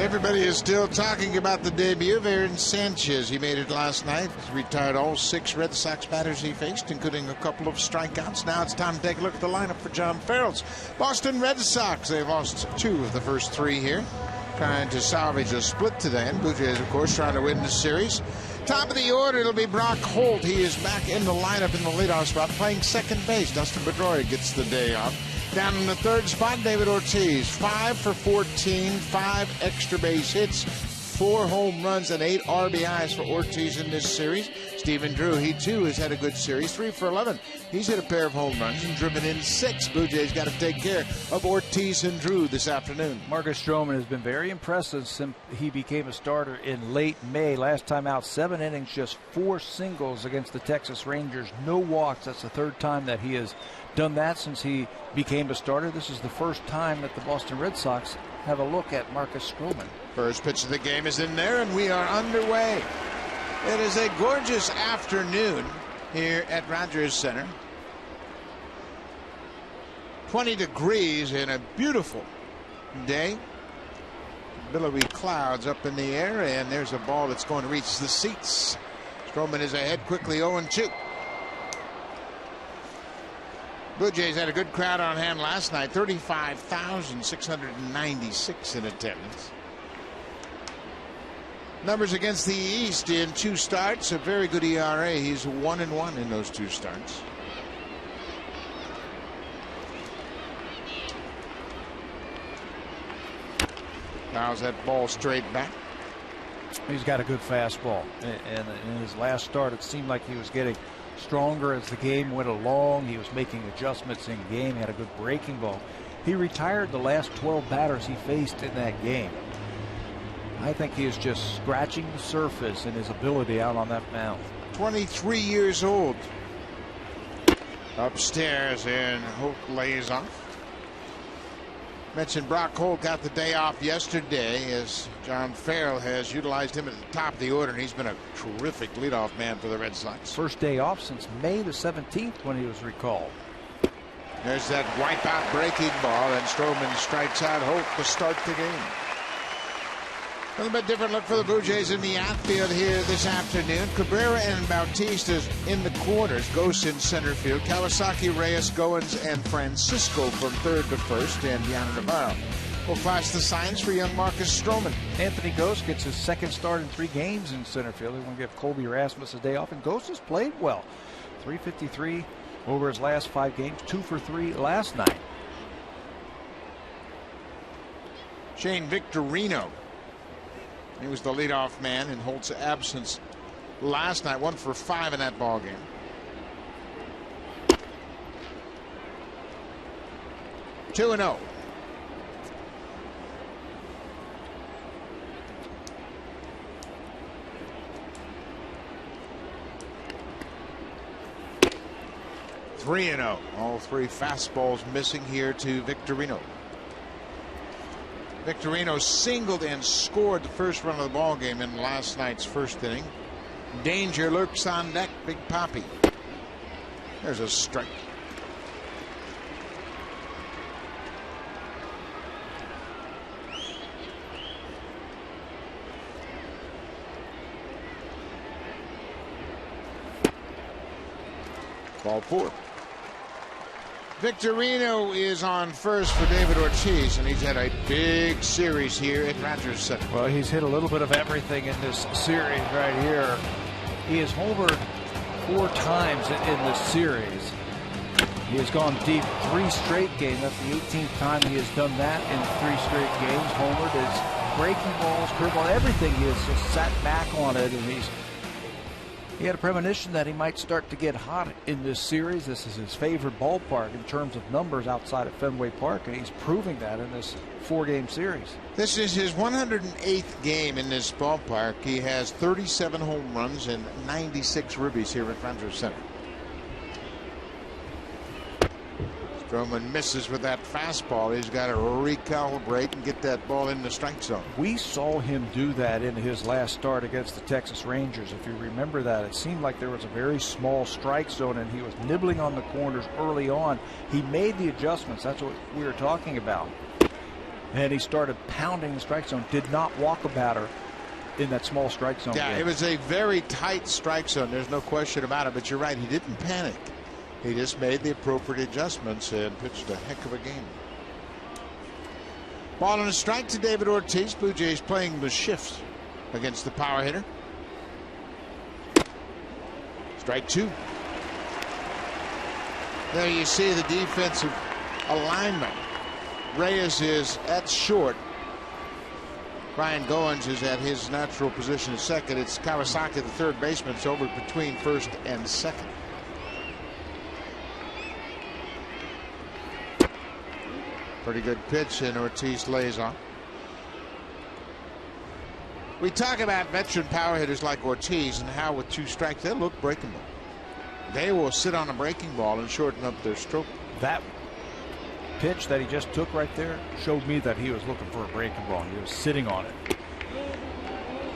Everybody is still talking about the debut of Aaron Sanchez. He made it last night. He retired all 6 Red Sox batters he faced, including a couple of strikeouts. Now it's time to take a look at the lineup for John Farrell's Boston Red Sox. They've lost 2 of the first 3 here, trying to salvage a split today. And Blue Jays, of course, trying to win the series. Top of the order, it'll be Brock Holt. He is back in the lineup in the leadoff spot, playing second base. Dustin Pedroia gets the day off. Down in the third spot, David Ortiz, 5 for 14, 5 extra base hits, 4 home runs, and 8 RBIs for Ortiz in this series. Stephen Drew, he too has had a good series, 3 for 11. He's hit a pair of home runs and driven in 6. Blue Jays got to take care of Ortiz and Drew this afternoon. Marcus Stroman has been very impressive since he became a starter in late May. Last time out, 7 innings, just 4 singles against the Texas Rangers. No walks. That's the 3rd time that he has done that since he became a starter. This is the first time that the Boston Red Sox have a look at Marcus Stroman. First pitch of the game is in there, and we are underway. It is a gorgeous afternoon here at Rogers Center. 20 degrees and a beautiful day. Billowy clouds up in the air, and there's a ball that's going to reach the seats. Stroman is ahead quickly, 0-2. Blue Jays had a good crowd on hand last night, 35,696 in attendance. Numbers against the East in 2 starts, a very good ERA. He's 1-1 in those 2 starts. Fouls that ball straight back. He's got a good fastball, and in his last start it seemed like he was getting stronger as the game went along. He was making adjustments in game. He had a good breaking ball. He retired the last 12 batters he faced in that game. I think he is just scratching the surface in his ability out on that mound. 23 years old. Upstairs, and Holt lays off. Mentioned Brock Holt got the day off yesterday, as John Farrell has utilized him at the top of the order, and he's been a terrific leadoff man for the Red Sox. First day off since May the 17th when he was recalled. There's that wipeout breaking ball, and Stroman strikes out Holt to start the game. A little bit different look for the Blue Jays in the outfield here this afternoon. Cabrera and Bautista in the corners. Ghosts in center field. Kawasaki, Reyes, Goins, and Francisco from third to first. And Diana Navarro will flash the signs for young Marcus Stroman. Anthony Ghost gets his 2nd start in 3 games in center field. They want to give Colby Rasmus a day off, and Ghost has played well. 353 over his last 5 games. 2 for 3 last night. Shane Victorino. He was the leadoff man in Holt's absence last night. 1 for 5 in that ball game. Two and 0. Three and 0. All 3 fastballs missing here to Victorino. Victorino singled and scored the first run of the ball game in last night's first inning. Danger lurks on deck, Big Papi. There's a strike. Ball 4. Victorino is on first for David Ortiz, and he's had a big series here at Rogers Center. Well, he's hit a little bit of everything in this series right here. He has homered 4 times in this series. He has gone deep 3 straight games. That's the 18th time he has done that in 3 straight games. Homered is breaking balls, curveball, everything. He has just sat back on it, and he had a premonition that he might start to get hot in this series. This is his favorite ballpark in terms of numbers outside of Fenway Park, and he's proving that in this 4-game series. This is his 108th game in this ballpark. He has 37 home runs and 96 ribbies here at Rogers Center. Stroman misses with that fastball. He's got to recalibrate and get that ball in the strike zone. We saw him do that in his last start against the Texas Rangers. If you remember that, it seemed like there was a very small strike zone, and he was nibbling on the corners early on. He made the adjustments. That's what we were talking about. and he started pounding the strike zone. Did not walk a batter in that small strike zone. Yeah, it was a very tight strike zone. There's no question about it. But you're right. He didn't panic. He just made the appropriate adjustments and pitched a heck of a game. Ball and a strike to David Ortiz. Blue Jays playing the shift against the power hitter. Strike 2. There you see the defensive alignment. Reyes is at short. Brian Goins is at his natural position at second. It's Kawasaki, the third baseman. It's over between first and second. Pretty good pitch, and Ortiz lays on. We talk about veteran power hitters like Ortiz and how with 2 strikes they'll look breaking ball. They will sit on a breaking ball and shorten up their stroke. That pitch that he just took right there showed me that he was looking for a breaking ball. He was sitting on it.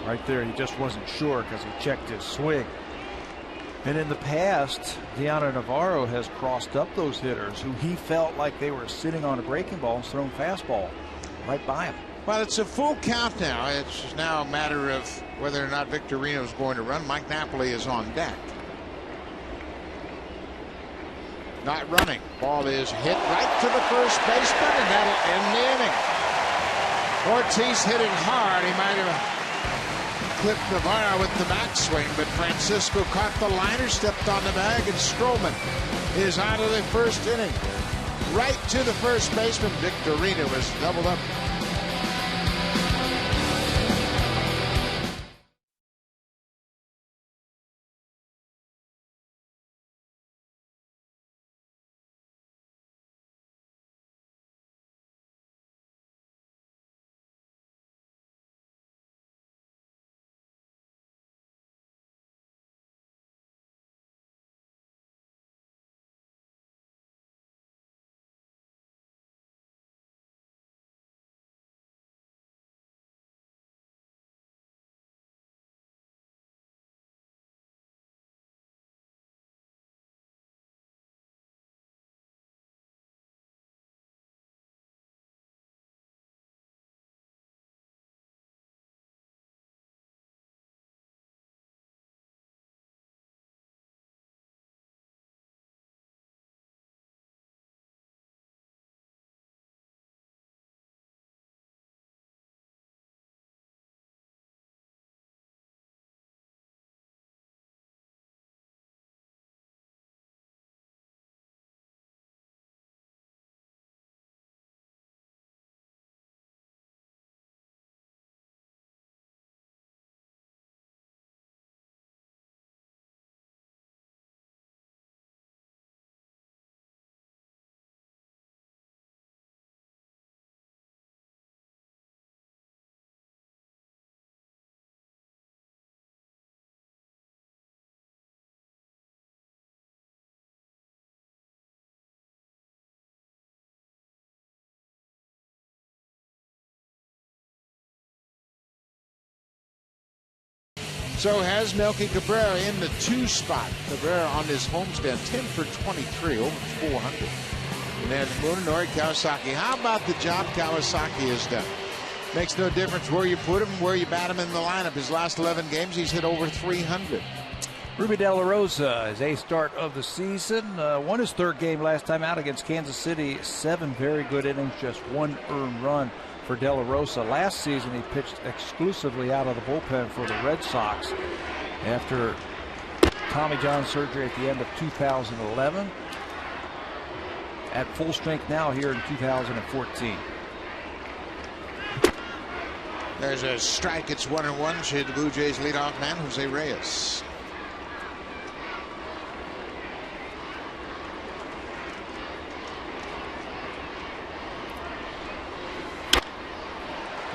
Right there, he just wasn't sure because he checked his swing. And in the past, Deanna Navarro has crossed up those hitters who he felt like they were sitting on a breaking ball and thrown fastball right by him. Well, it's a full count now. It's now a matter of whether or not Victorino is going to run. Mike Napoli is on deck. Not running. Ball is hit right to the first baseman, and that'll end the inning. Ortiz hitting hard. He might have clipped Navarro with the backswing, but Francisco caught the liner, stepped on the bag, and Stroman is out of the first inning. Right to the first baseman. Victorino is doubled up. So has Melky Cabrera in the 2 spot. Cabrera on his homestand, 10 for 23, over 400. And then Munenori, Kawasaki. How about the job Kawasaki has done? Makes no difference where you put him, where you bat him in the lineup. His last 11 games, he's hit over 300. Ruby De La Rosa, his 8th start of the season, won his 3rd game last time out against Kansas City. 7 very good innings, just 1 earned run for De La Rosa. Last season, he pitched exclusively out of the bullpen for the Red Sox after Tommy John surgery at the end of 2011. At full strength now here in 2014. There's a strike. It's 1-1 to the Blue Jays leadoff man, Jose Reyes.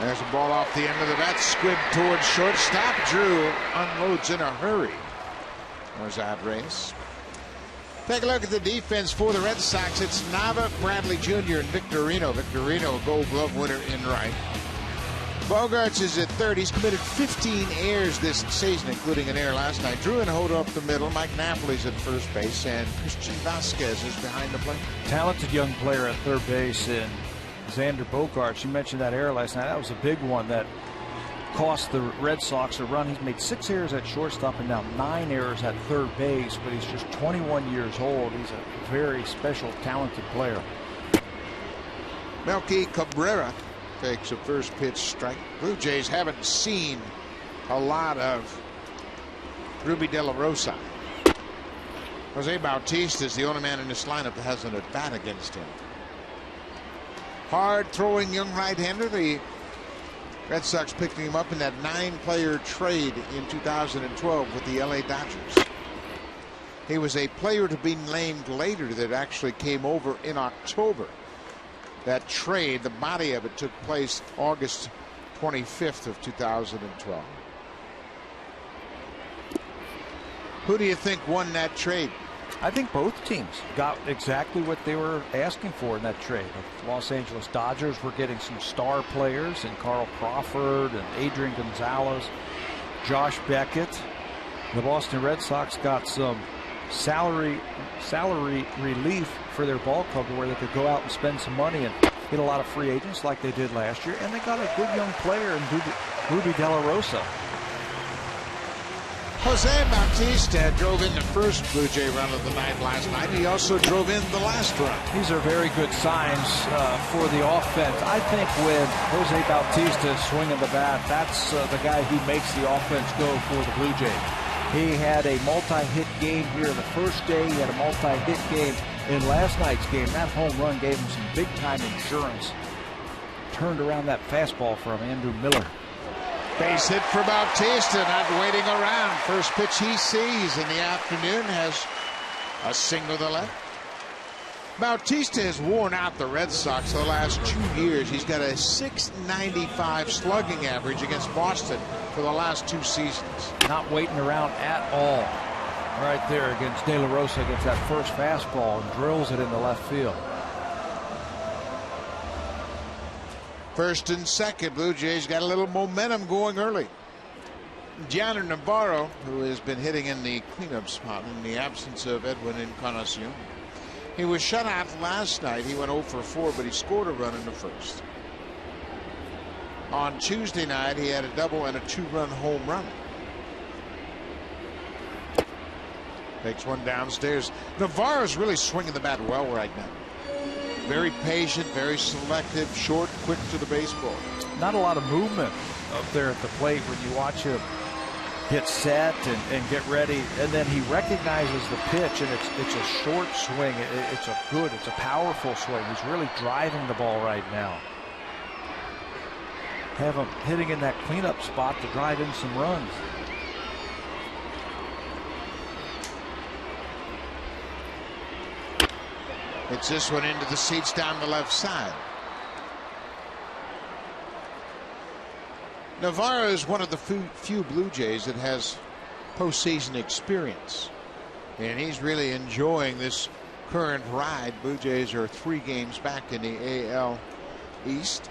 There's a ball off the end of the bat, squib towards shortstop. Drew unloads in a hurry. There's Reyes. Take a look at the defense for the Red Sox. It's Nava, Bradley Jr., and Victorino. Victorino, a Gold Glove winner in right. Bogarts is at third. He's committed 15 errors this season, including an error last night. Drew and Hoda up the middle. Mike Napoli's at first base, and Christian Vasquez is behind the plate. Talented young player at third base in Xander Bogaerts. You mentioned that error last night. That was a big one that cost the Red Sox a run. He's made 6 errors at shortstop and now 9 errors at third base, but he's just 21 years old. He's a very special, talented player. Melky Cabrera takes a first pitch strike. Blue Jays haven't seen a lot of Ruby De La Rosa. Jose Bautista is the only man in this lineup that has an at bat against him. Hard throwing young right-hander. The Red Sox picked him up in that 9-player trade in 2012 with the LA Dodgers. He was a player to be named later that actually came over in October. That trade, the body of it, took place August 25th of 2012. Who do you think won that trade? I think both teams got exactly what they were asking for in that trade. The Los Angeles Dodgers were getting some star players in Carl Crawford and Adrian Gonzalez, Josh Beckett. The Boston Red Sox got some salary relief for their ball club where they could go out and spend some money and get a lot of free agents like they did last year. And they got a good young player in Ruby De La Rosa. Jose Bautista drove in the first Blue Jay run of the night last night. He also drove in the last run. These are very good signs for the offense. I think when Jose Bautista is swinging the bat, that's the guy who makes the offense go for the Blue Jays. He had a multi-hit game here the first day. He had a multi-hit game in last night's game. That home run gave him some big-time insurance. Turned around that fastball from Andrew Miller. Base hit for Bautista, not waiting around. First pitch he sees in the afternoon has a single to left. Bautista has worn out the Red Sox the last 2 years. He's got a .695 slugging average against Boston for the last 2 seasons. Not waiting around at all. Right there against De La Rosa gets that first fastball and drills it into left field. First and second, Blue Jays got a little momentum going early. Gianner Navarro, who has been hitting in the cleanup spot in the absence of Edwin Encarnacion. He was shut out last night. He went 0 for 4, but he scored a run in the first. On Tuesday night, he had a double and a 2-run home run. Takes one downstairs. Navarro's really swinging the bat well right now. Very patient, very selective, short, quick to the baseball. Not a lot of movement up there at the plate when you watch him get set and get ready, and then he recognizes the pitch, and it's a short swing. It's a powerful swing. He's really driving the ball right now. Have him hitting in that cleanup spot to drive in some runs. It's this one into the seats down the left side. Navarro is one of the few Blue Jays that has postseason experience, and he's really enjoying this current ride. Blue Jays are 3 games back in the AL East.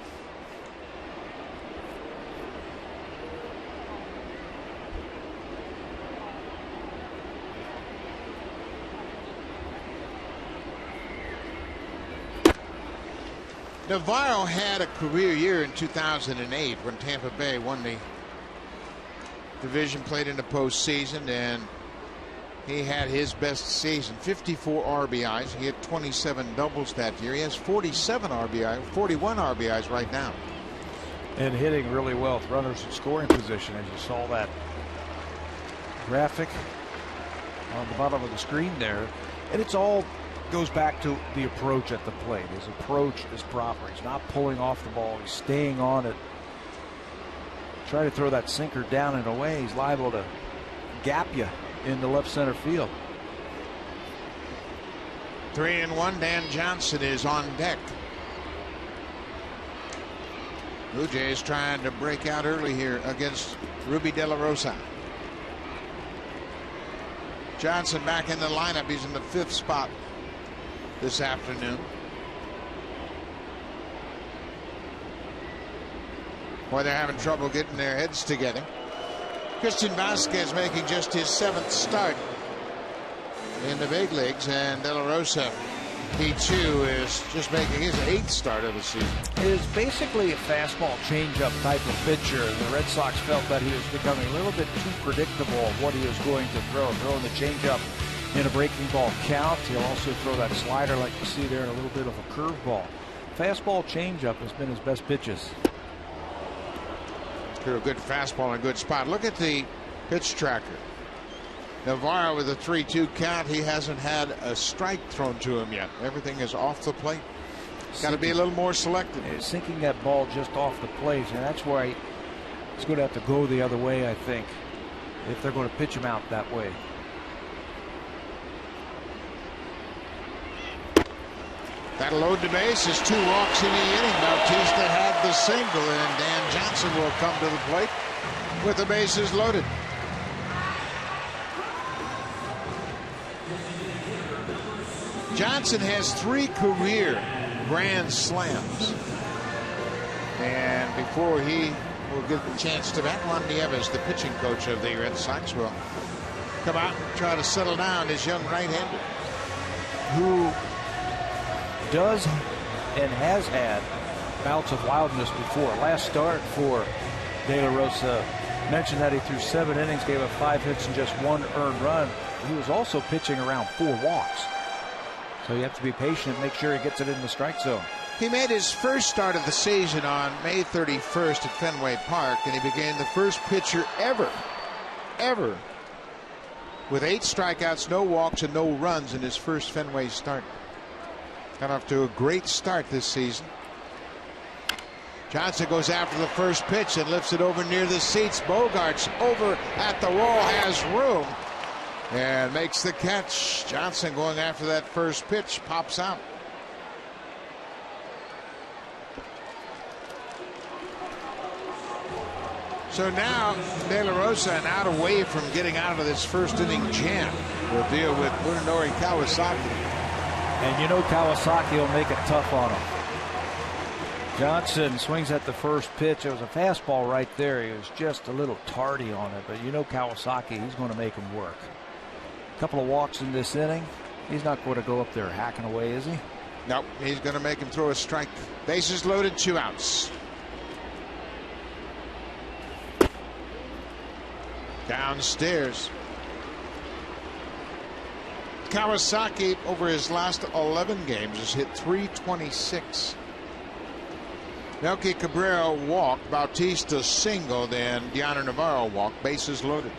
Navarro had a career year in 2008 when Tampa Bay won the division, played in the postseason, and he had his best season. 54 RBIs. He had 27 doubles that year. He has 41 RBIs right now. And hitting really well with runners in scoring position, as you saw that graphic on the bottom of the screen there. And it's all goes back to the approach at the plate. His approach is proper. He's not pulling off the ball. He's staying on it. Try to throw that sinker down and away. He's liable to gap you in the left center field. 3-1. Dan Johnson is on deck. Blue Jays trying to break out early here against Ruby De La Rosa. Johnson back in the lineup. He's in the 5th spot this afternoon. Boy, they're having trouble getting their heads together. Christian Vasquez making just his 7th start in the big leagues, and De La Rosa He too is just making his 8th start of the season. Is basically a fastball changeup type of pitcher. The Red Sox felt that he was becoming a little bit too predictable of what he was going to throw. Throwing the changeup in a breaking ball count. He'll also throw that slider like you see there, and a little bit of a curveball. Fastball changeup has been his best pitches. A good fastball in a good spot. Look at the pitch tracker. Navarro with a 3-2 count. He hasn't had a strike thrown to him yet. Everything is off the plate. Got to be a little more selective. Sinking that ball just off the plate, and that's why he's going to have to go the other way, I think, if they're going to pitch him out that way. That'll load the bases. 2 walks in the inning. Bautista had the single, and Dan Johnson will come to the plate with the bases loaded. Johnson has 3 career grand slams. And before he will get the chance to bat, Juan Nieves, the pitching coach of the Red Sox, will come out and try to settle down his young right-hander, who does and has had bouts of wildness before. Last start for De La Rosa, mentioned that he threw 7 innings, gave up 5 hits and just 1 earned run. He was also pitching around 4 walks. So you have to be patient and make sure he gets it in the strike zone. He made his first start of the season on May 31st at Fenway Park, and he became the first pitcher ever with 8 strikeouts, no walks, and no runs in his first Fenway start. Got off to a great start this season. Johnson goes after the first pitch and lifts it over near the seats. Bogarts over at the wall, has room, and makes the catch. Johnson going after that first pitch, pops out. So now De La Rosa, and out away from getting out of this first inning jam, will deal with Munenori Kawasaki. And you know Kawasaki will make it tough on him. Johnson swings at the first pitch. It was a fastball right there. He was just a little tardy on it, but you know Kawasaki, he's going to make him work. A couple of walks in this inning. He's not going to go up there hacking away, is he? Nope, he's going to make him throw a strike. Bases loaded, 2 outs. Downstairs. Kawasaki, over his last 11 games, has hit .326. Melky Cabrera walked, Bautista singled, and Diana Navarro walked. Bases loaded.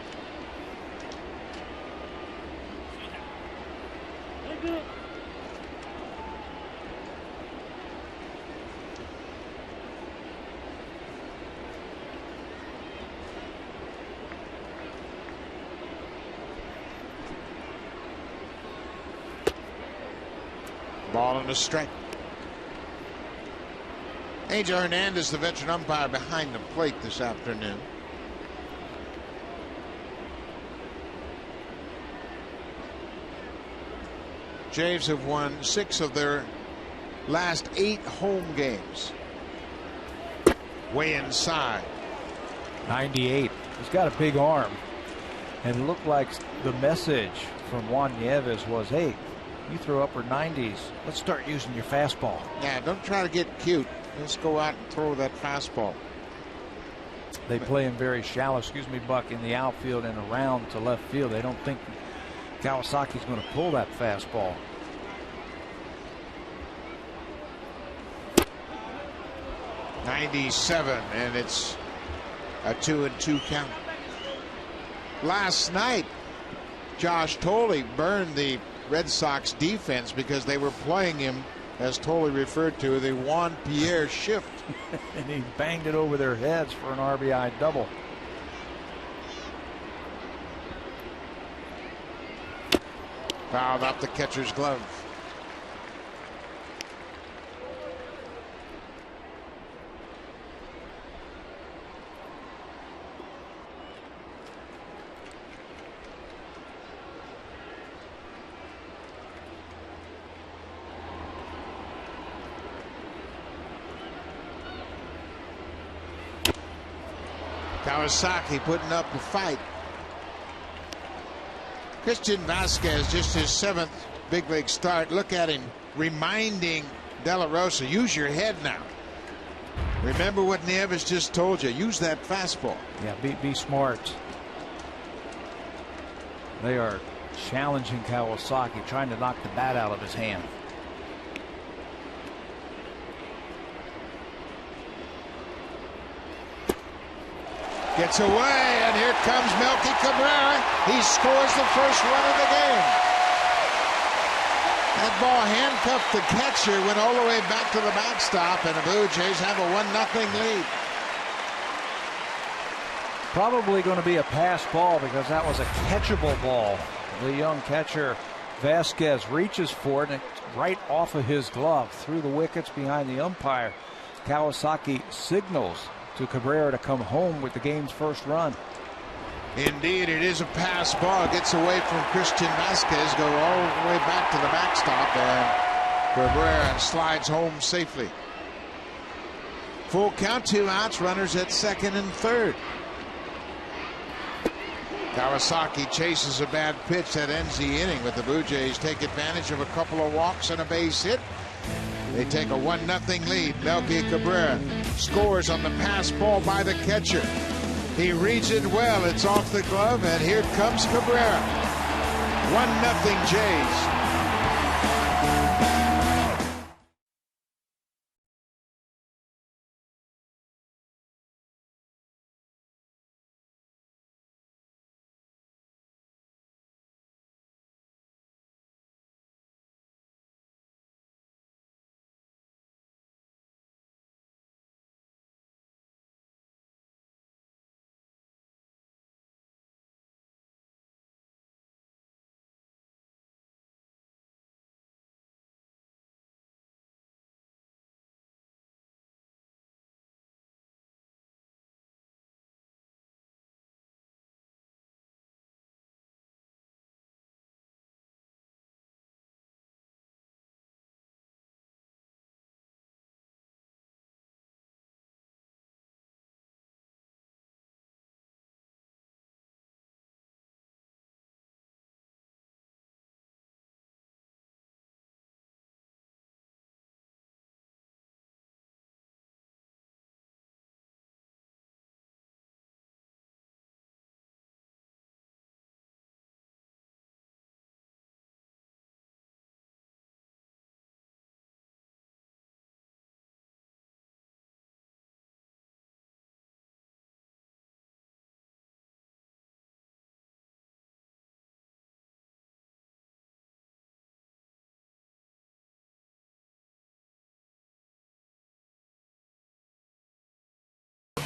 Ball on the strike. Angel Hernandez, the veteran umpire, behind the plate this afternoon. Jays have won 6 of their last 8 home games. Way inside. 98. He's got a big arm. And it looked like the message from Juan Nieves was, hey, you throw upper 90s. Let's start using your fastball. Yeah, don't try to get cute. Let's go out and throw that fastball. They play him very shallow, Buck, in the outfield and around to left field. They don't think Kawasaki's going to pull that fastball. .97, and it's a 2-2 count. Last night, Josh Thole burned the Red Sox defense because they were playing him, as Thole referred to, the Juan Pierre shift. And he banged it over their heads for an RBI double. Fouled off the catcher's glove. Kawasaki putting up a fight. Christian Vasquez, just his 7th big league start. Look at him reminding De La Rosa, use your head now. Remember what Nieves just told you. Use that fastball. Yeah, be smart. They are challenging Kawasaki, trying to knock the bat out of his hand. Gets away, and here comes Melky Cabrera. He scores the first run of the game. That ball handcuffed the catcher, went all the way back to the backstop, and the Blue Jays have a 1-0 lead. Probably going to be a pass ball because that was a catchable ball. The young catcher Vasquez reaches for it, and it's right off of his glove through the wickets behind the umpire. Kawasaki signals to Cabrera to come home with the game's first run. Indeed, it is a pass ball. Gets away from Christian Vasquez, go all the way back to the backstop, and Cabrera slides home safely. Full count, 2 outs, runners at second and third. Kawasaki chases a bad pitch that ends the inning, but the Blue Jays take advantage of a couple of walks and a base hit. They take a 1-0 lead. Melky Cabrera scores on the pass ball by the catcher. He reads it well. It's off the glove, and here comes Cabrera. 1-0 Jays.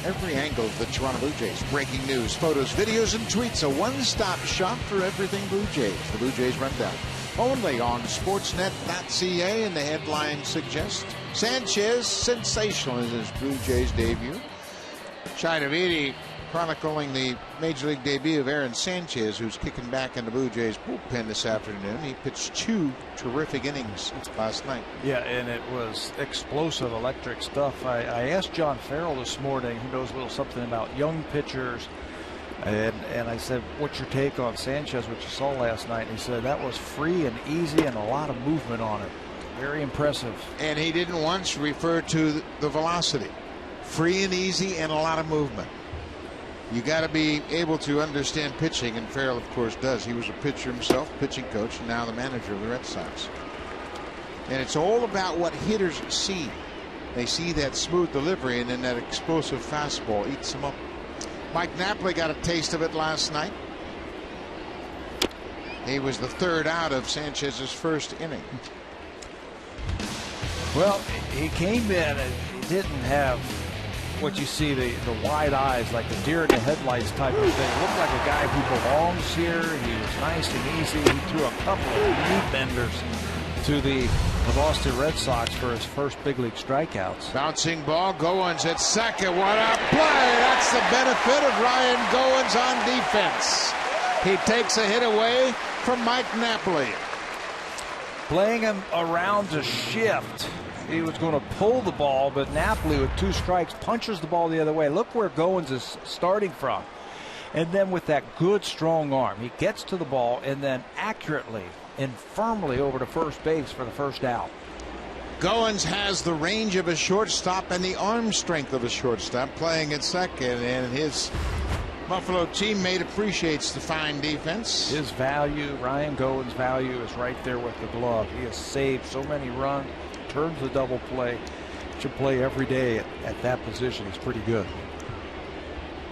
Every angle of the Toronto Blue Jays. Breaking news, photos, videos, and tweets. A one-stop shop for everything Blue Jays. The Blue Jays Rundown. Only on Sportsnet.ca, and the headline suggests Sanchez sensational in his Blue Jays debut. China Viti chronicling the Major League debut of Aaron Sanchez, who's kicking back in the Blue Jays bullpen this afternoon. He pitched 2 terrific innings last night. Yeah, and it was explosive, electric stuff. I asked John Farrell this morning, who knows a little something about young pitchers, and I said, what's your take on Sanchez, which you saw last night? And he said that was free and easy and a lot of movement on it. Very impressive. And he didn't once refer to the velocity. Free and easy and a lot of movement. You got to be able to understand pitching, and Farrell, of course, does. He was a pitcher himself, pitching coach, and now the manager of the Red Sox. And it's all about what hitters see. They see that smooth delivery, and then that explosive fastball eats them up. Mike Napoli got a taste of it last night. He was the 3rd out of Sanchez's first inning. Well, he came in and he didn't have what you see, the wide eyes, like the deer in the headlights type of thing. Looked like a guy who belongs here. He was nice and easy. He threw a couple of knee benders to the Boston Red Sox for his first big league strikeouts. Bouncing ball, Goins at second. What a play! That's the benefit of Ryan Goins on defense. He takes a hit away from Mike Napoli. Playing him around to shift. He was going to pull the ball, but Napoli with 2 strikes punches the ball the other way. Look where Goins is starting from. And then with that good, strong arm, he gets to the ball and then accurately and firmly over to first base for the first out. Goins has the range of a shortstop and the arm strength of a shortstop playing at second, and his Buffalo teammate appreciates the fine defense. His value, Ryan Goins' value, is right there with the glove. He has saved so many runs, turns the double play. Should play every day at that position. He's pretty good.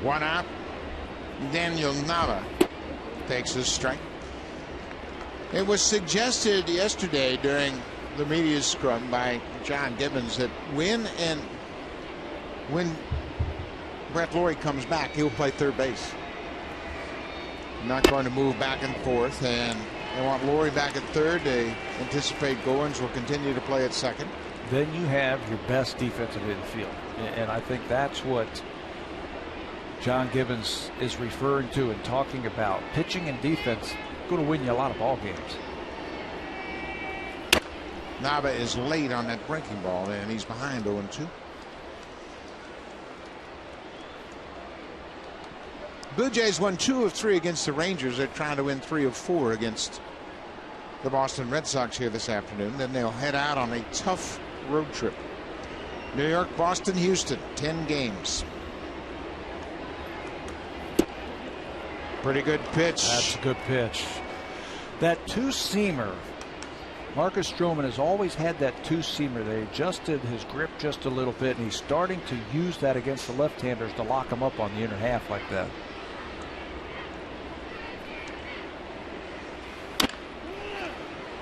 One out. Daniel Nava takes his strike. It was suggested yesterday during the media scrum by John Gibbons that when Brett Lawrie comes back, he'll play third base. Not going to move back and forth, and they want Lawrie back at third. They anticipate Goins will continue to play at second. Then you have your best defensive infield, and I think that's what John Gibbons is referring to and talking about. Pitching and defense going to win you a lot of ball games. Nava is late on that breaking ball, and he's behind 0-2. Blue Jays won 2 of 3 against the Rangers. They're trying to win 3 of 4 against the Boston Red Sox here this afternoon. Then they'll head out on a tough road trip. New York, Boston, Houston, 10 games. Pretty good pitch. That's a good pitch. That two-seamer, Marcus Stroman has always had that two-seamer. They adjusted his grip just a little bit, and he's starting to use that against the left-handers to lock them up on the inner half like that.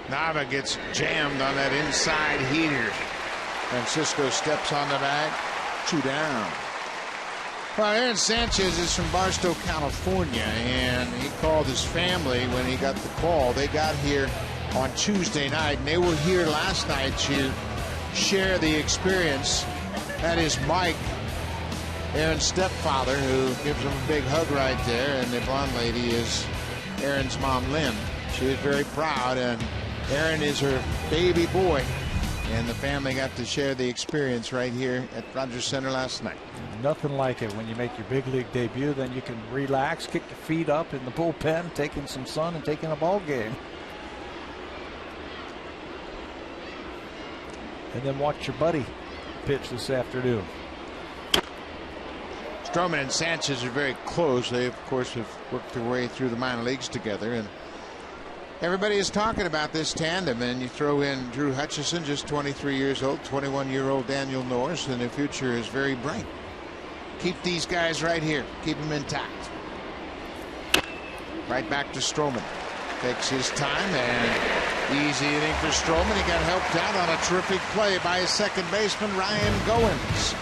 Nava gets jammed on that inside heater. Francisco steps on the bag. 2 down. Well, Aaron Sanchez is from Barstow, California, and he called his family when he got the call. They got here on Tuesday night, and they were here last night to share the experience. That is Mike, Aaron's stepfather, who gives him a big hug right there, and the blonde lady is Aaron's mom, Lynn. She is very proud, and Aaron is her baby boy, and the family got to share the experience right here at Rogers Center last night. Nothing like it when you make your big league debut. Then you can relax, kick your feet up in the bullpen, taking some sun and taking a ball game. And then watch your buddy pitch this afternoon. Stroman and Sanchez are very close. They, of course, have worked their way through the minor leagues together, and everybody is talking about this tandem. And you throw in Drew Hutchison, just 23 years old, 21-year-old Daniel Norris, and the future is very bright. Keep these guys right here. Keep them intact. Right back to Stroman. Takes his time, and easy inning for Stroman. He got helped out on a terrific play by his second baseman, Ryan Goins.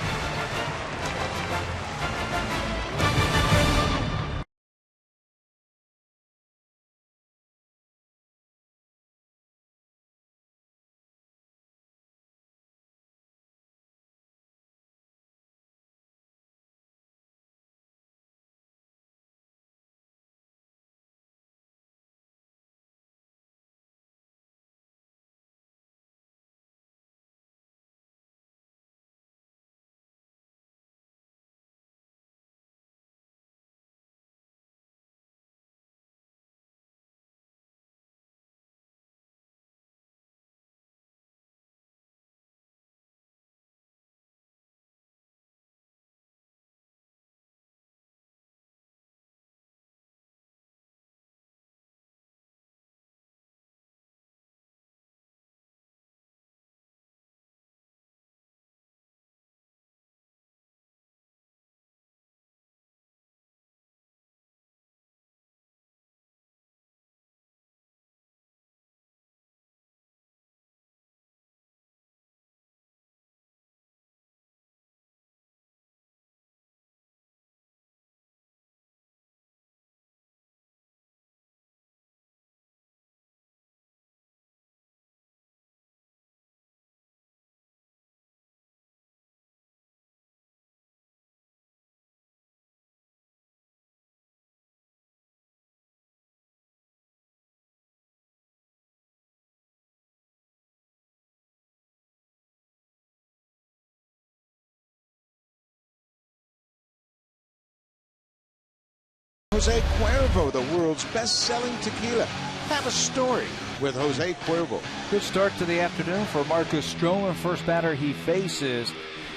Jose Cuervo, the world's best-selling tequila. Have a story with Jose Cuervo. Good start to the afternoon for Marcus Stroman. First batter he faces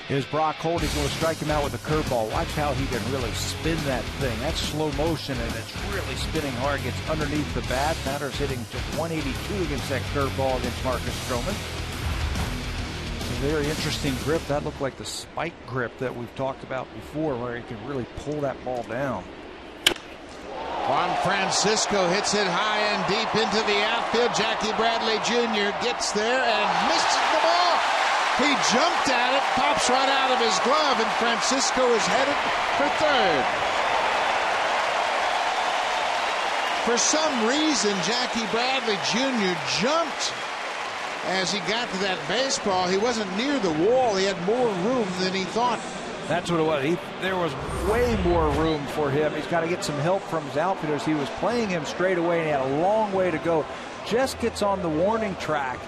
is Brock Holt. He's going to strike him out with a curveball. Watch how he can really spin that thing. That's slow motion, and it's really spinning hard. Gets underneath the bat. Batter's hitting to 182 against that curveball against Marcus Stroman. It's a very interesting grip. That looked like the spike grip that we've talked about before, where he can really pull that ball down. Juan Francisco hits it high and deep into the outfield. Jackie Bradley Jr. gets there and misses the ball. He jumped at it, pops right out of his glove, and Francisco is headed for third. For some reason, Jackie Bradley Jr. jumped as he got to that baseball. He wasn't near the wall. He had more room than he thought. That's what it was. There was way more room for him. He's got to get some help from his outfielders. He was playing him straight away, and he had a long way to go. Just gets on the warning track,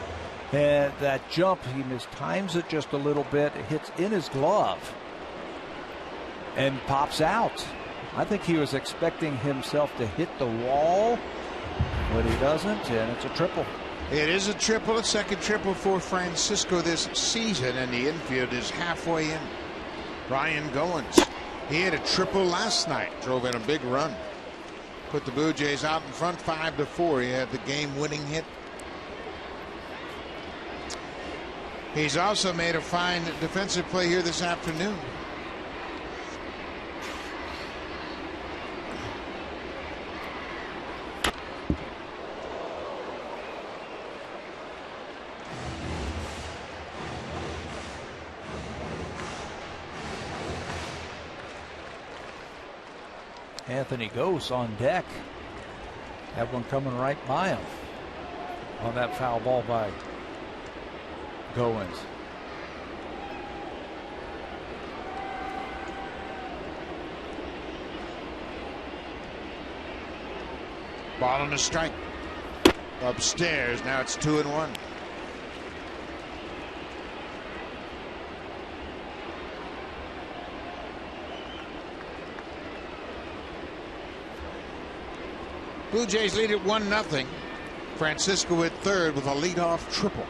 and that jump, he mistimes it just a little bit. It hits in his glove and pops out. I think he was expecting himself to hit the wall, but he doesn't, and it's a triple. It is a triple, a second triple for Francisco this season, and the infield is halfway in. Ryan Goins, he hit a triple last night, drove in a big run, put the Blue Jays out in front 5-4. He had the game-winning hit. He's also made a fine defensive play here this afternoon. Anthony Gose on deck. Have one coming right by him on that foul ball by Goins. Ball on a strike. Upstairs. Now it's 2-1. Blue Jays lead at 1-0. Francisco at third with a leadoff triple.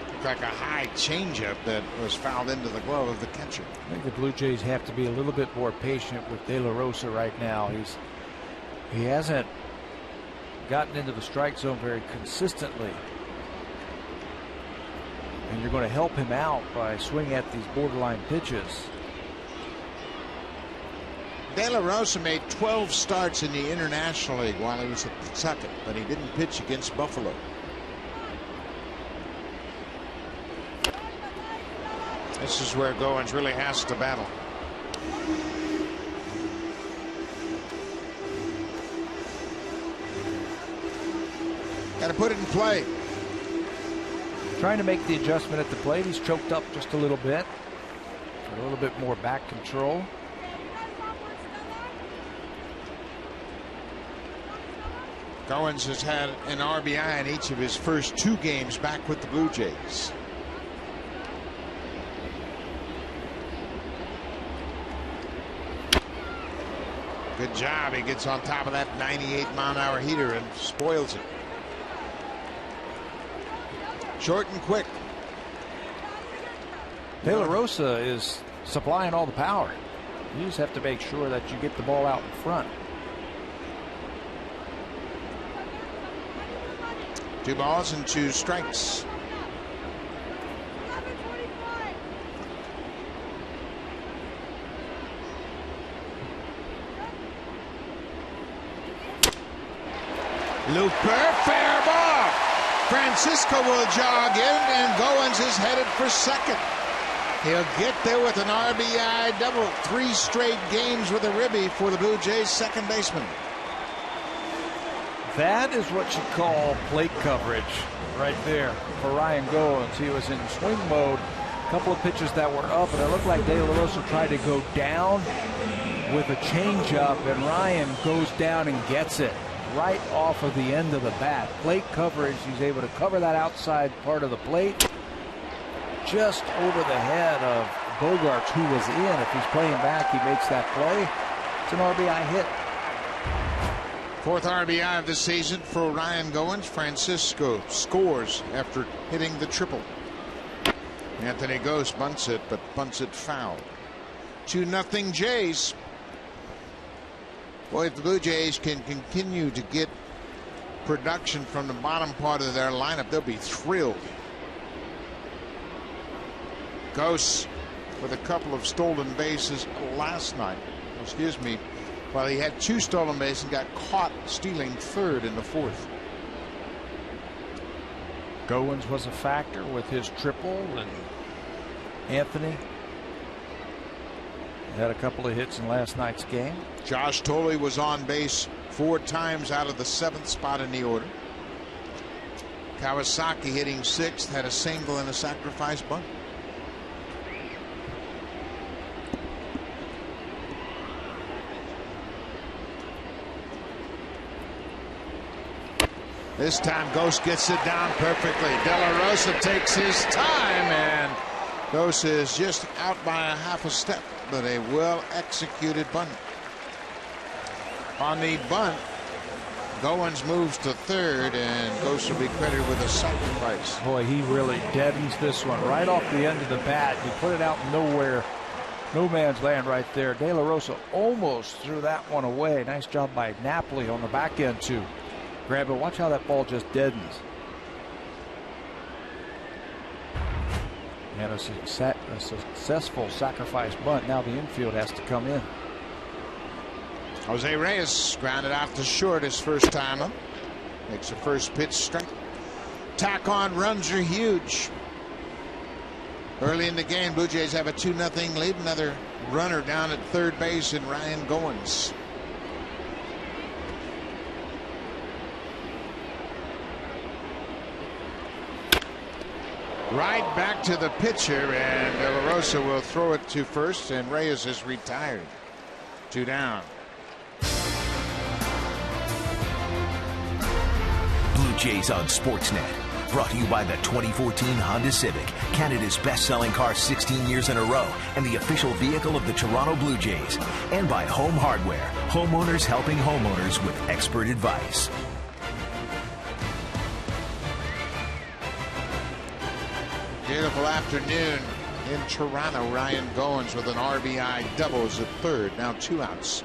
Looked like a high changeup that was fouled into the glove of the catcher. I think the Blue Jays have to be a little bit more patient with De La Rosa right now. He hasn't gotten into the strike zone very consistently. And you're going to help him out by swinging at these borderline pitches. De La Rosa made 12 starts in the International League while he was at Pawtucket, but he didn't pitch against Buffalo. This is where Goins really has to battle. Got to put it in play. Trying to make the adjustment at the plate. He's choked up just a little bit. A little bit more back control. Goins has had an RBI in each of his first 2 games back with the Blue Jays. Good job. He gets on top of that 98-mile-an-hour heater and spoils it. Short and quick. De La Rosa is supplying all the power. You just have to make sure that you get the ball out in front. 2 balls and 2 strikes. Looper, fair ball. Francisco will jog in, and Goins is headed for second. He'll get there with an RBI double. 3 straight games with a ribby for the Blue Jays second baseman. That is what you call plate coverage right there for Ryan Goins. He was in swing mode. A couple of pitches that were up, and it looked like De La Rosa tried to go down with a changeup, and Ryan goes down and gets it right off of the end of the bat. Plate coverage, he's able to cover that outside part of the plate just over the head of Bogarts, who was in. If he's playing back, he makes that play. It's an RBI hit. Fourth RBI of the season for Ryan Goins. Francisco scores after hitting the triple. Anthony Ghost bunts it, but bunts it foul. 2-0 Jays. Boy, if the Blue Jays can continue to get production from the bottom part of their lineup, they'll be thrilled. Ghost with a couple of stolen bases last night. Excuse me. Well, he had 2 stolen bases and got caught stealing third in the fourth. Goins was a factor with his triple, and Anthony had a couple of hits in last night's game. Josh Tolley was on base 4 times out of the 7th spot in the order. Kawasaki hitting 6th, had a single and a sacrifice bunt. This time Ghost gets it down perfectly. De La Rosa takes his time, and Ghost is just out by a half a step, but a well executed bunt. On the bunt, Goins moves to third, and Ghost will be credited with a sacrifice. Boy, he really deadens this one right off the end of the bat. He put it out nowhere. No man's land right there. De La Rosa almost threw that one away. Nice job by Napoli on the back end to grab it. Watch how that ball just deadens. And a successful sacrifice bunt. Now the infield has to come in. Jose Reyes grounded out to short his first time up. Makes the first pitch strike. Tack on runs are huge. Early in the game, Blue Jays have a 2-0 lead. Another runner down at third base in Ryan Goins. Right back to the pitcher, and De La Rosa will throw it to first, and Reyes is retired. 2 down. Blue Jays on Sportsnet. Brought to you by the 2014 Honda Civic, Canada's best-selling car 16 years in a row, and the official vehicle of the Toronto Blue Jays. And by Home Hardware, homeowners helping homeowners with expert advice. Beautiful afternoon in Toronto. Ryan Goins with an RBI doubles at third. Now 2 outs.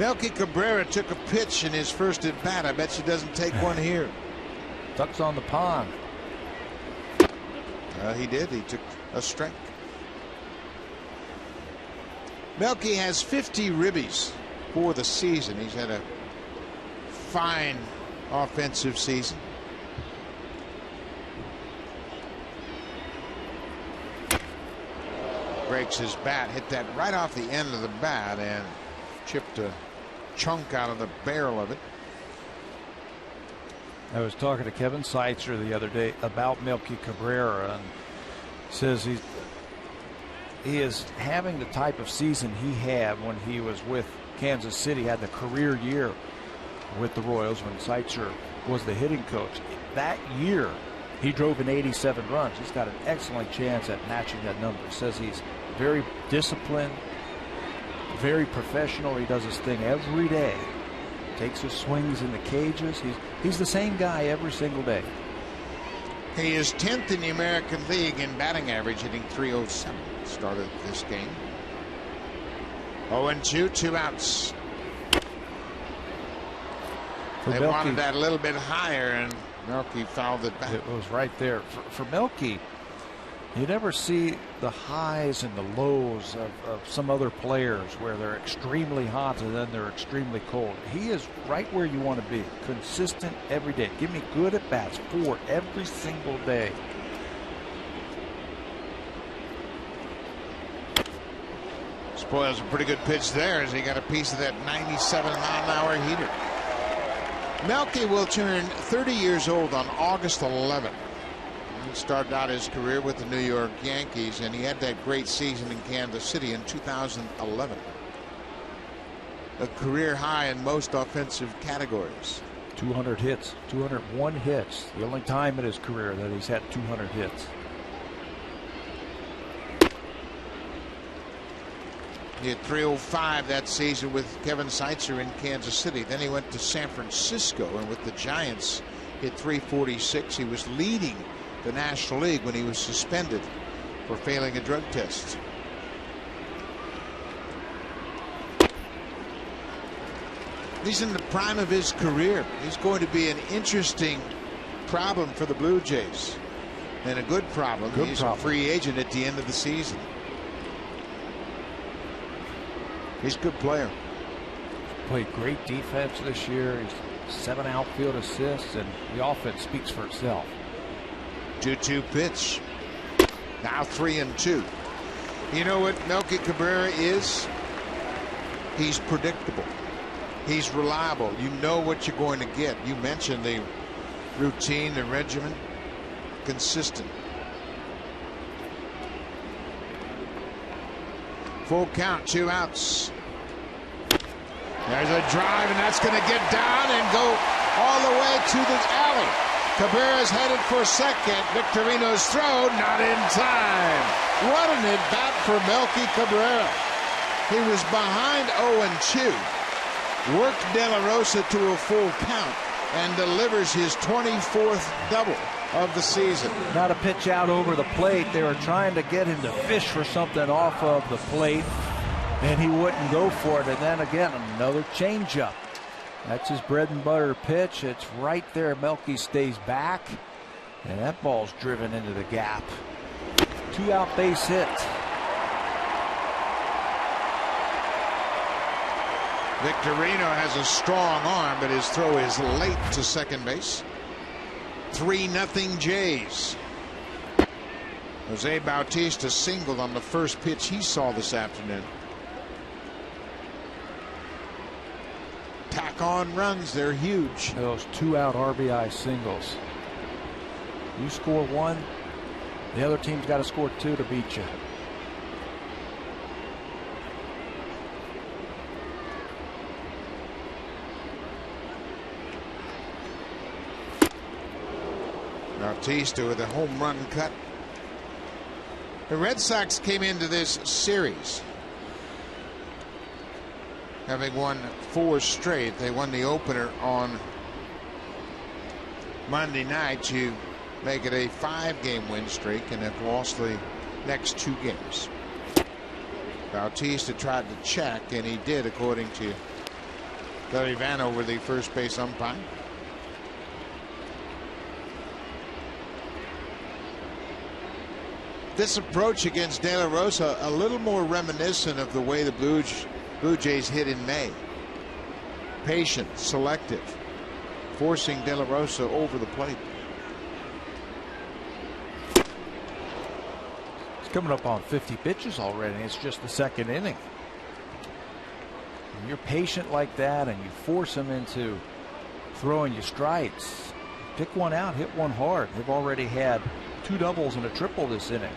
Melky Cabrera took a pitch in his first at bat. I bet she doesn't take one here. Ducks on the pond. He did. He took a strike. Melky has 50 ribbies for the season. He's had a fine offensive season. Breaks his bat, hit that right off the end of the bat and chipped a chunk out of the barrel of it. I was talking to Kevin Seitzer the other day about Melky Cabrera, and says he is having the type of season he had when he was with Kansas City, had the career year with the Royals when Seitzer was the hitting coach. That year he drove in 87 runs. He's got an excellent chance at matching that number. He says he's very disciplined, very professional. He does his thing every day. Takes his swings in the cages. He's the same guy every single day. He is 10th in the American League in batting average, hitting .307. Started this game. 0-2, 2 outs. They wanted that a little bit higher, and Melky fouled it back. It was right there. For Melky, you never see the highs and the lows of some other players where they're extremely hot and then they're extremely cold. He is right where you want to be. Consistent every day. Give me good at-bats, 4 every single day. Spoils a pretty good pitch there as he got a piece of that 97-mile-an-hour heater. Melky will turn 30 years old on August 11th. He started out his career with the New York Yankees, and he had that great season in Kansas City in 2011. A career high in most offensive categories. 200 hits, 201 hits. The only time in his career that he's had 200 hits. He had 305 that season with Kevin Seitzer in Kansas City. Then he went to San Francisco, and with the Giants hit 346. He was leading the National League when he was suspended for failing a drug test. He's in the prime of his career. He's going to be an interesting problem for the Blue Jays, and a good problem. He's a free agent at the end of the season. He's a good player. Played great defense this year. He's 7 outfield assists, and the offense speaks for itself. 2-2 pitch. Now 3-2. You know what Melky Cabrera is? He's predictable. He's reliable. You know what you're going to get. You mentioned the routine, the regimen. Consistent. Full count, 2 outs. There's a drive, and that's going to get down and go all the way to the alley. Cabrera's headed for second. Victorino's throw, not in time. What an at-bat for Melky Cabrera. He was behind 0-2. Worked De La Rosa to a full count and delivers his 24th double of the season. Not a pitch out over the plate. They were trying to get him to fish for something off of the plate, and he wouldn't go for it. And then again, another changeup. That's his bread and butter pitch. It's right there. Melky stays back, and that ball's driven into the gap. 2-out base hit. Victorino has a strong arm, but his throw is late to second base. 3-0 Jays. Jose Bautista singled on the first pitch he saw this afternoon. Tack on runs, they're huge. Those 2-out RBI singles. You score 1, the other team's got to score 2 to beat you. Bautista with a home run cut. The Red Sox came into this series having won 4 straight. They won the opener on Monday night to make it a 5-game win streak and have lost the next 2 games. Bautista tried to check, and he did, according to Billy Vanover, the first base umpire. This approach against De La Rosa a little more reminiscent of the way the Blue Jays hit in May. Patient, selective, forcing De La Rosa over the plate. He's coming up on 50 pitches already, and it's just the second inning. When you're patient like that and you force him into throwing you strikes, pick one out, hit one hard. They've already had 2 doubles and a triple this inning.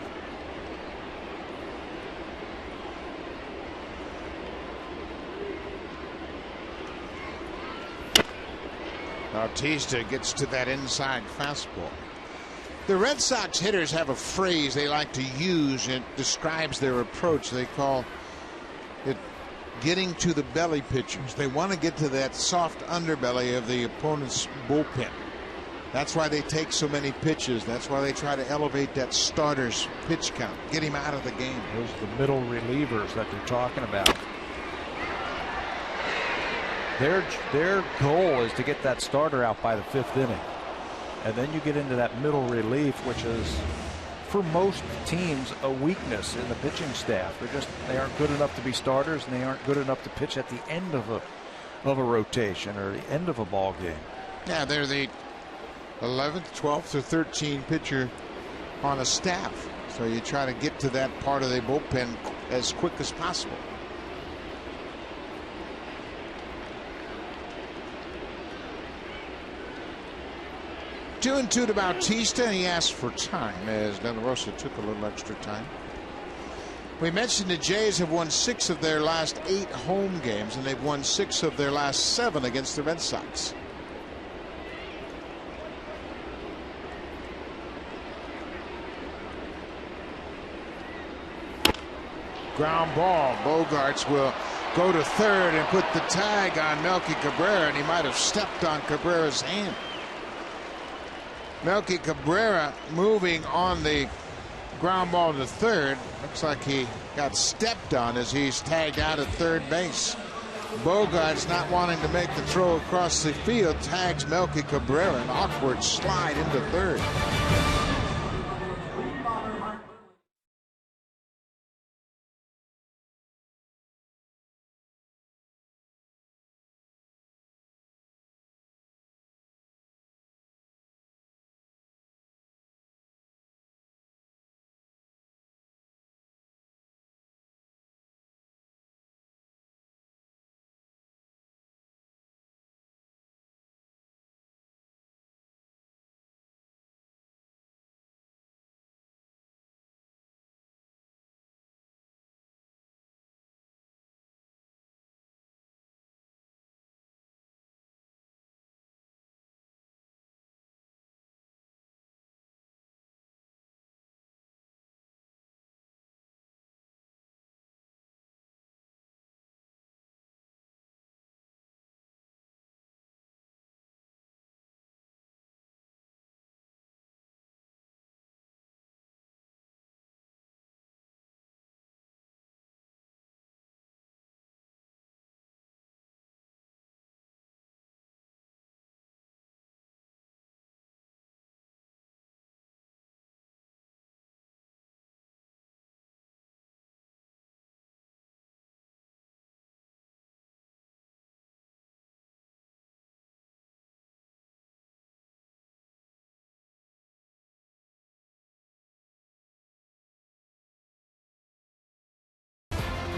Bautista gets to that inside fastball. The Red Sox hitters have a phrase they like to use. It describes their approach. They call it getting to the belly pitchers. They want to get to that soft underbelly of the opponent's bullpen. That's why they take so many pitches. That's why they try to elevate that starter's pitch count, get him out of the game. Those are the middle relievers that they're talking about. Their goal is to get that starter out by the 5th inning. And then you get into that middle relief, which is, for most teams, a weakness in the pitching staff. They aren't good enough to be starters, and they aren't good enough to pitch at the end of a rotation or the end of a ball game. Yeah, they're the 11th, 12th, or 13th pitcher on a staff. So you try to get to that part of the bullpen as quick as possible. Two and two to Bautista, and he asked for time as De La Rosa took a little extra time. We mentioned the Jays have won 6 of their last 8 home games, and they've won 6 of their last 7 against the Red Sox. Ground ball. Bogaerts will go to third and put the tag on Melky Cabrera, and he might have stepped on Cabrera's hand. Melky Cabrera moving on the ground ball to third. Looks like he got stepped on as he's tagged out at third base. Bogaerts, not wanting to make the throw across the field, tags Melky Cabrera, an awkward slide into third.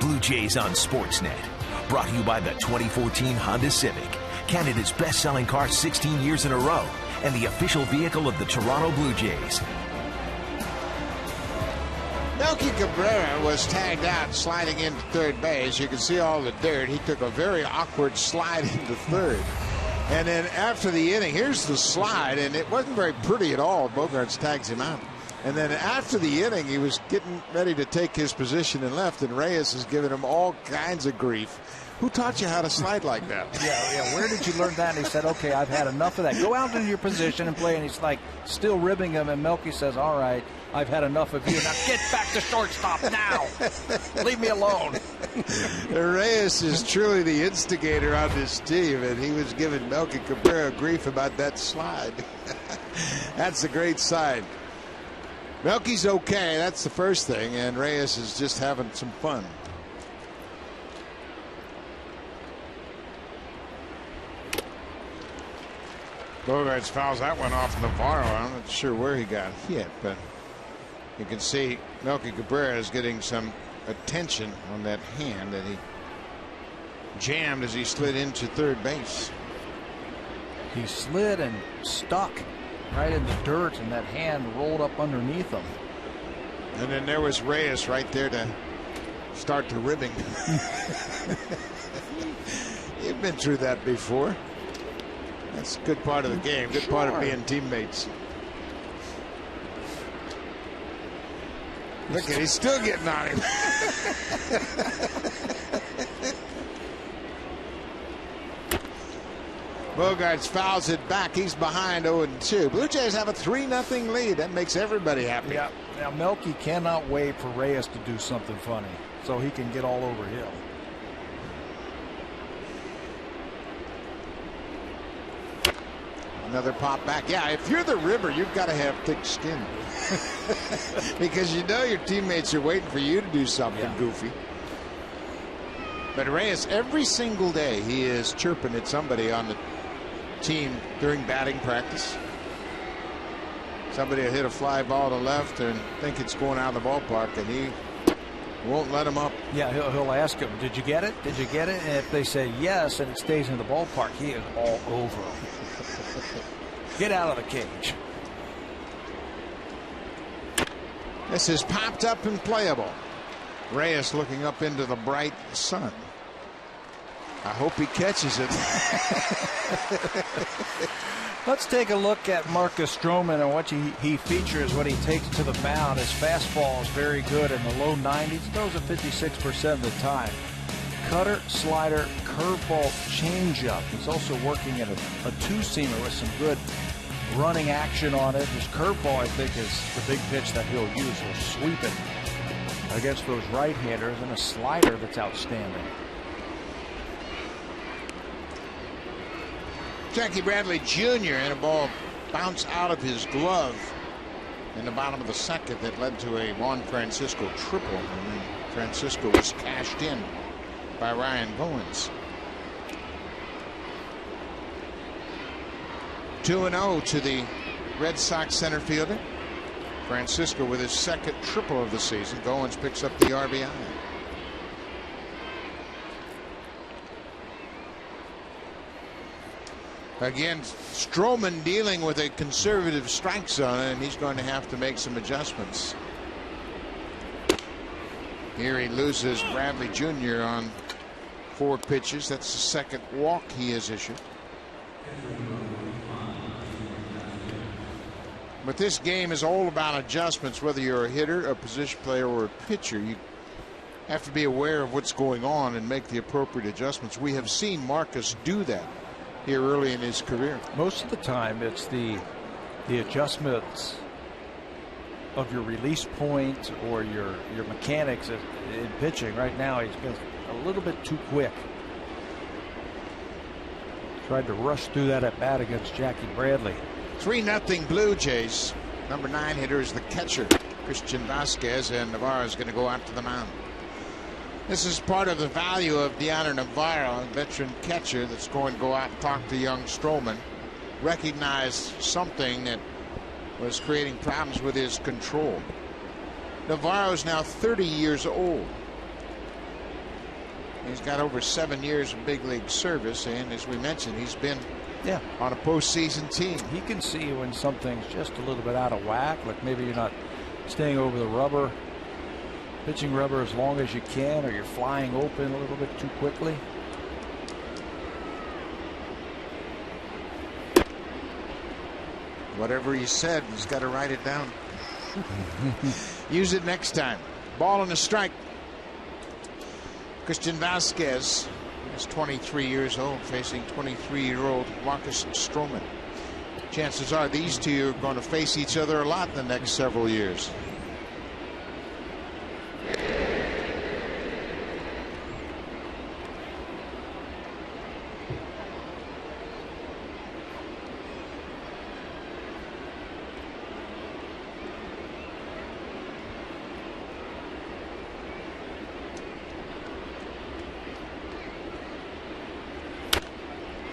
Blue Jays on Sportsnet. Brought to you by the 2014 Honda Civic, Canada's best-selling car 16 years in a row, and the official vehicle of the Toronto Blue Jays. Melky Cabrera was tagged out sliding into third base. You can see all the dirt. He took a very awkward slide into third. And then after the inning, here's the slide, and it wasn't very pretty at all. Bogaerts tags him out. And then after the inning, he was getting ready to take his position in left, and Reyes is giving him all kinds of grief. Who taught you how to slide like that? Yeah. Where did you learn that? And he said, okay, I've had enough of that. Go out into your position and play. And he's like still ribbing him. And Melky says, all right, I've had enough of you. Now get back to shortstop now. Leave me alone. Reyes is truly the instigator on this team, and he was giving Melky Cabrera grief about that slide. That's a great sign. Melky's okay, that's the first thing, and Reyes is just having some fun. Bogaerts fouls that one off Navarro. I'm not sure where he got hit, but you can see Melky Cabrera is getting some attention on that hand that he jammed as he slid into third base. He slid and stuck right in the dirt, and that hand rolled up underneath him. And then there was Reyes right there to start the ribbing. You've been through that before. That's a good part of the game, good part of being teammates. Look at, he's still getting on him. Bogaerts fouls it back. He's behind 0-2. Blue Jays have a 3-0 lead. That makes everybody happy. Yeah. Now Melky cannot wait for Reyes to do something funny so he can get all over Hill. Another pop back. Yeah, if you're the ribber, you've got to have thick skin. Because you know your teammates are waiting for you to do something goofy. But Reyes, every single day, he is chirping at somebody on the team during batting practice. Somebody will hit a fly ball to left and think it's going out of the ballpark, and he won't let him up. Yeah, he'll ask him, did you get it? Did you get it? And if they say yes and it stays in the ballpark, he is all over them. Get out of the cage. This is popped up and playable. Reyes looking up into the bright sun. I hope he catches it. Let's take a look at Marcus Stroman and what he features when he takes to the mound. His fastball is very good in the low 90s. Throws it 56% of the time. Cutter, slider, curveball, changeup. He's also working at a two-seamer with some good running action on it. His curveball, I think, is the big pitch that he'll use. He'll sweep it against those right-handers, and a slider that's outstanding. Jackie Bradley Jr. and a ball bounced out of his glove in the bottom of the second that led to a Juan Francisco triple. And then Francisco was cashed in by Ryan Goins. 2-0 to the Red Sox center fielder. Francisco with his second triple of the season. Goins picks up the RBI. Again, Stroman dealing with a conservative strike zone, and he's going to have to make some adjustments. Here he loses Bradley Jr. on 4 pitches. That's the second walk he has issued. But this game is all about adjustments, whether you're a hitter, a position player, or a pitcher. You have to be aware of what's going on and make the appropriate adjustments. We have seen Marcus do that here early in his career. Most of the time it's the adjustments of your release point or your mechanics in pitching. Right now he's been a little bit too quick. Tried to rush through that at bat against Jackie Bradley. 3-0 Blue Jays. Number 9 hitter is the catcher, Christian Vasquez, and Navarro is going to go out to the mound. This is part of the value of Deanna Navarro, a veteran catcher that's going to go out and talk to young Stroman. Recognized something that was creating problems with his control. Navarro is now 30 years old. He's got over 7 years of big league service, and as we mentioned, he's been on a postseason team. He can see when something's just a little bit out of whack, like maybe you're not staying over the rubber, pitching rubber as long as you can, or you're flying open a little bit too quickly. Whatever he said, he's got to write it down. Use it next time. Ball and a strike. Christian Vasquez is 23 years old, facing 23-year-old Marcus Stroman. Chances are these two are going to face each other a lot in the next several years.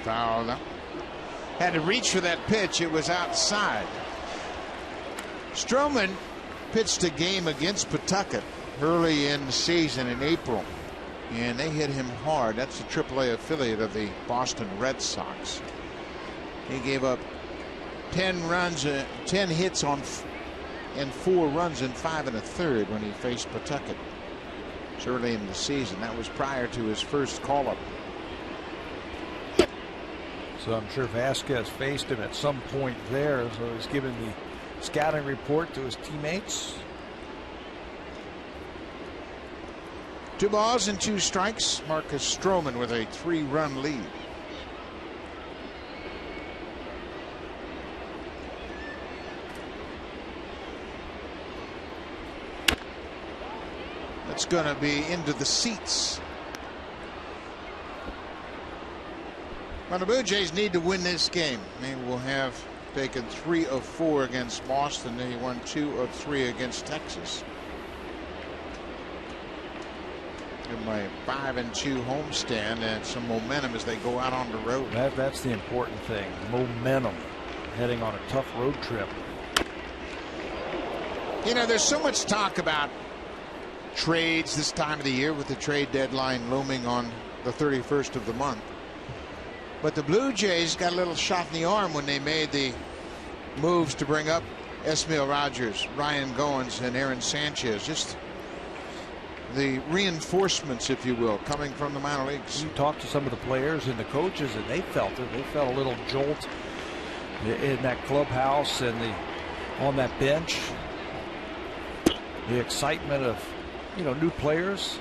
Foul. Had to reach for that pitch. It was outside. Stroman pitched a game against Pawtucket early in the season in April, and they hit him hard. That's the AAA affiliate of the Boston Red Sox. He gave up 10 runs, 10 hits on and 4 runs in 5 1/3 when he faced Pawtucket. It's early in the season. That was prior to his first call-up. So I'm sure Vasquez faced him at some point there, so he's given the scouting report to his teammates. 2 balls and 2 strikes. Marcus Stroman with a 3-run lead. That's going to be into the seats. Well, the Blue Jays need to win this game. They will have taken 3 of 4 against Boston. They won 2 of 3 against Texas. Give them a 5-2 homestand and some momentum as they go out on the road. That's the important thing. Momentum heading on a tough road trip. You know, there's so much talk about trades this time of the year with the trade deadline looming on the 31st of the month. But the Blue Jays got a little shot in the arm when they made the moves to bring up Esmil Rogers, Ryan Goins, and Aaron Sanchez. Just the reinforcements, if you will, coming from the minor leagues. You talked to some of the players and the coaches, and they felt it. They felt a little jolt in that clubhouse and on that bench. The excitement of new players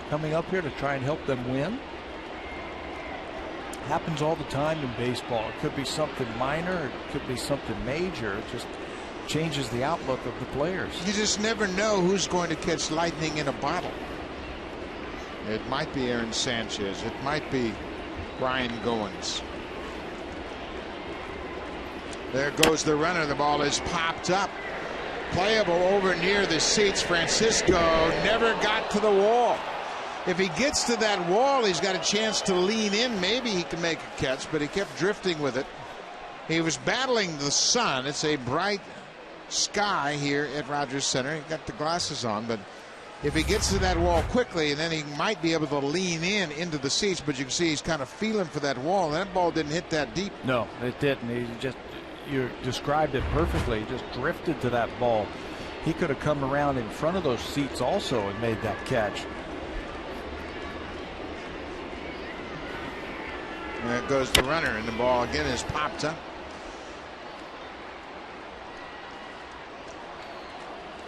coming up here to try and help them win. Happens all the time in baseball. It could be something minor, it could be something major. It just changes the outlook of the players. You just never know who's going to catch lightning in a bottle. It might be Aaron Sanchez. It might be Brian Goins. There goes the runner. The ball is popped up. Playable over near the seats. Francisco never got to the wall. If he gets to that wall, he's got a chance to lean in. Maybe he can make a catch, but he kept drifting with it. He was battling the sun. It's a bright sky here at Rogers Center. He got the glasses on, but if he gets to that wall quickly, then he might be able to lean in into the seats. But you can see he's kind of feeling for that wall. And that ball didn't hit that deep. No, it didn't. You described it perfectly. He just drifted to that ball. He could have come around in front of those seats also and made that catch. There goes the runner, and the ball again is popped up.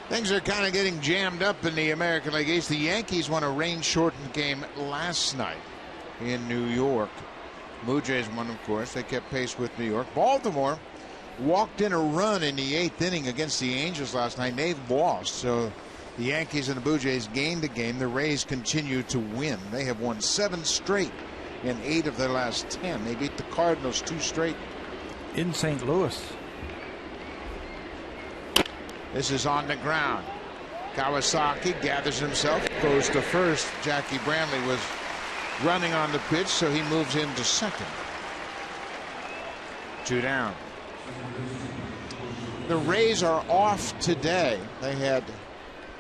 Things are kind of getting jammed up in the American League East. The Yankees won a rain-shortened game last night in New York. Blue Jays won, of course. They kept pace with New York. Baltimore walked in a run in the 8th inning against the Angels last night. They've lost, so the Yankees and the Blue Jays gained the game. The Rays continue to win. They have won 7 straight in 8 of their last 10. They beat the Cardinals 2 straight. In St. Louis. This is on the ground. Kawasaki gathers himself, goes to first. Jackie Bramley was running on the pitch, so he moves into second. 2 down. The Rays are off today. They had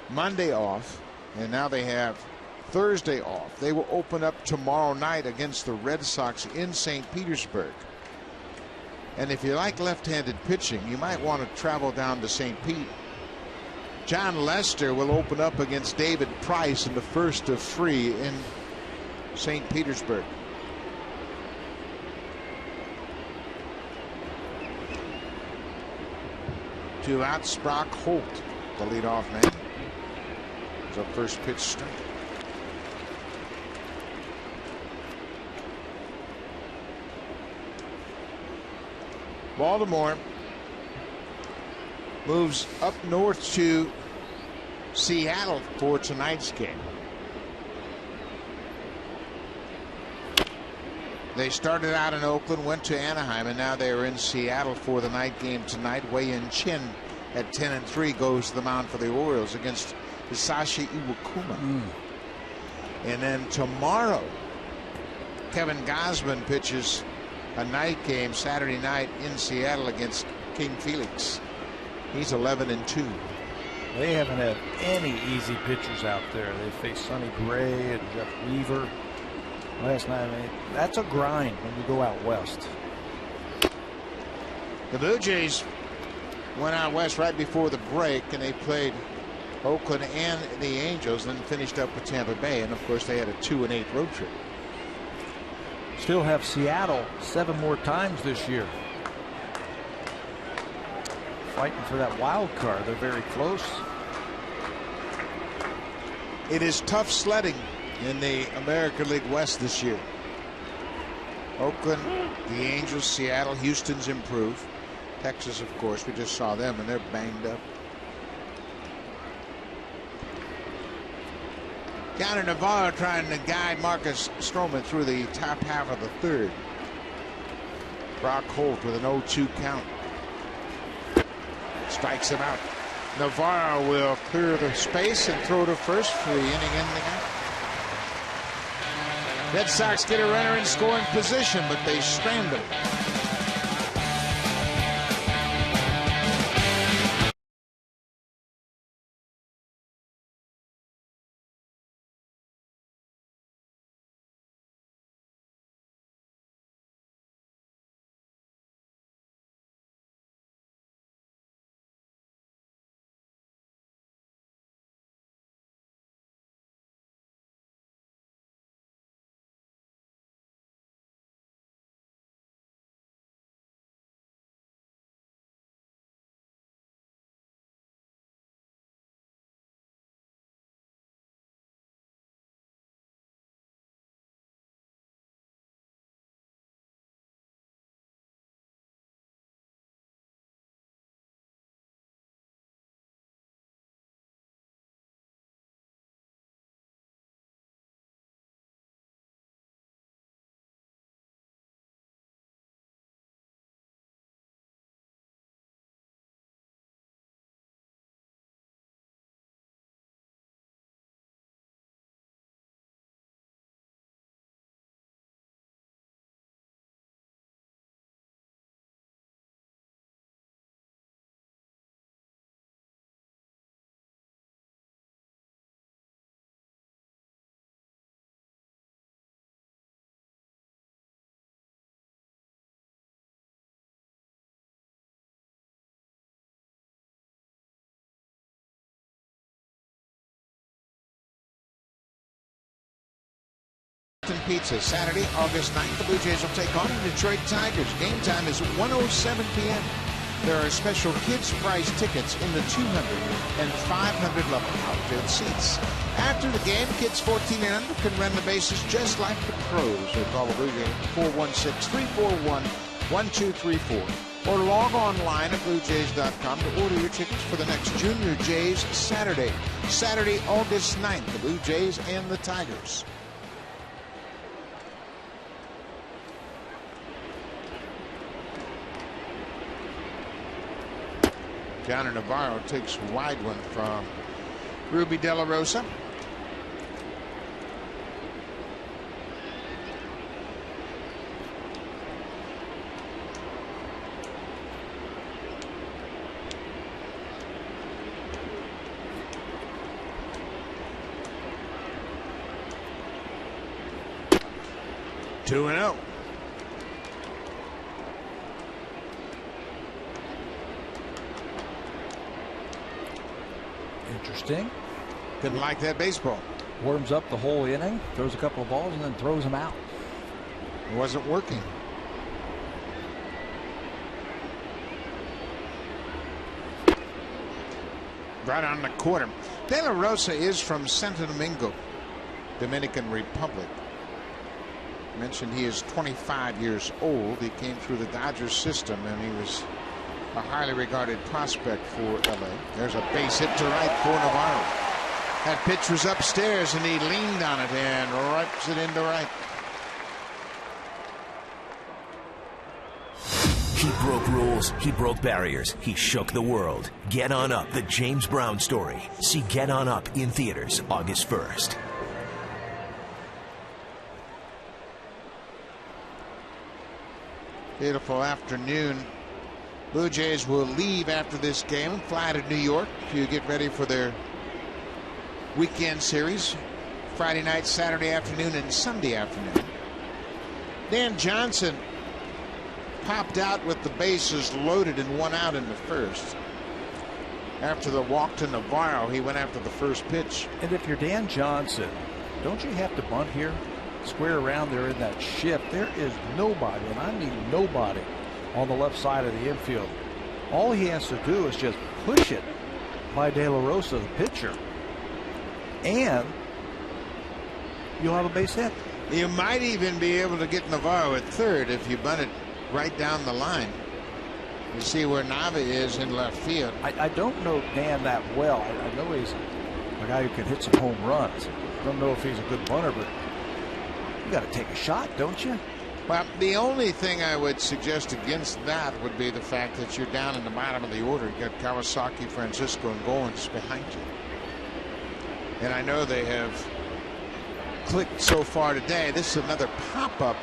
Monday off, and now they have Thursday off. They will open up tomorrow night against the Red Sox in St. Petersburg. And if you like left-handed pitching, you might want to travel down to St. Pete. John Lester will open up against David Price in the first of 3 in St. Petersburg. Two outs, Brock Holt, the leadoff man. It's a first pitch strike. Baltimore moves up north to Seattle for tonight's game. They started out in Oakland, went to Anaheim, and now they are in Seattle for the night game tonight. Wei-Yin Chen at 10-3 goes to the mound for the Orioles against Hisashi Iwakuma. And then tomorrow, Kevin Gausman pitches a night game Saturday night in Seattle against King Felix. He's 11-2. They haven't had any easy pitchers out there. They faced Sonny Gray and Jeff Weaver last night. I mean, that's a grind when you go out west. The Blue Jays went out west right before the break, and they played Oakland and the Angels, then finished up with Tampa Bay, and of course they had a 2-8 road trip. Still have Seattle 7 more times this year. Fighting for that wild card. They're very close. It is tough sledding in the American League West this year. Oakland, the Angels, Seattle, Houston's improved. Texas, of course, we just saw them, and they're banged up. Connor Navarro trying to guide Marcus Stroman through the top half of the 3rd. Brock Holt with an 0-2 count. Strikes him out. Navarro will clear the space and throw to first for the inning ending out. Red Sox get a runner in scoring position, but they strand him. Pizza. Saturday, August 9th, the Blue Jays will take on the Detroit Tigers. Game time is 1:07 p.m. There are special kids' prize tickets in the 200 and 500 level outfield seats. After the game, kids 14 and under can run the bases just like the pros. They call the Blue Jays 416-341-1234 or log online at BlueJays.com to order your tickets for the next Junior Jays Saturday. Saturday, August 9th, the Blue Jays and the Tigers. Down in Navarro takes a wide one from Ruby De La Rosa. Two and 0. Interesting. Didn't like that baseball. Warms up the whole inning, throws a couple of balls, and then throws them out. It wasn't working. Right on the corner. De La Rosa is from Santo Domingo, Dominican Republic. Mentioned he is 25 years old. He came through the Dodgers system, and he was a highly regarded prospect for LA. There's a base hit to right for Navarro. That pitch was upstairs, and he leaned on it and rips it into right. He broke rules. He broke barriers. He shook the world. Get On Up, the James Brown story. See Get On Up in theaters August 1st. Beautiful afternoon. Blue Jays will leave after this game and fly to New York to get ready for their weekend series. Friday night, Saturday afternoon, and Sunday afternoon. Dan Johnson popped out with the bases loaded and 1 out in the first. After the walk to Navarro, he went after the first pitch. And if you're Dan Johnson, don't you have to bunt here? Square around there in that shift. There is nobody, and I mean nobody, on the left side of the infield. All he has to do is just push it by De La Rosa, the pitcher, and you'll have a base hit. You might even be able to get Navarro at third if you bunt it right down the line. You see where Nava is in left field. I don't know Dan that well. I know he's a guy who can hit some home runs. Don't know if he's a good bunter, but you got to take a shot, don't you? Well, the only thing I would suggest against that would be the fact that you're down in the bottom of the order. You got Kawasaki, Francisco, and Goins behind you. And I know they have clicked so far today. This is another pop-up.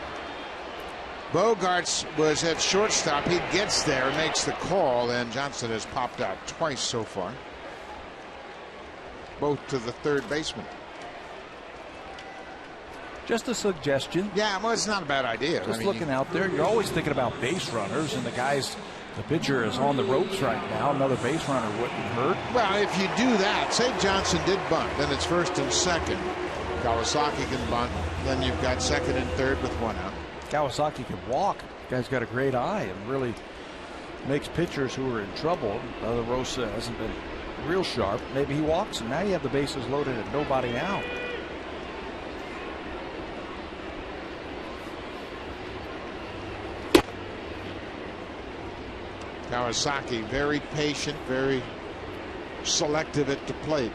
Bogarts was at shortstop. He gets there and makes the call, and Johnson has popped out twice so far. Both to the third baseman. Just a suggestion. Yeah, well, it's not a bad idea. Just looking out there, you're always thinking about base runners, and the pitcher is on the ropes right now. Another base runner wouldn't hurt. Well, if you do that, say Johnson did bunt, then it's first and second. Kawasaki can bunt, then you've got second and third with 1 out. Kawasaki can walk. The guy's got a great eye and really makes pitchers who are in trouble. De La Rosa hasn't been real sharp. Maybe he walks, and now you have the bases loaded and nobody out. Kawasaki very patient, very selective at the plate.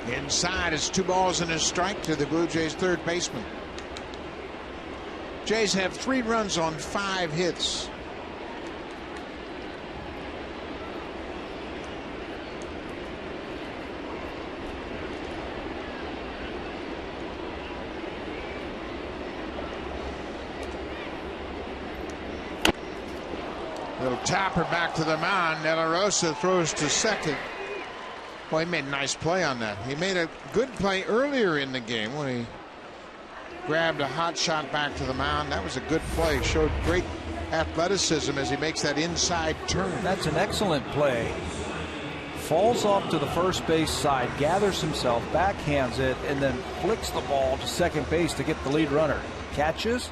Inside, it's 2 balls and a strike to the Blue Jays third baseman. Jays have 3 runs on 5 hits. Little tapper back to the mound. De La Rosa throws to second. Well, he made a nice play on that. He made a good play earlier in the game when he grabbed a hot shot back to the mound. That was a good play. Showed great athleticism as he makes that inside turn. That's an excellent play. Falls off to the first base side, gathers himself, backhands it, and then flicks the ball to second base to get the lead runner. Catches.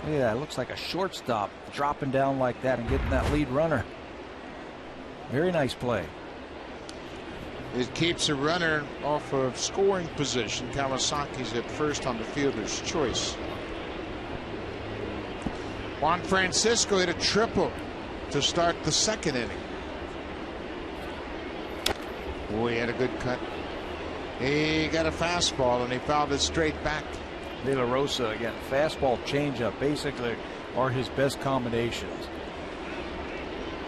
Look at that. It looks like a shortstop dropping down like that and getting that lead runner. Very nice play. It keeps a runner off of scoring position. Kawasaki's at first on the fielder's choice. Juan Francisco hit a triple to start the second inning. Oh, he had a good cut. He got a fastball and he fouled it straight back. De La Rosa again, fastball, changeup basically are his best combinations.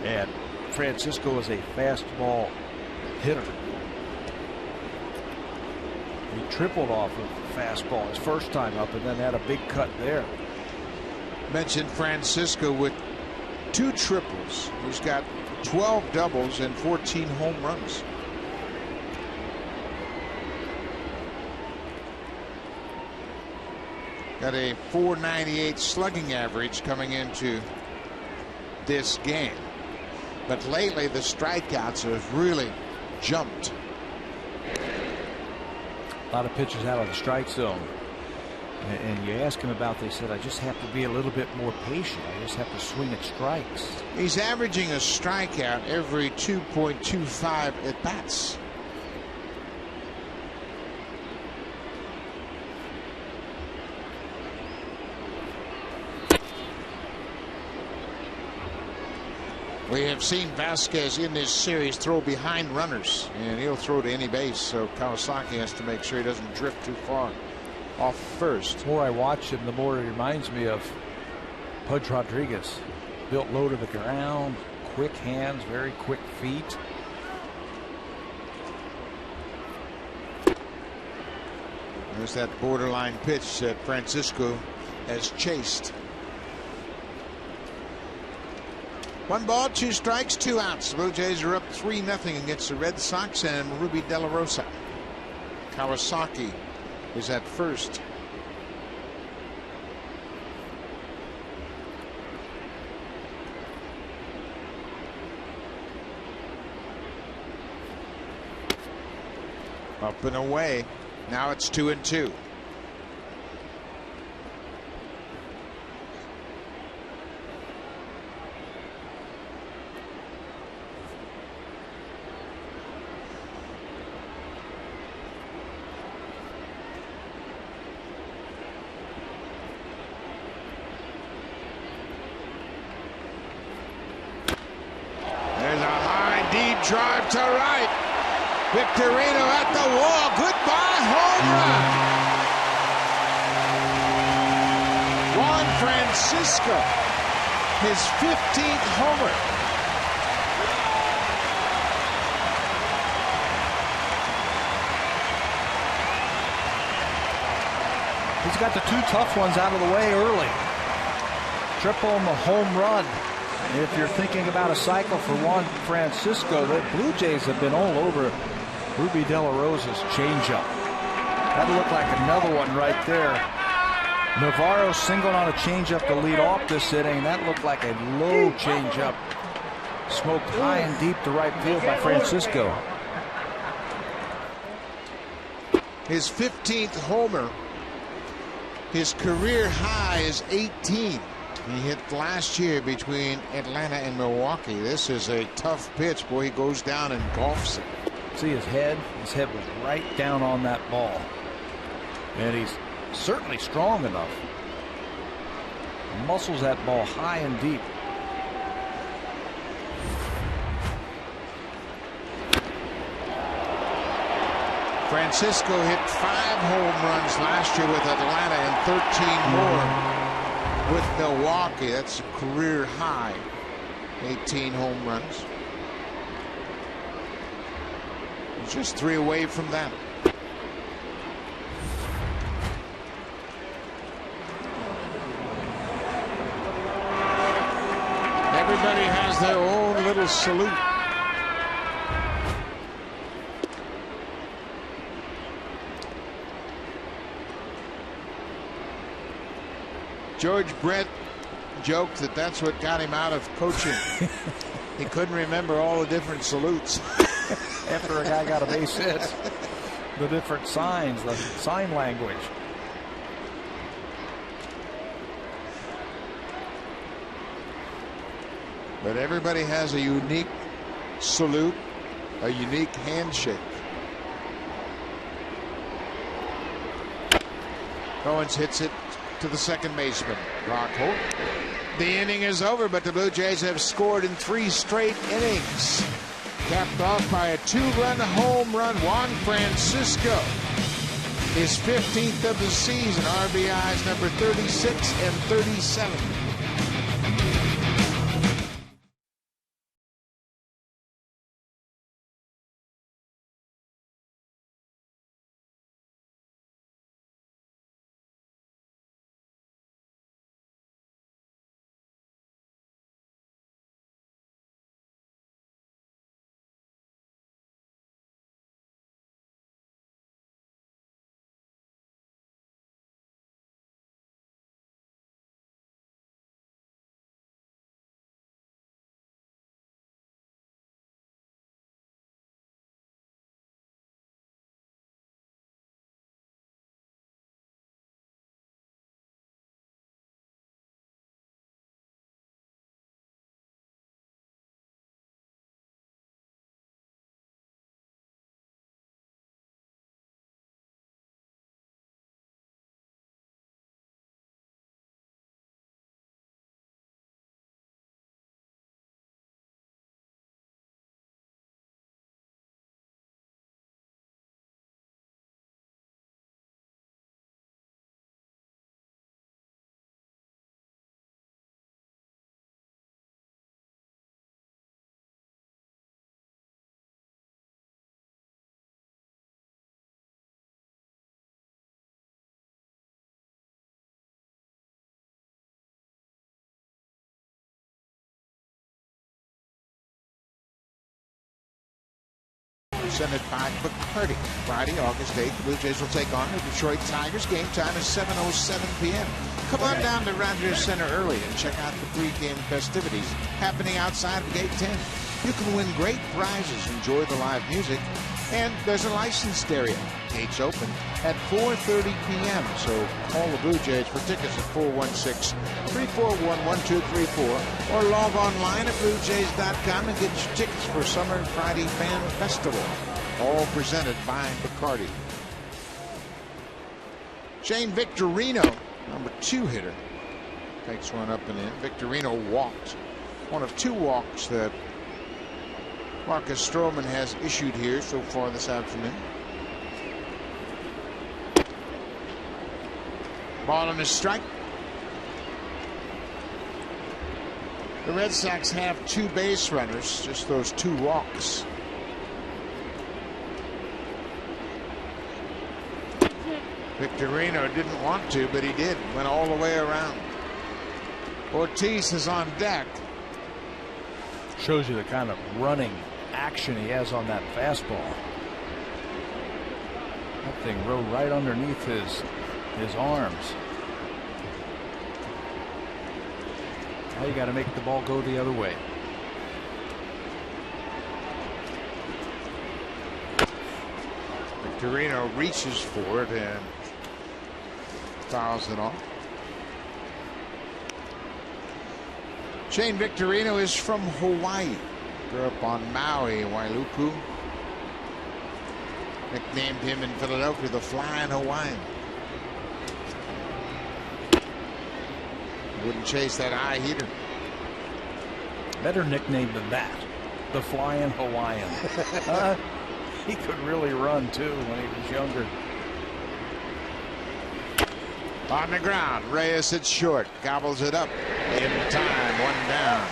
And Francisco is a fastball hitter. He tripled off of the fastball his first time up and then had a big cut there. Mentioned Francisco with 2 triples. He's got 12 doubles and 14 home runs. Got a .498 slugging average coming into this game. But lately the strikeouts have really jumped. A lot of pitchers out of the strike zone. And you ask him about, they said, I just have to be a little bit more patient. I just have to swing at strikes. He's averaging a strikeout every 2.25 at bats. We have seen Vasquez in this series throw behind runners, and he'll throw to any base, so Kawasaki has to make sure he doesn't drift too far off first. The more I watch him, the more he reminds me of Pudge Rodriguez. Built low to the ground, quick hands, very quick feet. There's that borderline pitch that Francisco has chased. 1 ball, 2 strikes, 2 outs. The Blue Jays are up 3-0 against the Red Sox and Ruby De La Rosa. Kawasaki is at first. Up and away. Now it's 2-2. Drive to right. Victorino at the wall. Goodbye home run. Juan Francisco, his 15th homer. He's got the 2 tough ones out of the way early. Triple and the home run. If you're thinking about a cycle for Juan Francisco, the Blue Jays have been all over Ruby De La Rosa's changeup. That looked like another one right there. Navarro singled on a changeup to lead off this inning. That looked like a low changeup. Smoked high and deep to right field by Francisco. His 15th homer. His career high is 18. He hit last year between Atlanta and Milwaukee. This is a tough pitch. Boy, he goes down and golfs it. See his head? His head was right down on that ball. And he's certainly strong enough. Muscles that ball high and deep. Francisco hit 5 home runs last year with Atlanta and 13 more with Milwaukee. That's a career high. 18 home runs. He's just 3 away from that. Everybody has their own little salute. George Brett joked that that's what got him out of coaching. He couldn't remember all the different salutes. After a guy got a base hit, the different signs, the sign language. But everybody has a unique salute, a unique handshake. Owens hits it to the second baseman, Rockhold. The inning is over, but the Blue Jays have scored in 3 straight innings. Capped off by a 2-run home run. Juan Francisco, his 15th of the season. RBIs number 36 and 37. Presented by McCarty. Friday, August 8th, the Blue Jays will take on the Detroit Tigers. Game time is 7:07 p.m. Come on down to Rogers Center early and check out the pregame festivities happening outside of Gate 10. You can win great prizes, enjoy the live music, and there's a licensed area. Gates open at 4:30 p.m. So call the Blue Jays for tickets at 416-341-1234 or log online at bluejays.com and get your tickets for Summer Friday Fan Festival. All presented by Bacardi. Shane Victorino, number 2 hitter, takes one up and in. Victorino walked. One of 2 walks that Marcus Stroman has issued here so far this afternoon. Ball on a strike. The Red Sox have 2 base runners, just those 2 walks. Victorino didn't want to, but he did. Went all the way around. Ortiz is on deck. Shows you the kind of running action he has on that fastball. That thing rode right underneath his arms. Now you got to make the ball go the other way. Victorino reaches for it and fouls it off. Shane Victorino is from Hawaii. Grew up on Maui, Wailuku. Nicknamed him in Philadelphia the Flying Hawaiian. Wouldn't chase that eye heater. Better nickname than that. The Flying Hawaiian. He could really run too when he was younger. On the ground, Reyes hits short, gobbles it up in time, 1 down.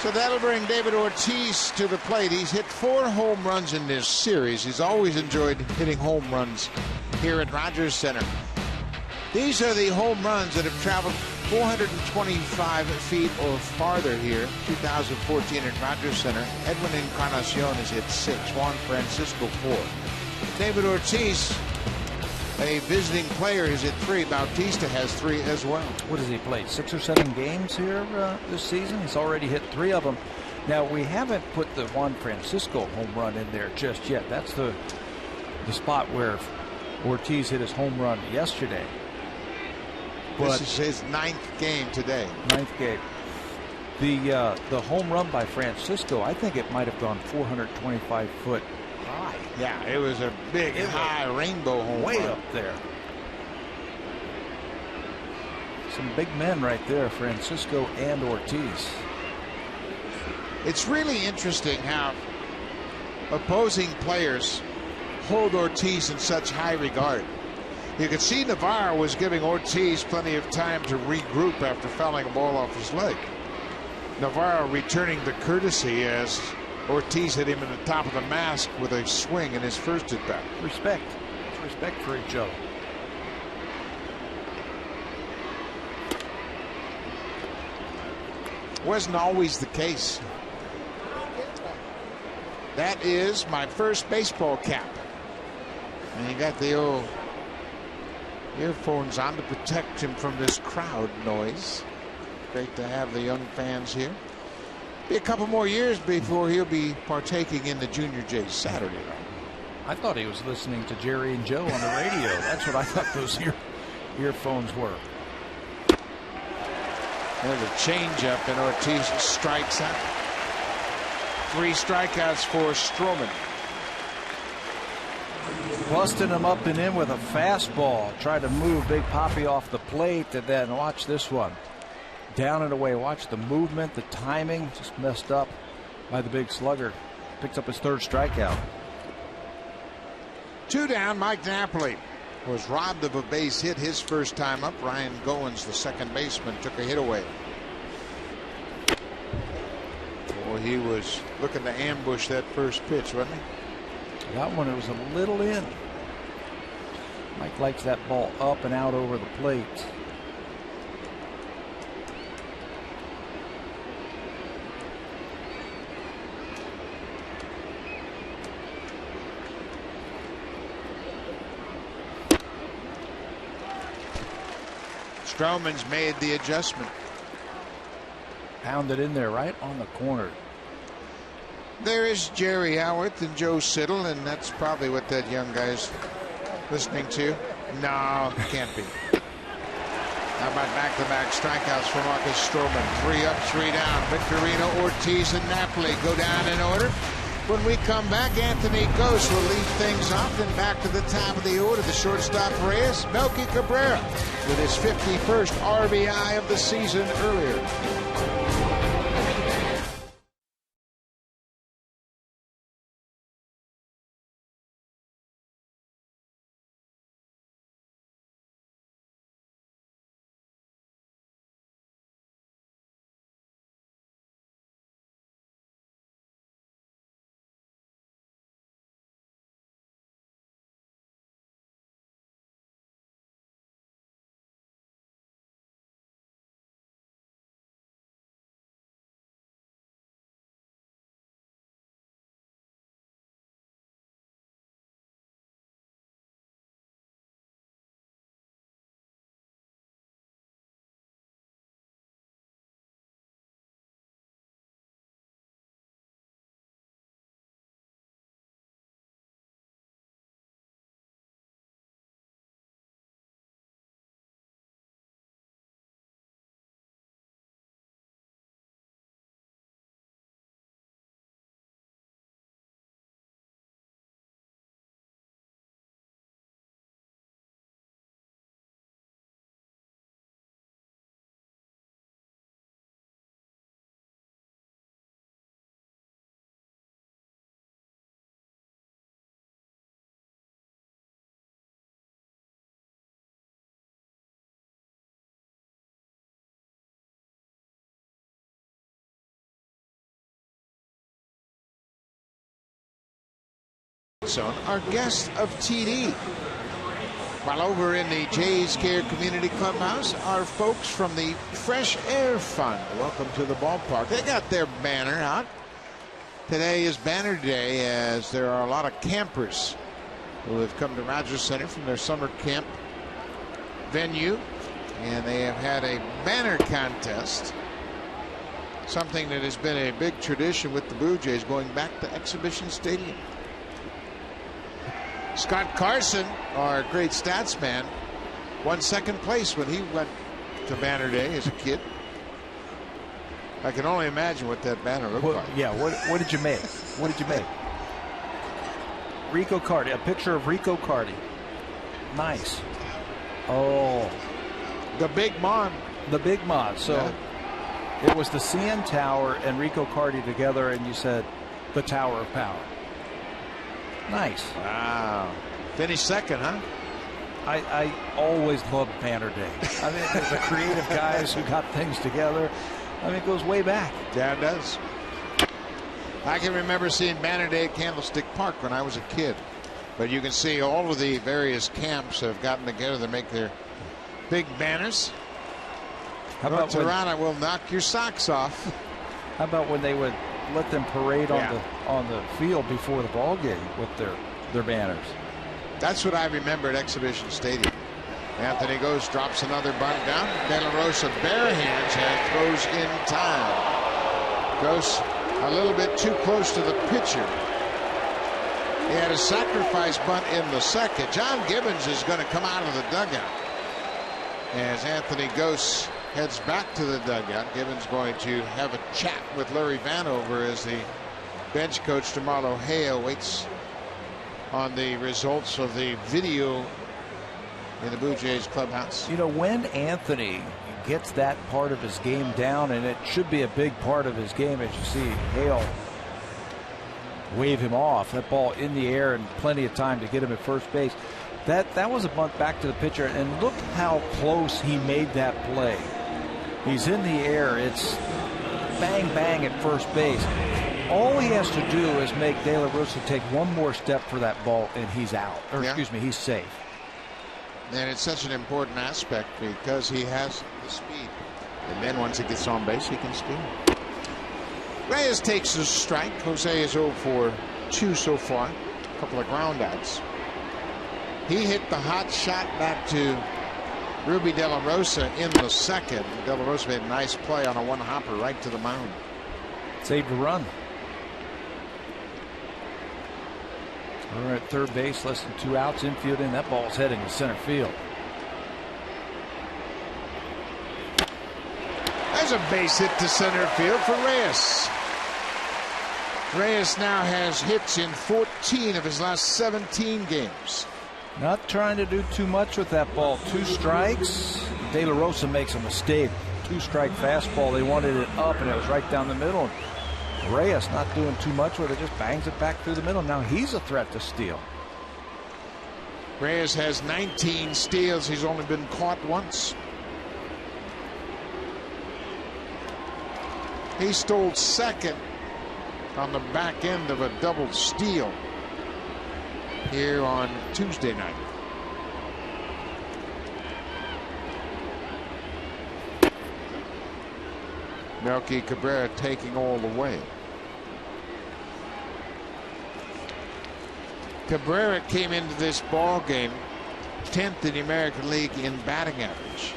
So that'll bring David Ortiz to the plate. He's hit 4 home runs in this series. He's always enjoyed hitting home runs here at Rogers Center. These are the home runs that have traveled 425 feet or farther here. 2014 at Rogers Center. Edwin Encarnacion has hit 6. Juan Francisco 4. David Ortiz, a visiting player, is hit 3. Bautista has 3 as well. What has he played? 6 or 7 games here this season? He's already hit 3 of them. Now, we haven't put the Juan Francisco home run in there just yet. That's the spot where Ortiz hit his home run yesterday. This is his 9th game today. 9th game. The home run by Francisco, I think it might have gone 425 foot high. Yeah, it was a big, high rainbow home way run. Up there. Some big men right there, Francisco and Ortiz. It's really interesting how opposing players hold Ortiz in such high regard. You could see Navarro was giving Ortiz plenty of time to regroup after fouling a ball off his leg. Navarro returning the courtesy as Ortiz hit him in the top of the mask with a swing in his first at bat. Respect. It's respect for each other. Wasn't always the case. That is my first baseball cap. And you got the old earphones on to protect him from this crowd noise. Great to have the young fans here. Be a couple more years before he'll be partaking in the Junior Jays Saturday night. I thought he was listening to Jerry and Joe on the radio. That's what I thought those earphones were. There's a changeup, and Ortiz strikes out. 3 strikeouts for Stroman. Busting him up and in with a fastball. Tried to move Big Papi off the plate, and then watch this one. Down and away. Watch the movement, the timing. Just messed up by the big slugger. Picks up his 3rd strikeout. 2 down. Mike Napoli was robbed of a base hit his first time up. Ryan Goins, the second baseman, took a hit away. Boy, he was looking to ambush that first pitch, wasn't he? That one, it was a little in. Mike likes that ball up and out over the plate. Stroman's made the adjustment. Pounded in there right on the corner. There is Jerry Howarth and Joe Siddle, and that's probably what that young guy's listening to. No, can't be. How about back-to-back strikeouts for Marcus Stroman? 3 up, 3 down. Victorino, Ortiz, and Napoli go down in order. When we come back, Anthony Ghost will lead things off, and back to the top of the order, the shortstop Reyes, Melky Cabrera with his 51st RBI of the season earlier. Our guest of TD While over in the Jays Care Community Clubhouse are folks from the Fresh Air Fund. Welcome to the ballpark. They got their banner out. Today is Banner Day, as there are a lot of campers who have come to Rogers Center from their summer camp venue, and they have had a banner contest, something that has been a big tradition with the Blue Jays going back to Exhibition Stadium. Scott Carson, our great stats man, won second place when he went to Banner Day as a kid. I can only imagine what that banner looked like. Yeah, what did you make? What did you make? Rico Cardi, a picture of Rico Cardi. Nice. Oh. The Big Mon. The Big Mon. So yeah. It was the CN Tower and Rico Cardi together, and you said the Tower of Power. Nice. Wow. Finished second, huh? I always loved Banner Day. I mean, the creative guys who got things together. I mean, it goes way back. Yeah, it does. I can remember seeing Banner Day at Candlestick Park when I was a kid. But you can see all of the various camps have gotten together to make their big banners. How about Toronto will knock your socks off? How about when they would let them parade on the field before the ball game with their banners? That's what I remember at Exhibition Stadium. Anthony Gose drops another bunt down. De La Rosa bare hands and throws in time. Gose a little bit too close to the pitcher. He had a sacrifice bunt in the second. John Gibbons is going to come out of the dugout as Anthony Gose heads back to the dugout. Gibbons going to have a chat with Larry Vanover as the bench coach DeMarlo Hale waits on the results of the video in the Blue Jays clubhouse. You know, when Anthony gets that part of his game down, and it should be a big part of his game, as you see Hale wave him off, that ball in the air and plenty of time to get him at first base. That was a bunt back to the pitcher, and look how close he made that play. He's in the air. It's bang, bang at first base. All he has to do is make De La Rosa take one more step for that ball, and he's out. Or, excuse me, he's safe. And it's such an important aspect because he has the speed. And then once he gets on base, he can steal. Reyes takes a strike. Jose is 0 for 2 so far. A couple of ground outs. He hit the hot shot back to Ruby De La Rosa in the second. De La Rosa made a nice play on a one-hopper right to the mound. Saved a run. We're at third base, less than 2 outs, infield in. That ball's heading to center field. There's a base hit to center field for Reyes. Reyes now has hits in 14 of his last 17 games. Not trying to do too much with that ball. 2 strikes. De La Rosa makes a mistake. 2-strike fastball. They wanted it up, and it was right down the middle. Reyes not doing too much with it, just bangs it back through the middle. Now he's a threat to steal. Reyes has 19 steals. He's only been caught once. He stole second on the back end of a double steal here on Tuesday night. Melky Cabrera taking all the way. Cabrera came into this ball game 10th in the American League in batting average.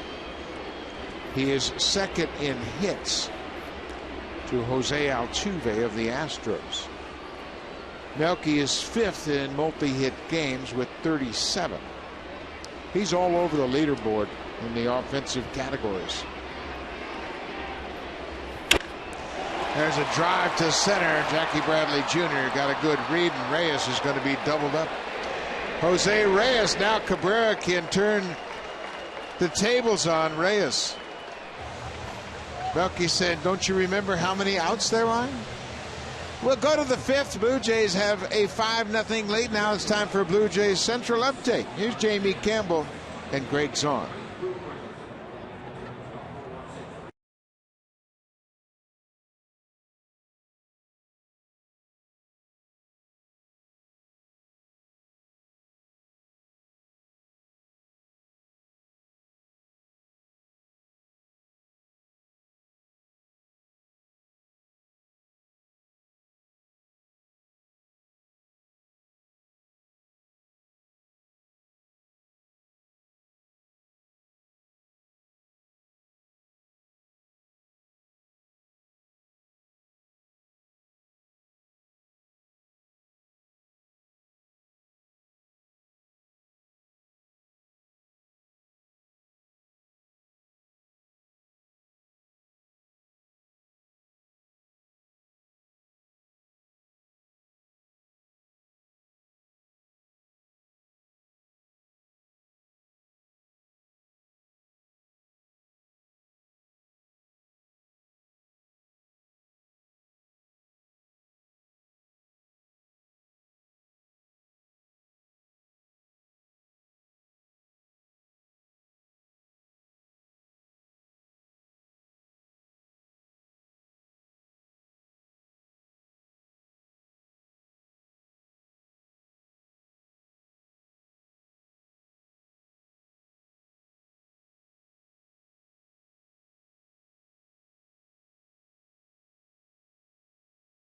He is second in hits to Jose Altuve of the Astros. Melky is 5th in multi-hit games with 37. He's all over the leaderboard in the offensive categories. There's a drive to center. Jackie Bradley Jr. got a good read, and Reyes is going to be doubled up. Jose Reyes. Now Cabrera can turn the tables on Reyes. Melky said, don't you remember how many outs there are? We'll go to the 5th. Blue Jays have a 5-0 lead. Now it's time for a Blue Jays Central update. Here's Jamie Campbell and Greg Zahn.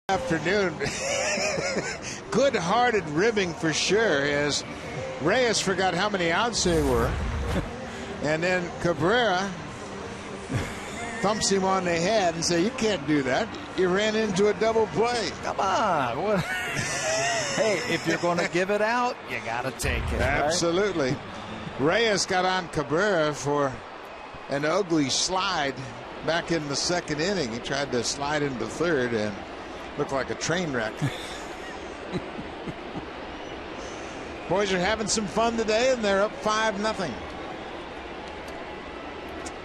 Afternoon. Good-hearted ribbing for sure, as Reyes forgot how many outs they were. And then Cabrera thumps him on the head and says, "You can't do that. You ran into a double play." Come on. What? Hey, if you're going to give it out, you got to take it. Absolutely. Right? Reyes got on Cabrera for an ugly slide back in the second inning. He tried to slide into third and looked like a train wreck. Boys are having some fun today, and they're up 5-0.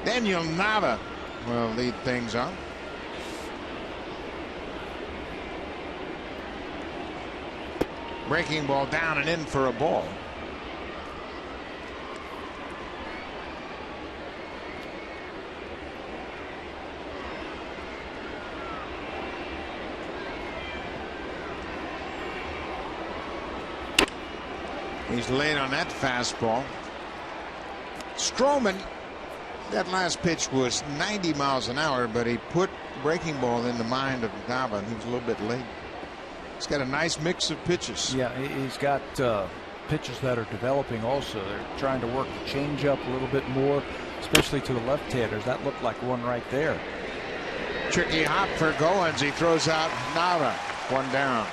Daniel Nava will lead things on. Breaking ball down and in for a ball. He's late on that fastball. Stroman, that last pitch was 90 miles an hour, but he put breaking ball in the mind of Nava, and he was a little bit late. He's got a nice mix of pitches. Yeah, he's got pitches that are developing also. They're trying to work the changeup a little bit more, especially to the left-handers. That looked like one right there. Tricky hop for Goins. He throws out Nava. One down.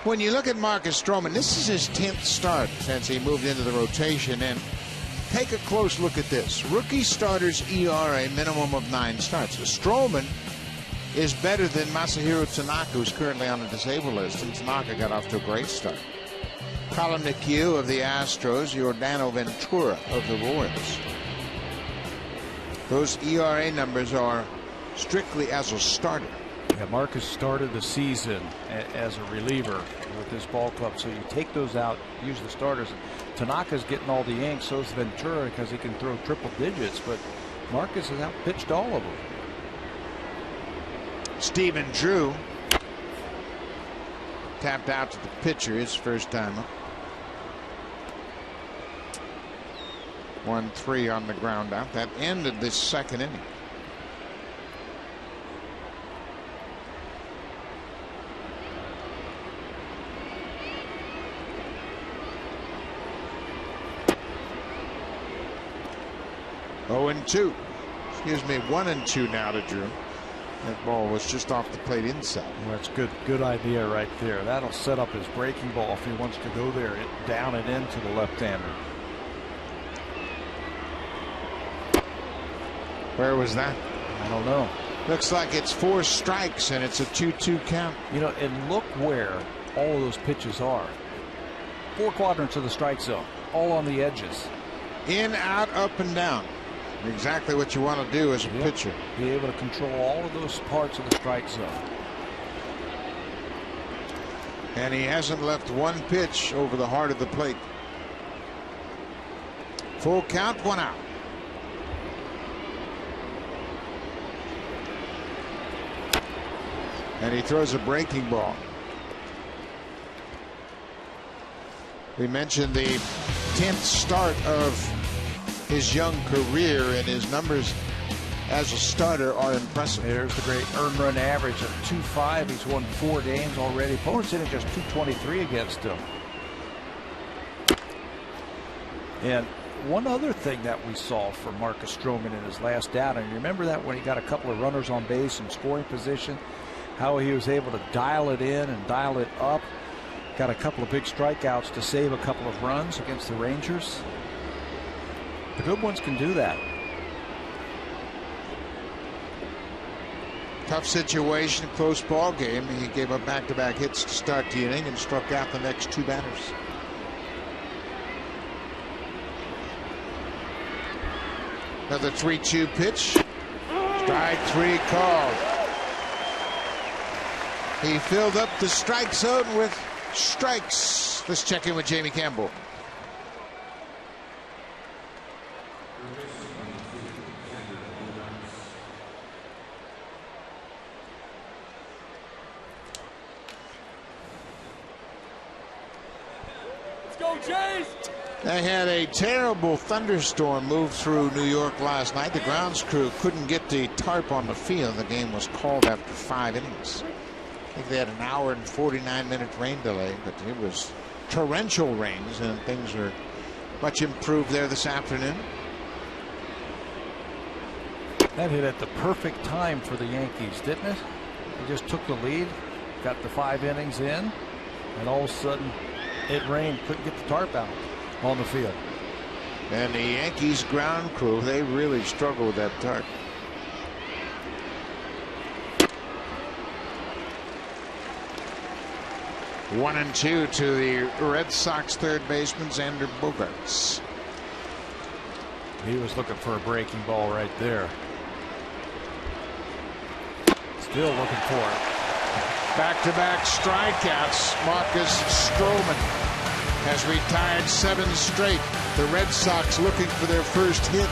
When you look at Marcus Stroman, this is his 10th start since he moved into the rotation. And take a close look at this. Rookie starters ERA minimum of 9 starts. Stroman is better than Masahiro Tanaka, who's currently on the disabled list, and Tanaka got off to a great start. Colin McHugh of the Astros, Yordano Ventura of the Royals. Those ERA numbers are strictly as a starter. Yeah, Marcus started the season as a reliever with this ball club, so you take those out, use the starters. Tanaka's getting all the ink, so is Ventura, because he can throw triple digits, but Marcus has outpitched all of them. Stephen Drew tapped out to the pitcher, his first time up. 1-3 on the ground out. That ended this second inning. Oh, and 2. Excuse me, 1-2 now to Drew. That ball was just off the plate inside. Well, that's good idea right there. That'll set up his breaking ball if he wants to go there, down and into the left-hander. Where was that? I don't know. Looks like it's 4 strikes and it's a 2-2 count. You know, and look where all of those pitches are. 4 quadrants of the strike zone, all on the edges. In, out, up, and down. Exactly what you want to do as a pitcher. Be able to control all of those parts of the strike zone. And he hasn't left one pitch over the heart of the plate. Full count, 1 out. And he throws a breaking ball. We mentioned the 10th start of his young career, and his numbers as a starter are impressive. There's the great earned run average of 2.5. He's won 4 games already. Opponents hitting just .223 against him. And one other thing that we saw for Marcus Stroman in his last outing, and remember that when he got a couple of runners on base in scoring position, how he was able to dial it in and dial it up. Got a couple of big strikeouts to save a couple of runs against the Rangers. The good ones can do that. Tough situation, close ball game. He gave up back-to-back hits to start the inning and struck out the next 2 batters. Another 3-2 pitch. Strike 3 called. He filled up the strike zone with strikes. Let's check in with Jamie Campbell. Go Jays! They had a terrible thunderstorm move through New York last night. The grounds crew couldn't get the tarp on the field. The game was called after 5 innings. I think they had an hour and 49-minute rain delay, but it was torrential rains, and things are much improved there this afternoon. That hit at the perfect time for the Yankees, didn't it? They just took the lead, got the 5 innings in, and all of a sudden it rained, couldn't get the tarp out on the field. And the Yankees ground crew, they really struggle with that tarp. One and two to the Red Sox third baseman Xander Bogaerts. He was looking for a breaking ball right there. Still looking for it. Back-to-back strikeouts. Marcus Stroman has retired 7 straight. The Red Sox looking for their first hit.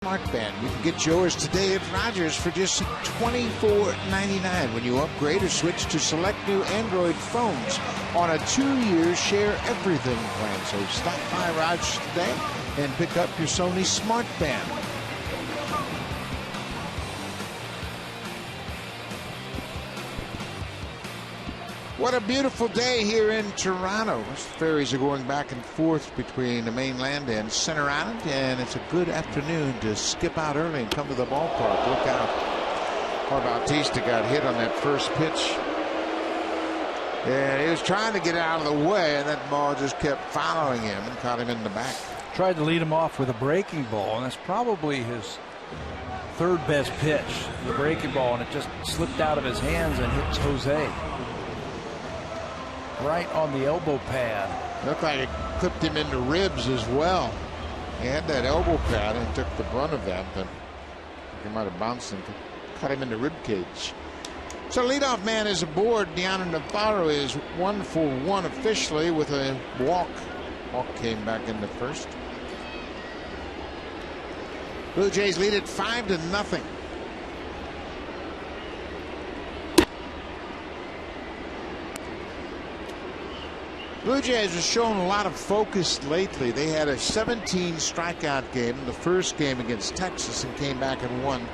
Mark Band. You can get yours today at Rogers for just $24.99 when you upgrade or switch to select new Android phones on a 2-year share everything plan. So stop by Rogers today and pick up your Sony Smart Band. What a beautiful day here in Toronto. Ferries are going back and forth between the mainland and Center Island, and it's a good afternoon to skip out early and come to the ballpark. Look out. Bautista got hit on that first pitch. Yeah, he was trying to get out of the way, and that ball just kept following him and caught him in the back. Tried to lead him off with a breaking ball, and that's probably his third best pitch, the breaking ball, and it just slipped out of his hands and hit Jose. Right on the elbow pad. Looked like it clipped him in the ribs as well. He had that elbow pad and took the brunt of that, but he might have bounced and cut him in the rib cage. So leadoff man is aboard. Deanna Navarro is 1 for 1 officially with a walk. Walk came back in the first. Blue Jays lead it 5-0. Blue Jays have shown a lot of focus lately. They had a 17 strikeout game in the first game against Texas and came back and won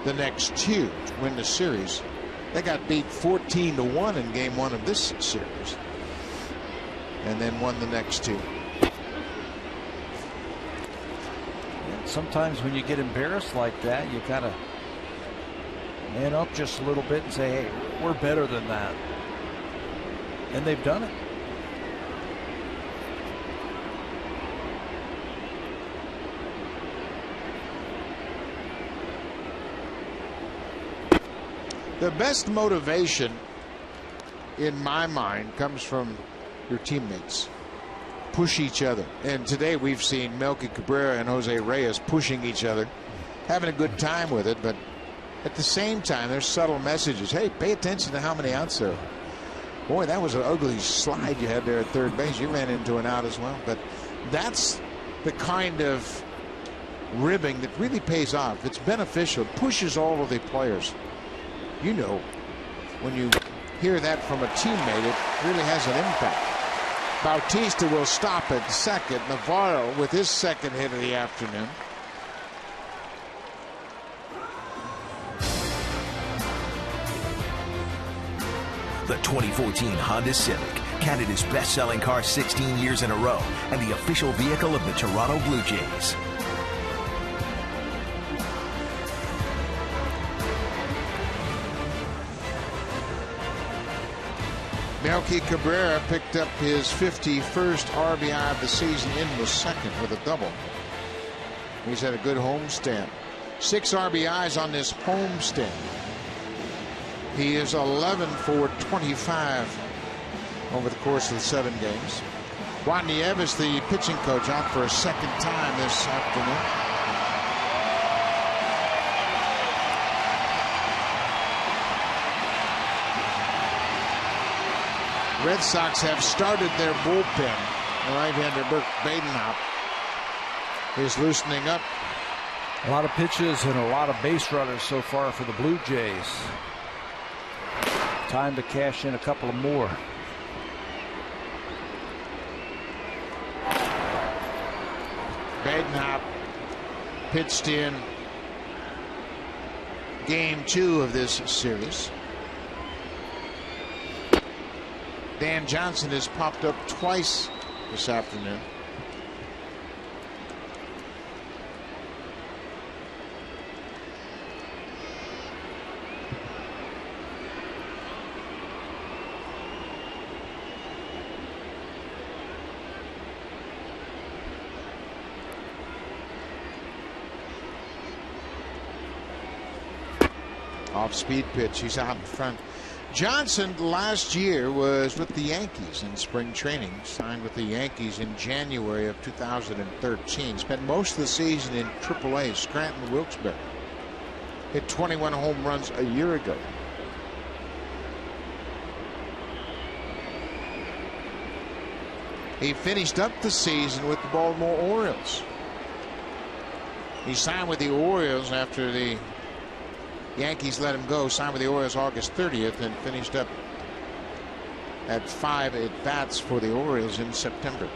the next 2 to win the series. They got beat 14-1 in game 1 of this series and then won the next 2. Sometimes when you get embarrassed like that, you kind of man up just a little bit and say, hey, we're better than that. And they've done it. The best motivation, in my mind, comes from your teammates. Push each other. And today we've seen Melky Cabrera and Jose Reyes pushing each other. having a good time with it, but at the same time, there's subtle messages. Hey, pay attention to how many outs there are. Boy, that was an ugly slide you had there at third base. You ran into an out as well. But that's the kind of ribbing that really pays off. It's beneficial. It pushes all of the players. You know, when you hear that from a teammate, it really has an impact. Bautista will stop at second. Navarro with his second hit of the afternoon. The 2014 Honda Civic, Canada's best-selling car 16 years in a row, and the official vehicle of the Toronto Blue Jays. Melky Cabrera picked up his 51st RBI of the season in the second with a double. He's had a good homestand. 6 RBIs on this homestand. He is 11 for 25 over the course of the 7 games. Juan Nieves, the pitching coach, out for a second time this afternoon. Red Sox have started their bullpen. The right-hander Burke Badenhop is loosening up. A lot of pitches and a lot of base runners so far for the Blue Jays. Time to cash in a couple of more. Badenhop pitched in game 2 of this series. Dan Johnson has popped up twice this afternoon. Off-speed pitch. He's out in front. Johnson last year was with the Yankees in spring training. Signed with the Yankees in January of 2013. Spent most of the season in AAA, Scranton Wilkes-Barre. Hit 21 home runs a year ago. He finished up the season with the Baltimore Orioles. He signed with the Orioles after the Yankees let him go. Signed with the Orioles August 30th and finished up at 5 at-bats for the Orioles in September.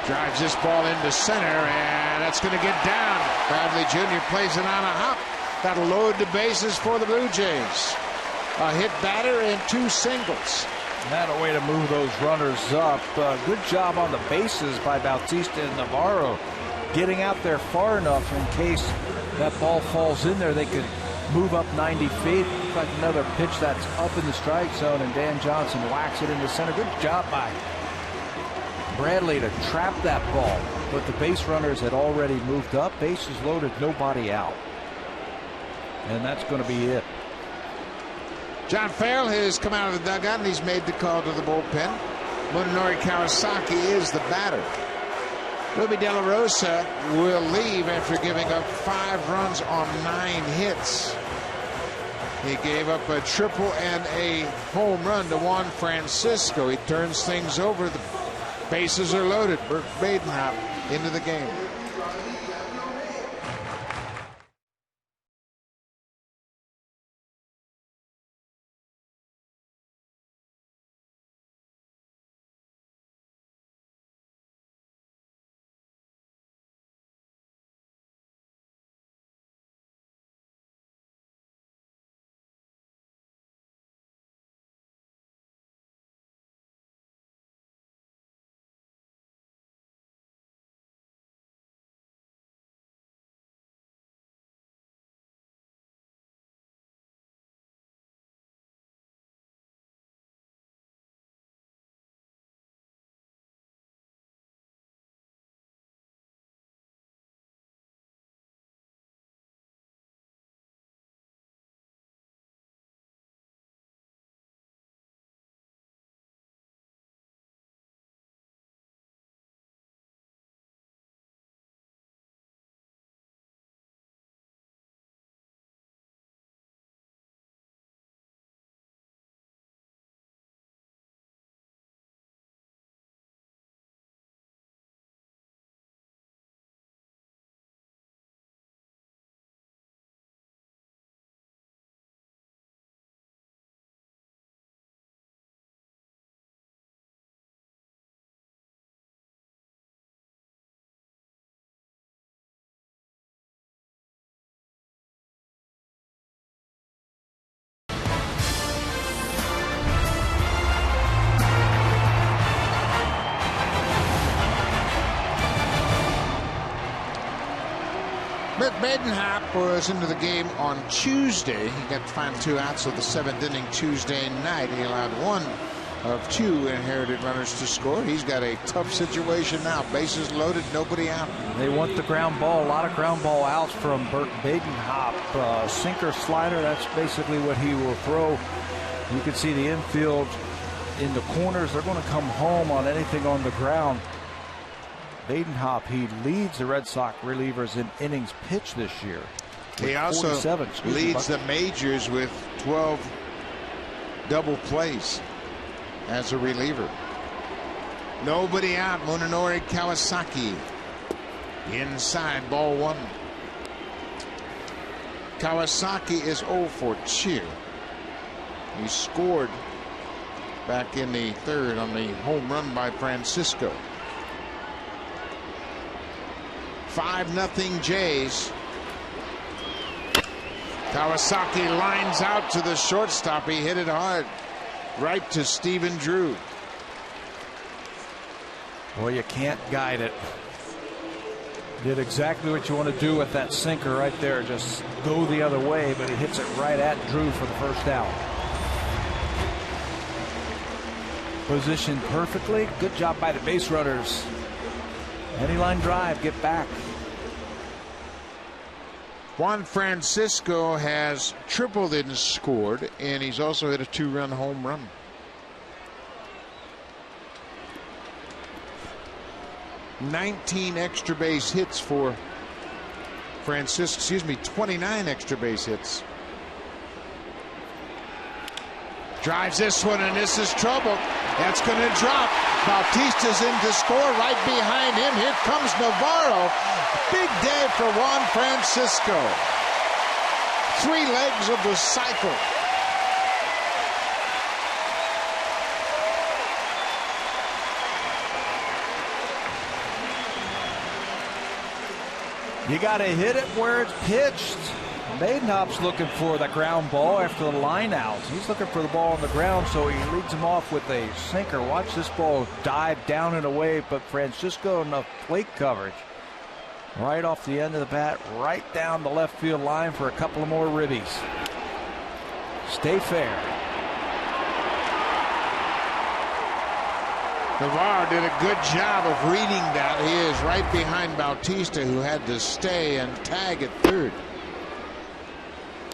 Drives this ball into center, and that's going to get down. Bradley Jr. plays it on a hop. That'll load the bases for the Blue Jays. A hit batter and 2 singles. Not a way to move those runners up. Good job on the bases by Bautista and Navarro, getting out there far enough in case that ball falls in there. They could move up 90 feet. Looks like another pitch that's up in the strike zone, and Dan Johnson whacks it into center. Good job by Bradley to trap that ball, but the base runners had already moved up. Bases loaded, nobody out, and that's going to be it. John Farrell has come out of the dugout and he's made the call to the bullpen. Munenori Kawasaki is the batter. Ruby De La Rosa will leave after giving up 5 runs on 9 hits. He gave up a triple and a home run to Juan Francisco. He turns things over. The bases are loaded. Burke Badenhop into the game. But Badenhop was into the game on Tuesday. He got to find 2 outs of the 7th inning Tuesday night. He allowed 1 of 2 inherited runners to score. He's got a tough situation now. Bases loaded, nobody out. They want the ground ball. A lot of ground ball outs from Bert Badenhop. Sinker, slider, that's basically what he will throw. You can see the infield in the corners. They're going to come home on anything on the ground. Badenhop, he leads the Red Sox relievers in innings pitched this year. He also leads the majors with 12 double plays as a reliever. Nobody out. Munenori Kawasaki inside, ball 1. Kawasaki is 0 for 2. He scored back in the 3rd on the home run by Francisco. 5-0 Jays. Kawasaki lines out to the shortstop. He hit it hard right to Stephen Drew. Well, you can't guide it. Did exactly what you want to do with that sinker right there. Just go the other way, but he hits it right at Drew for the first out. Positioned perfectly. Good job by the base runners. Any line drive, get back. Juan Francisco has tripled and scored, and he's also hit a 2-run home run. $19 extra base hits for Francisco. 29 extra base hits. Drives this one, and this is trouble. That's going to drop. Bautista's in to score right behind him. Here comes Navarro. Big day for Juan Francisco. 3 legs of the cycle. You got to hit it where it's pitched. Badenhop's looking for the ground ball after the line out. He's looking for the ball on the ground, so he leads him off with a sinker. Watch this ball dive down and away, but Francisco enough plate coverage. Right off the end of the bat, right down the left field line for a couple of more ribbies. Stay fair. Navarro did a good job of reading that. He is right behind Bautista, who had to stay and tag at 3rd.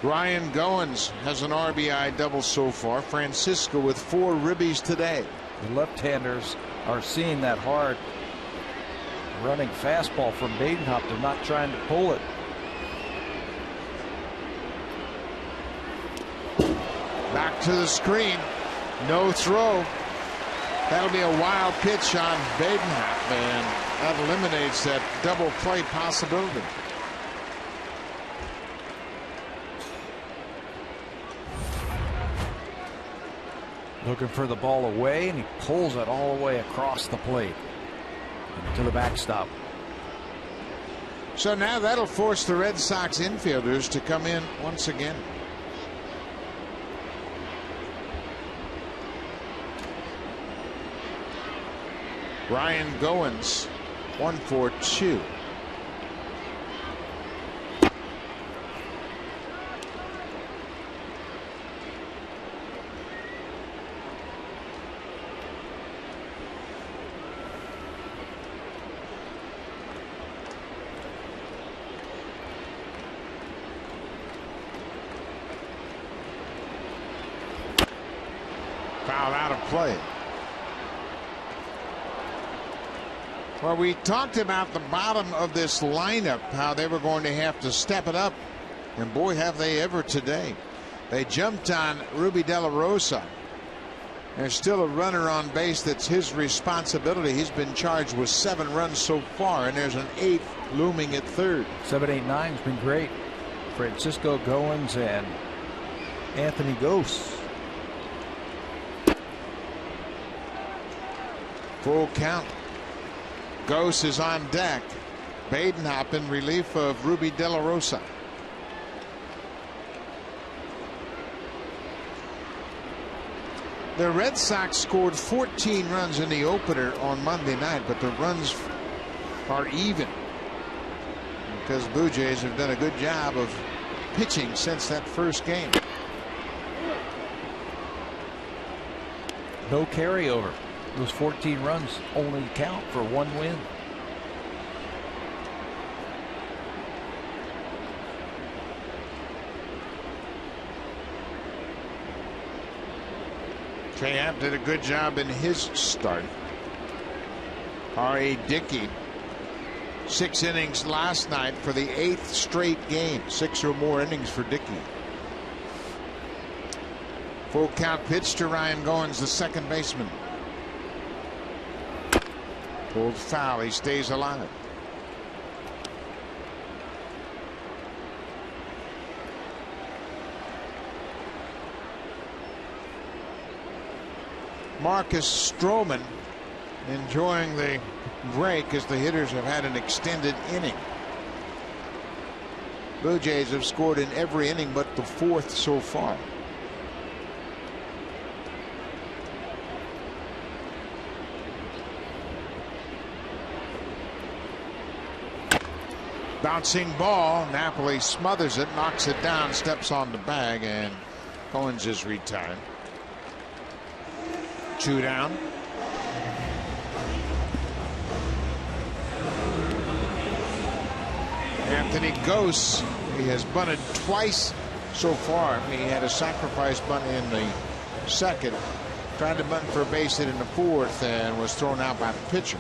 Ryan Goins has an RBI double so far. Francisco with 4 ribbies today. The left-handers are seeing that hard running fastball from Badenhop. They're not trying to pull it. Back to the screen. No throw. That'll be a wild pitch on Badenhop, and that eliminates that double play possibility. Looking for the ball away, and he pulls it all the way across the plate to the backstop. So now that'll force the Red Sox infielders to come in once again. Ryan Goins, 1 for 2. Foul out of play. Well, we talked about the bottom of this lineup, how they were going to have to step it up, and boy, have they ever today. They jumped on Ruby De La Rosa. There's still a runner on base that's his responsibility. He's been charged with 7 runs so far, and there's an 8th looming at 3rd. 7, 8, 9's been great. Francisco Goins and Anthony Gose. Full count. Gose is on deck. Badenhop in relief of Ruby De La Rosa. The Red Sox scored 14 runs in the opener on Monday night, but the runs are even. because the Blue Jays have done a good job of pitching since that first game. No carryover. Those 14 runs only count for one win. Trey App did a good job in his start. R.A. Dickey, 6 innings last night for the 8th straight game. 6 or more innings for Dickey. Full count pitch to Ryan Goins, the second baseman. Pulled foul. He stays alive. Marcus Stroman enjoying the break as the hitters have had an extended inning. Blue Jays have scored in every inning but the 4th so far. Bouncing ball. Napoli smothers it, knocks it down, steps on the bag, and Goins is retired. 2 down. Anthony Gose, he has bunted twice so far. He had a sacrifice bunt in the 2nd, tried to bunt for a base hit in the 4th, and was thrown out by the pitcher.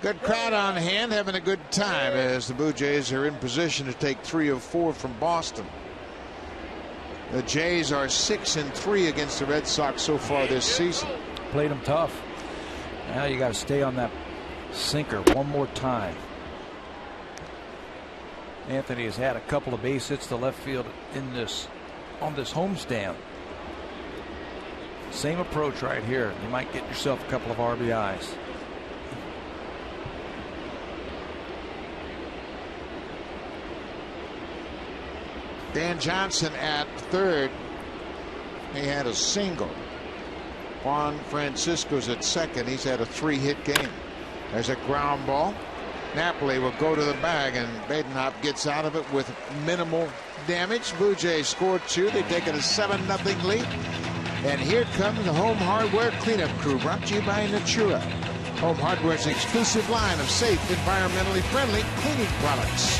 Good crowd on hand, having a good time as the Blue Jays are in position to take 3 of 4 from Boston. The Jays are 6-3 against the Red Sox so far this season. Played them tough. Now you got to stay on that sinker one more time. Anthony has had a couple of base hits to left field on this homestand. Same approach right here. You might get yourself a couple of RBIs. Dan Johnson at 3rd. He had a single. Juan Francisco's at 2nd. He's had a 3-hit game. There's a ground ball. Napoli will go to the bag, and Badenhop gets out of it with minimal damage. Blue Jays scored 2. They take it a 7-0 lead. And here comes the Home Hardware Cleanup Crew, brought to you by Natura. Home Hardware's exclusive line of safe, environmentally friendly cleaning products.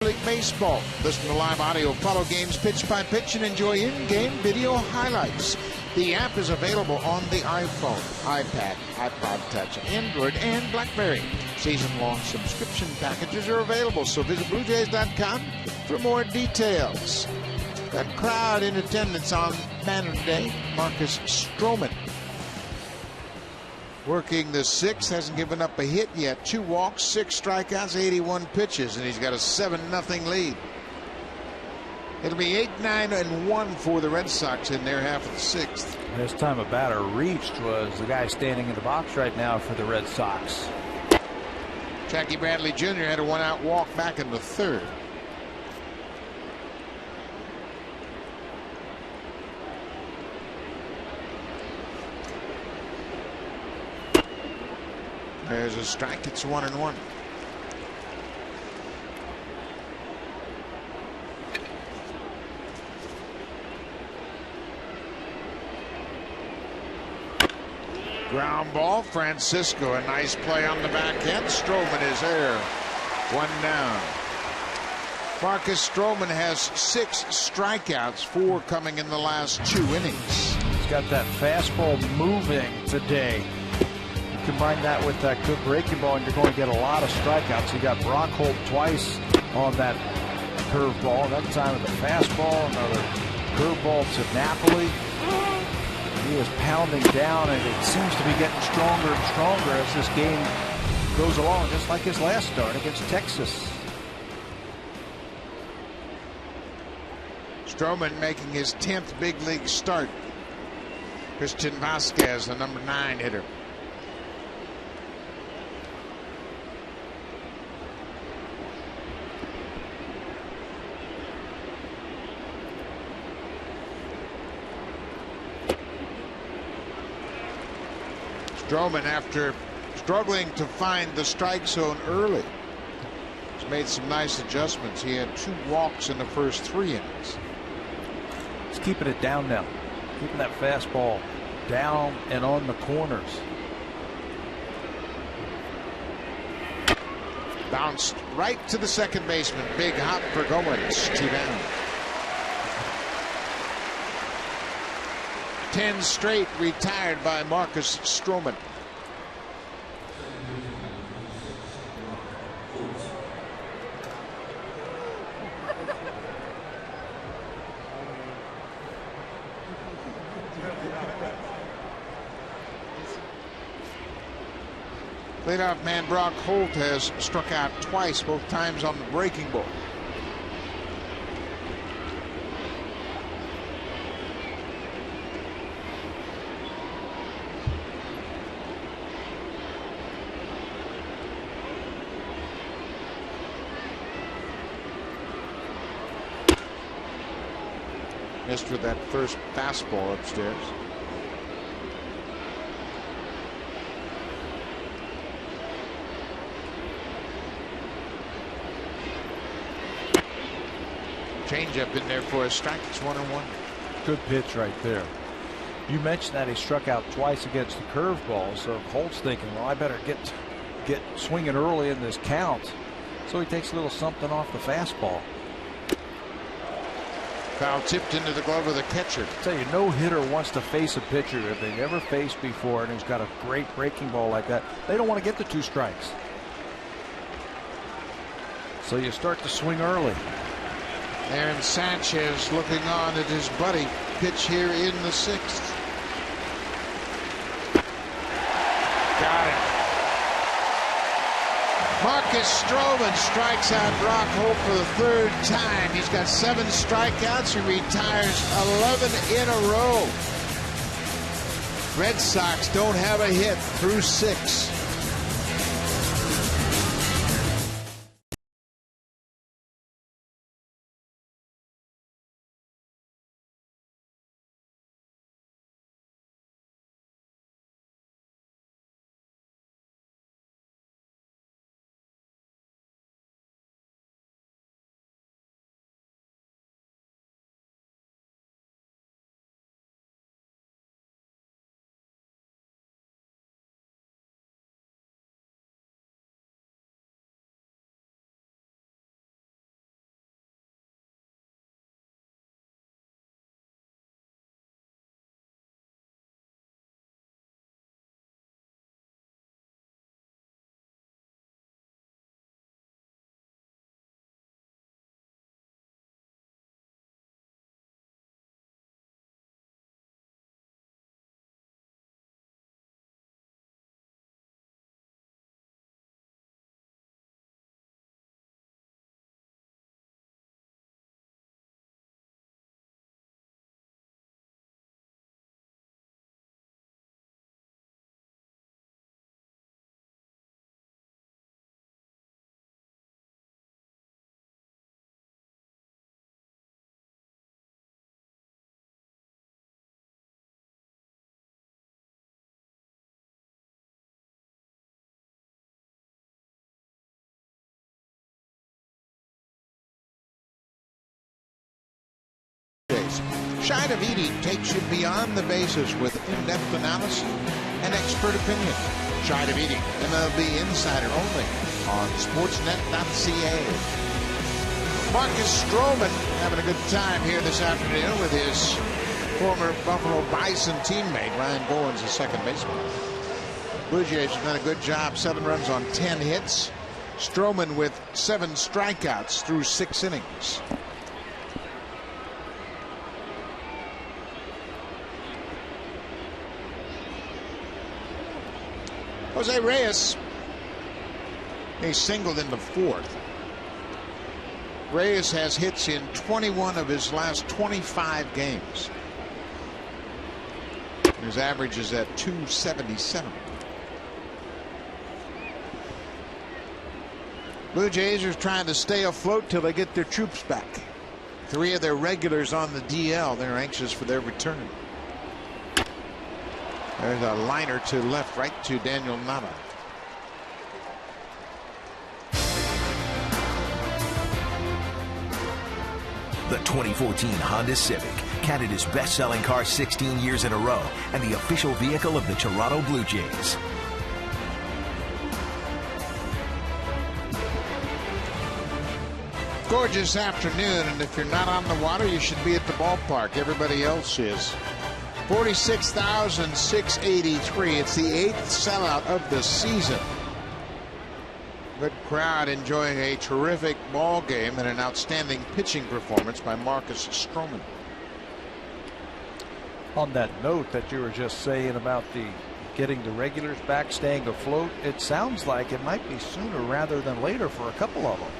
League Baseball. Listen to live audio, follow games pitch by pitch, and enjoy in-game video highlights. The app is available on the iPhone, iPad, iPod Touch, Android, and BlackBerry. Season-long subscription packages are available, so visit BlueJays.com for more details. The crowd in attendance on Banner Day, Marcus Stroman. Working the 6th, hasn't given up a hit yet. 2 walks, 6 strikeouts, 81 pitches, and he's got a 7-0 lead. It'll be 8-9-1 for the Red Sox in their half of the sixth. This time a batter reached was the guy standing in the box right now for the Red Sox. Jackie Bradley Jr. had a one-out walk back in the third. There's a strike. It's 1-1. Ground ball. Francisco, a nice play on the back end. Stroman is there. One down. Marcus Stroman has 6 strikeouts, 4 coming in the last 2 innings. He's got that fastball moving today. You combine that with that good breaking ball, and you're going to get a lot of strikeouts. You got Brock Holt twice on that curveball. That time with the fastball, another curveball to Napoli. He is pounding down, and it seems to be getting stronger and stronger as this game goes along, just like his last start against Texas. Stroman making his 10th big league start. Christian Vasquez, the number 9 hitter. Stroman, after struggling to find the strike zone early, has made some nice adjustments. He had 2 walks in the first 3 innings. He's keeping it down now, keeping that fastball down and on the corners. Bounced right to the second baseman. Big hop for Goins. 2 down. 10 straight retired by Marcus Stroman. Leadoff man Brock Holt has struck out twice, both times on the breaking ball. Missed with that first fastball upstairs. Changeup in there for a strike. It's 1-1. Good pitch right there. You mentioned that he struck out twice against the curveball, so Holt's thinking, well, I better get swinging early in this count. So he takes a little something off the fastball. Foul tipped into the glove of the catcher. I tell you, no hitter wants to face a pitcher that they've never faced before, and who's got a great breaking ball like that. They don't want to get the 2 strikes. So you start to swing early. Aaron Sanchez looking on at his buddy. Pitch here in the 6th. Got it. Marcus Stroman strikes out Brock Holt for the 3rd time. He's got 7 strikeouts. He retires 11 in a row. Red Sox don't have a hit through 6. Shidavidi takes you beyond the bases with in-depth analysis and expert opinion. Shidavidi, MLB insider only on sportsnet.ca. Marcus Stroman having a good time here this afternoon with his former Buffalo Bison teammate Ryan Goins, the second baseman. Blue Jays have done a good job. 7 runs on 10 hits. Stroman with 7 strikeouts through 6 innings. Jose Reyes, he singled in the 4th. Reyes has hits in 21 of his last 25 games. His average is at .277. Blue Jays are trying to stay afloat till they get their troops back. 3 of their regulars on the DL. They're anxious for their return. There's a liner to left, right to Daniel Nava. The 2014 Honda Civic, Canada's best-selling car 16 years in a row, and the official vehicle of the Toronto Blue Jays. Gorgeous afternoon, and if you're not on the water, you should be at the ballpark. Everybody else is. 46,683. It's the 8th sellout of the season. Good crowd enjoying a terrific ball game and an outstanding pitching performance by Marcus Stroman. On that note that you were just saying about the getting the regulars back, staying afloat, it sounds like it might be sooner rather than later for a couple of them.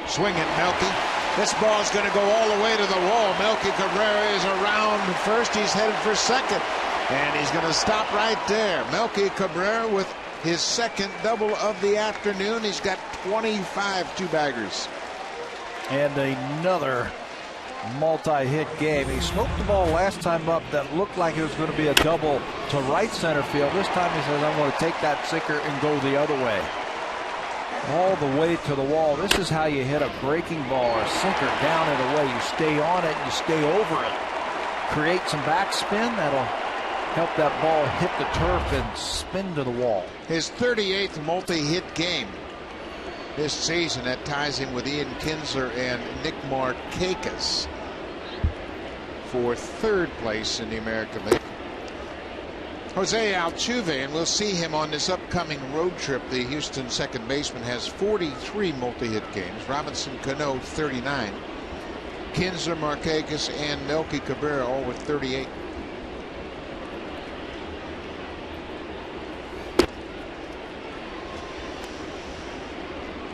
Swing it, Melky. This ball's going to go all the way to the wall. Melky Cabrera is around first. He's headed for second. And he's going to stop right there. Melky Cabrera with his second double of the afternoon. He's got 25 two-baggers. And another multi-hit game. He smoked the ball last time up that looked like it was going to be a double to right center field. This time he says, I'm going to take that sinker and go the other way. All the way to the wall. This is how you hit a breaking ball or a sinker down and away. You stay on it, you stay over it. Create some backspin. That'll help that ball hit the turf and spin to the wall. His 38th multi-hit game this season. That ties him with Ian Kinsler and Nick Markakis for 3rd place in the American League. Jose Altuve, and we'll see him on this upcoming road trip. The Houston second baseman has 43 multi-hit games. Robinson Cano 39. Kinsler, Markakis, and Melky Cabrera all with 38.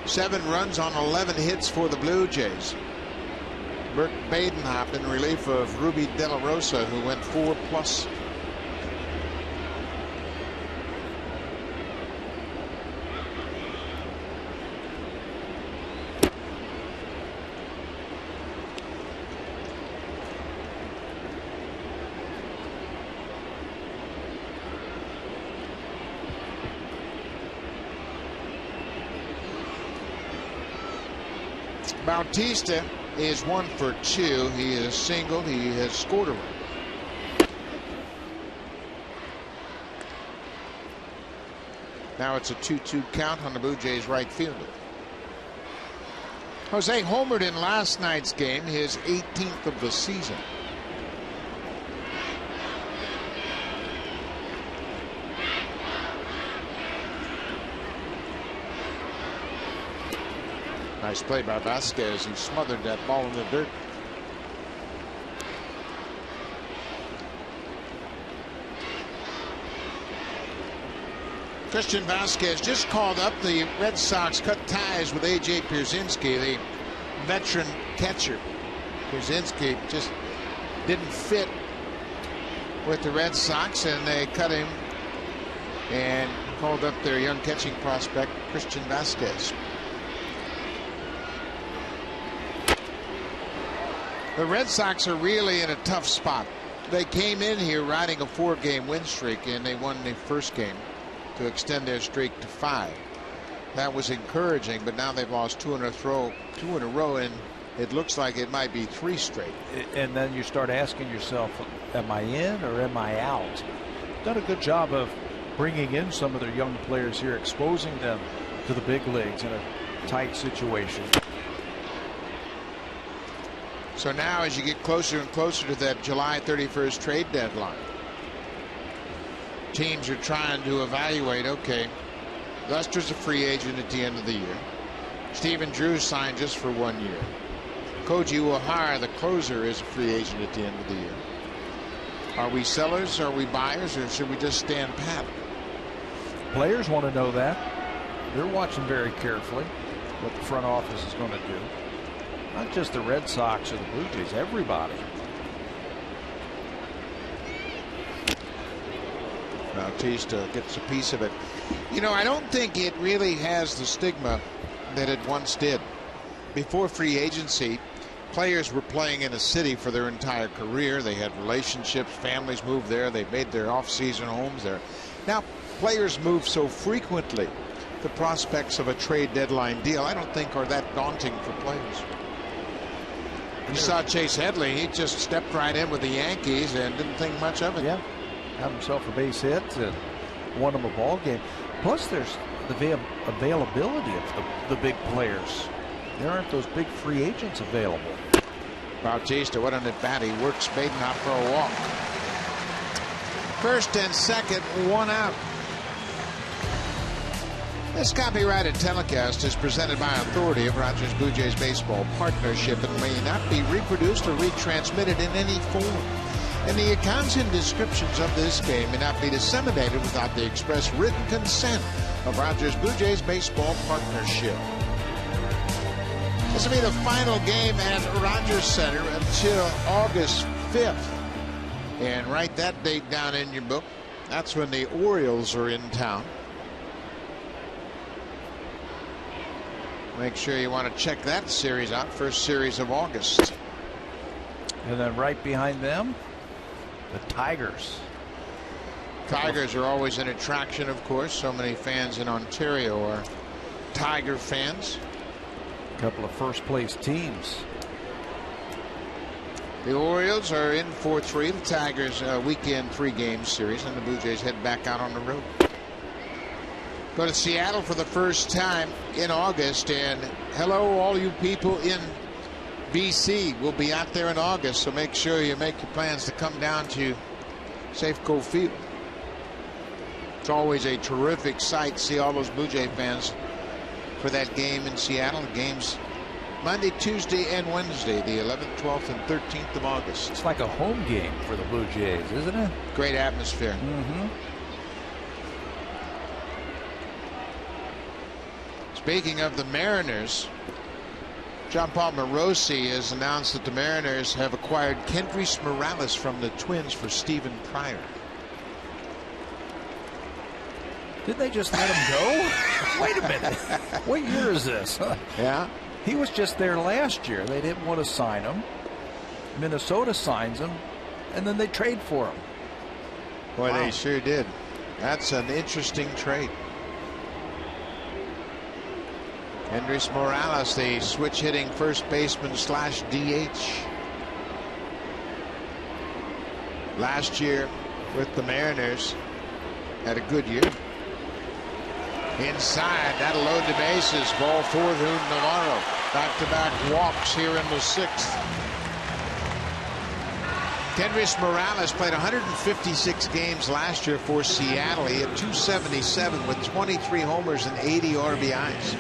Seven runs on 11 hits for the Blue Jays. Bert Badenhop in relief of Ruby De La Rosa, who went 4+. Bautista is 1 for 2. He is singled. He has scored a run. Now it's a 2-2 count on the Blue Jays right fielder. Jose homered in last night's game, his 18th of the season. Nice play by Vasquez. He smothered that ball in the dirt. Christian Vasquez just called up. The Red Sox cut ties with A.J. Pierzynski, the veteran catcher. Pierzynski just didn't fit with the Red Sox, and they cut him and called up their young catching prospect, Christian Vasquez. The Red Sox are really in a tough spot. They came in here riding a 4-game win streak, and they won the first game to extend their streak to 5. That was encouraging, but now they've lost 2 in a row, and It looks like it might be 3 straight. And then you start asking yourself, am I in or am I out? Done a good job of bringing in some of their young players here, exposing them to the big leagues in a tight situation. So now as you get closer and closer to that July 31st trade deadline, teams are trying to evaluate, okay, Lester's a free agent at the end of the year. Stephen Drew signed just for 1 year. Koji Uehara, the closer, is a free agent at the end of the year. Are we sellers, are we buyers, or should we just stand pat? Players want to know that. They're watching very carefully what the front office is going to do. Not just the Red Sox or the Blue Jays, everybody. Bautista gets a piece of it. You know, I don't think it really has the stigma that it once did. Before free agency, players were playing in a city for their entire career. They had relationships, families moved there, they made their off-season homes there. Now, players move so frequently, the prospects of a trade deadline deal, I don't think are that daunting for players. You saw Chase Headley, he just stepped right in with the Yankees and didn't think much of it. Yeah, had himself a base hit and won him a ball game. Plus, there's the availability of the big players. There aren't those big free agents available. Bautista, what an at bat. He works Badenhop for a walk. First and second, 1 out. This copyrighted telecast is presented by authority of Rogers Blue Jays Baseball Partnership and may not be reproduced or retransmitted in any form. And the accounts and descriptions of this game may not be disseminated without the express written consent of Rogers Blue Jays Baseball Partnership. This will be the final game at Rogers Center until August 5th. And write that date down in your book. That's when the Orioles are in town. Make sure you want to check that series out. First series of August. And then right behind them, the Tigers. Tigers are always an attraction, of course. So many fans in Ontario are Tiger fans. A couple of first place teams. The Orioles are in 4-3. The Tigers weekend 3-game series, and the Blue Jays head back out on the road. Go to Seattle for the first time in August, and hello all you people in BC. We'll be out there in August, so make sure you make your plans to come down to Safeco Field. It's always a terrific sight. See all those Blue Jay fans for that game in Seattle. The game's Monday, Tuesday, and Wednesday, the 11th, 12th, and 13th of August. It's like a home game for the Blue Jays, isn't it? Great atmosphere. Speaking of the Mariners, John Paul Morosi has announced that the Mariners have acquired Kendrys Morales from the Twins for Stephen Pryor. Did they just let him go? Wait a minute. What year is this? Yeah. He was just there last year. They didn't want to sign him. Minnesota signs him, and then they trade for him. Boy, wow. They sure did. That's an interesting trade. Kendrys Morales, the switch-hitting first baseman / DH. Last year with the Mariners, had a good year. Inside, that'll load the bases. Ball 4 to Navarro. Back-to-back walks here in the 6th. Kendrys Morales played 156 games last year for Seattle. He had 277 with 23 homers and 80 RBIs.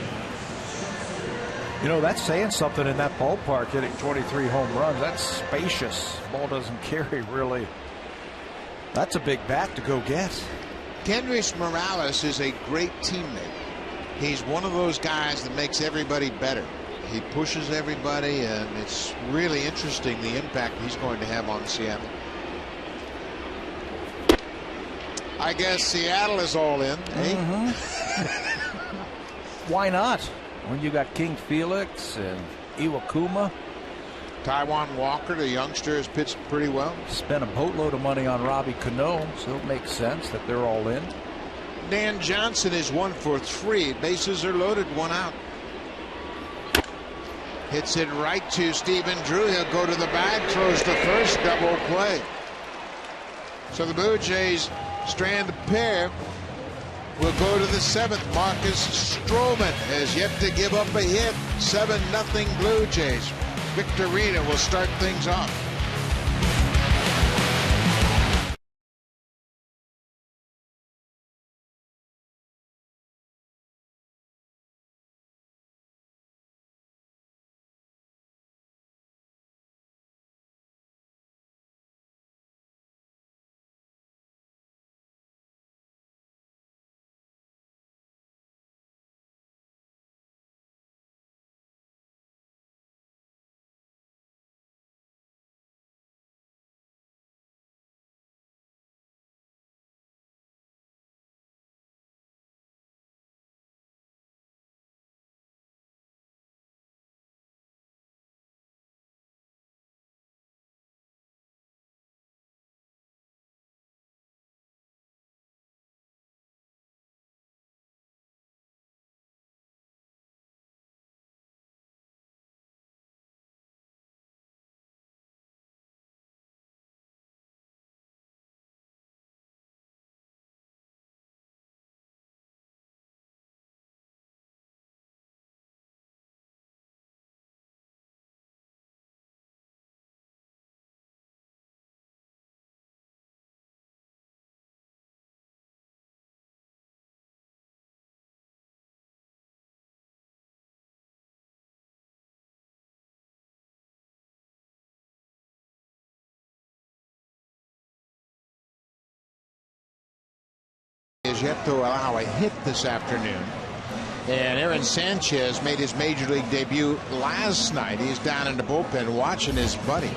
You know, that's saying something in that ballpark, hitting 23 home runs. That's spacious. Ball doesn't carry, really. That's a big bat to go get. Kendrys Morales is a great teammate. He's one of those guys that makes everybody better. He pushes everybody, and it's really interesting the impact he's going to have on Seattle. I guess Seattle is all in, eh? Why not? When you got King Felix and Iwakuma. Taijuan Walker, the youngster, has pitched pretty well. Spent a boatload of money on Robbie Cano, so it makes sense that they're all in. Dan Johnson is 1 for 3. Bases are loaded, 1 out. Hits it right to Stephen Drew. He'll go to the bag, throws the first, double play. So the Blue Jays strand a pair. Will go to the 7th. Marcus Stroman has yet to give up a hit. 7-0 Blue Jays. Victorino will start things off. Is yet to allow a hit this afternoon. And Aaron Sanchez made his major league debut last night. He's down in the bullpen watching his buddy.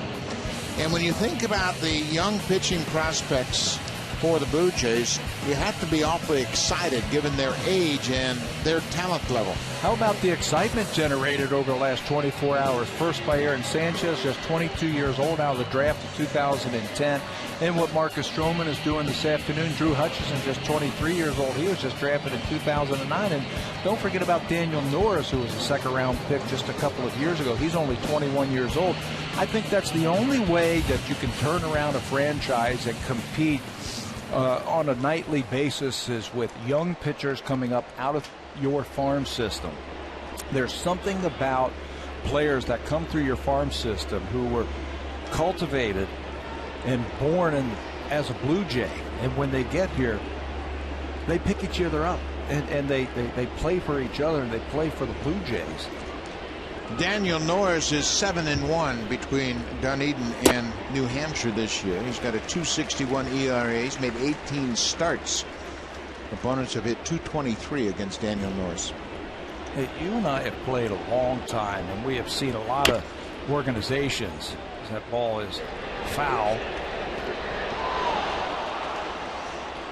And when you think about the young pitching prospects for the Blue Jays, you have to be awfully excited given their age and their talent level. How about the excitement generated over the last 24 hours? First by Aaron Sanchez, just 22 years old out of the draft of 2010. And what Marcus Stroman is doing this afternoon. Drew Hutchison, just 23 years old. He was just drafted in 2009. And don't forget about Daniel Norris, who was a second-round pick just a couple of years ago. He's only 21 years old. I think that's the only way that you can turn around a franchise and compete on a nightly basis is with young pitchers coming up out of your farm system. There's something about players that come through your farm system who were cultivated and born as a Blue Jay, and when they get here, they pick each other up and they play for each other and they play for the Blue Jays. Daniel Norris is 7-1 between Dunedin and New Hampshire this year. He's got a 2.61 ERA. He's made 18 starts. Opponents have hit 223 against Daniel Norris. Hey, you and I have played a long time, and we have seen a lot of organizations. That ball is foul.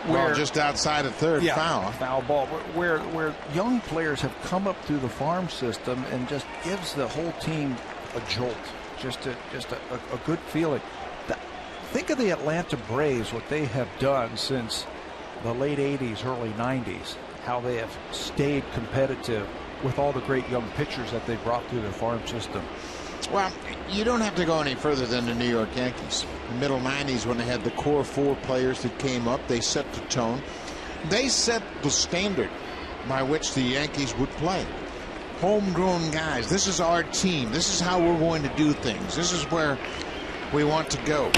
Well, just outside of third, yeah, foul ball. Where young players have come up through the farm system and just gives the whole team a jolt, just a good feeling. Think of the Atlanta Braves, what they have done since the late 80s, early 90s, how they have stayed competitive with all the great young pitchers that they brought through their farm system. Well, you don't have to go any further than the New York Yankees. The middle 90s, when they had the core 4 players that came up, they set the tone. They set the standard by which the Yankees would play. Homegrown guys. This is our team. This is how we're going to do things. This is where we want to go.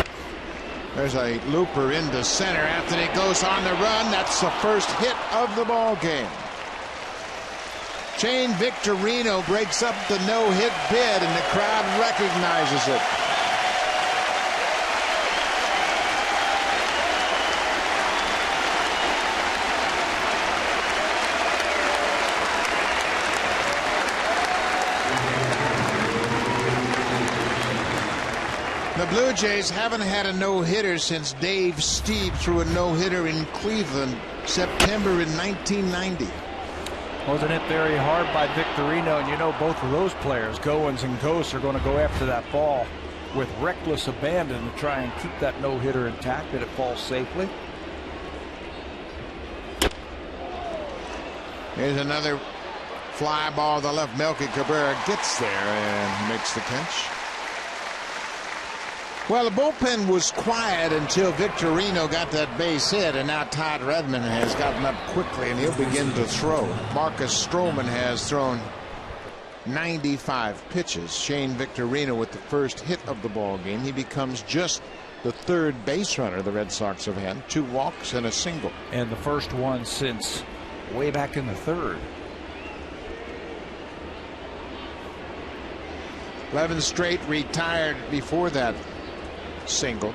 There's a looper into center. Anthony goes on the run. That's the first hit of the ball game. Shane Victorino breaks up the no-hit bid, and the crowd recognizes it. The Blue Jays haven't had a no-hitter since Dave Steve threw a no-hitter in Cleveland, September in 1990. Wasn't it very hard by Victorino? And you know, both of those players, Goins and Ghosts, are going to go after that ball with reckless abandon to try and keep that no-hitter intact, that it falls safely. Here's another Fly ball to the left. Melky Cabrera gets there and makes the catch. Well, the bullpen was quiet until Victorino got that base hit, and now Todd Redmond has gotten up quickly, and he'll begin to throw. Marcus Stroman has thrown 95 pitches. Shane Victorino with the first hit of the ball game. He becomes just the third base runner the Red Sox have had. 2 walks and a single. And the first one since way back in the third. 11 straight retired before that single.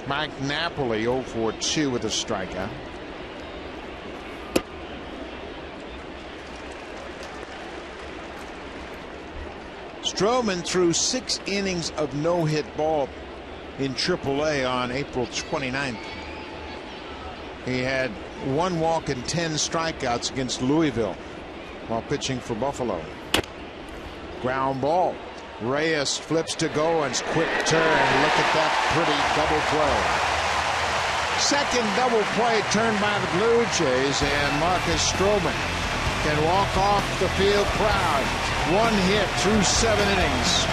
Mike Napoli 0 for 2 with a strikeout. Stroman threw 6 innings of no-hit ball in AAA on April 29th. He had 1 walk and 10 strikeouts against Louisville while pitching for Buffalo. Ground ball. Reyes flips to Goins. Quick turn. Look at that pretty double play. Second double play turned by the Blue Jays, and Marcus Stroman can walk off the field proud. 1 hit through 7 innings.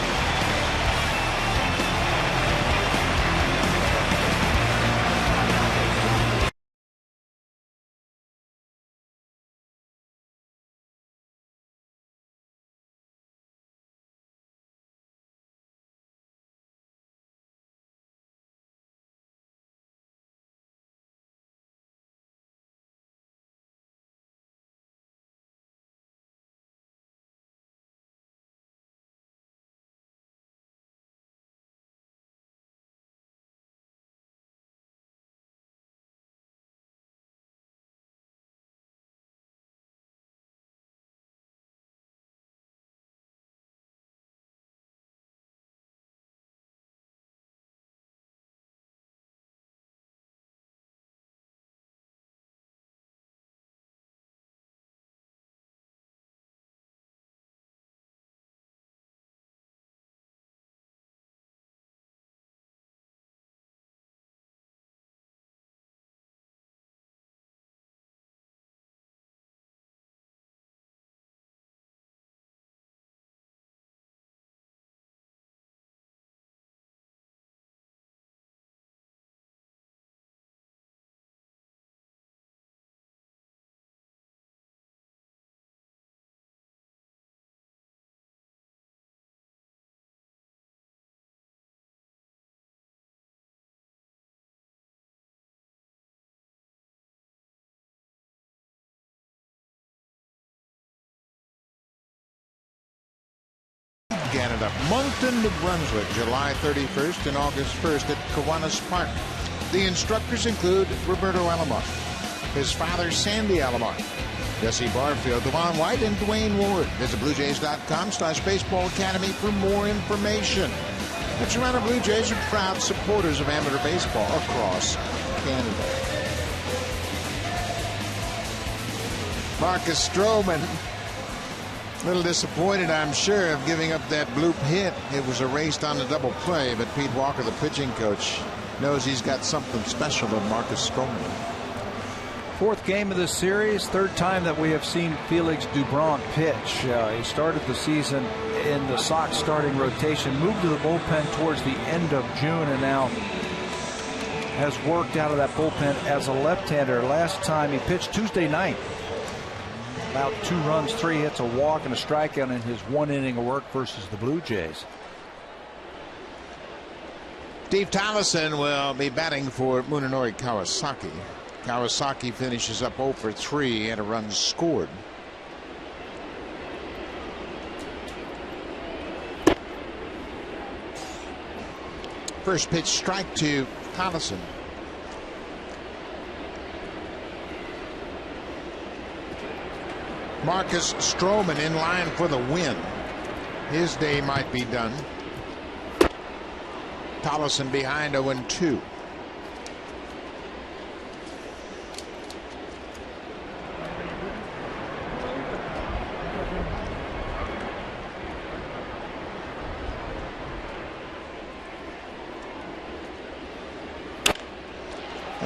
Canada, Moncton, New Brunswick, July 31st and August 1st at Kiwanis Park. The instructors include Roberto Alomar, his father Sandy Alomar, Jesse Barfield, Devon White, and Dwayne Ward. Visit BlueJays.com/Baseball Academy for more information. The Toronto Blue Jays are proud supporters of amateur baseball across Canada. Marcus Stroman, a little disappointed, I'm sure, of giving up that bloop hit. It was erased on the double play, but Pete Walker, the pitching coach, knows he's got something special in Marcus Stroman. 4th game of the series, 3rd time that we have seen Felix Dubron pitch. He started the season in the Sox starting rotation, moved to the bullpen towards the end of June, and now has worked out of that bullpen as a left-hander. Last time he pitched Tuesday night. About 2 runs, 3 hits, a walk, and a strikeout in his 1 inning of work versus the Blue Jays. Steve Tollefson will be batting for Munenori Kawasaki. Kawasaki finishes up 0 for 3 and a run scored. First pitch strike to Tollefson. Marcus Stroman in line for the win. His day might be done. Tollefson behind 0-2.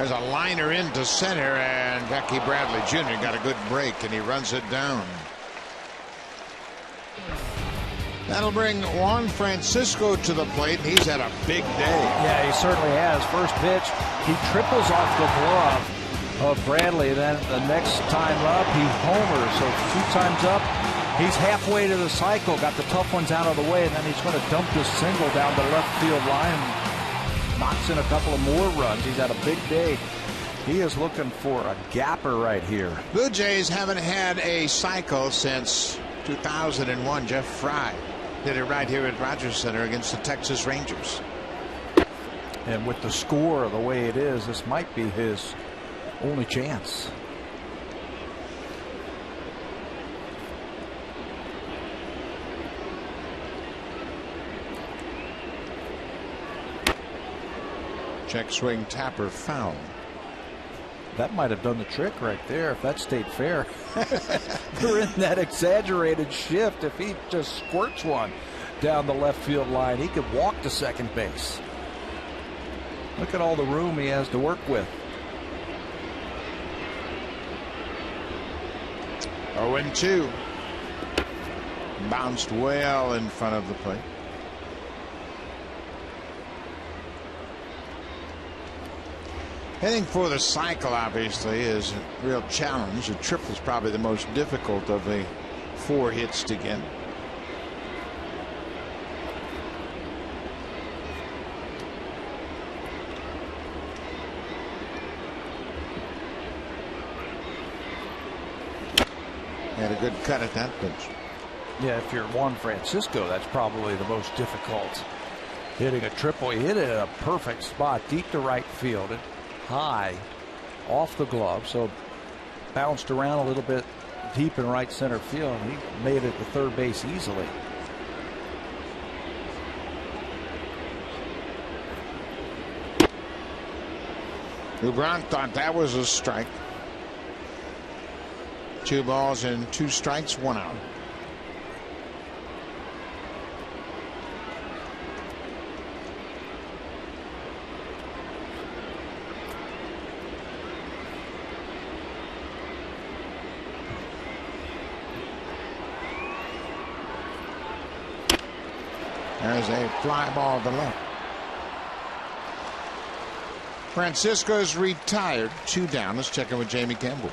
There's a liner into center, and Becky Bradley Jr. got a good break, and he runs it down. That'll bring Juan Francisco to the plate, and he's had a big day. Yeah, he certainly has. First pitch, he triples off the glove of Bradley. Then the next time up, he homers. So 2 times up, he's halfway to the cycle. Got the tough ones out of the way, and then he's going to dump this single down the left field line. Knocks in a couple of more runs. He's had a big day. He is looking for a gapper right here. Blue Jays haven't had a cycle since 2001. Jeff Fry did it right here at Rogers Center against the Texas Rangers. And with the score the way it is, this might be his only chance. Check swing, tapper, foul. That might have done the trick right there if that stayed fair. They're in that exaggerated shift. If he just squirts one down the left field line, he could walk to second base. Look at all the room he has to work with. 0-2. Bounced well in front of the plate. Hitting for the cycle, obviously, is a real challenge. The triple is probably the most difficult of the 4 hits to get. Had a good cut at that pitch. Yeah, if you're Juan Francisco, that's probably the most difficult. Hitting a triple, he hit it in a perfect spot, deep to right field. High off the glove, so bounced around a little bit deep in right center field. He made it to third base easily. LeBron thought that was a strike. 2 balls and 2 strikes, 1 out. There's a fly ball to left. Francisco's retired. 2 down. Let's check in with Jamie Campbell.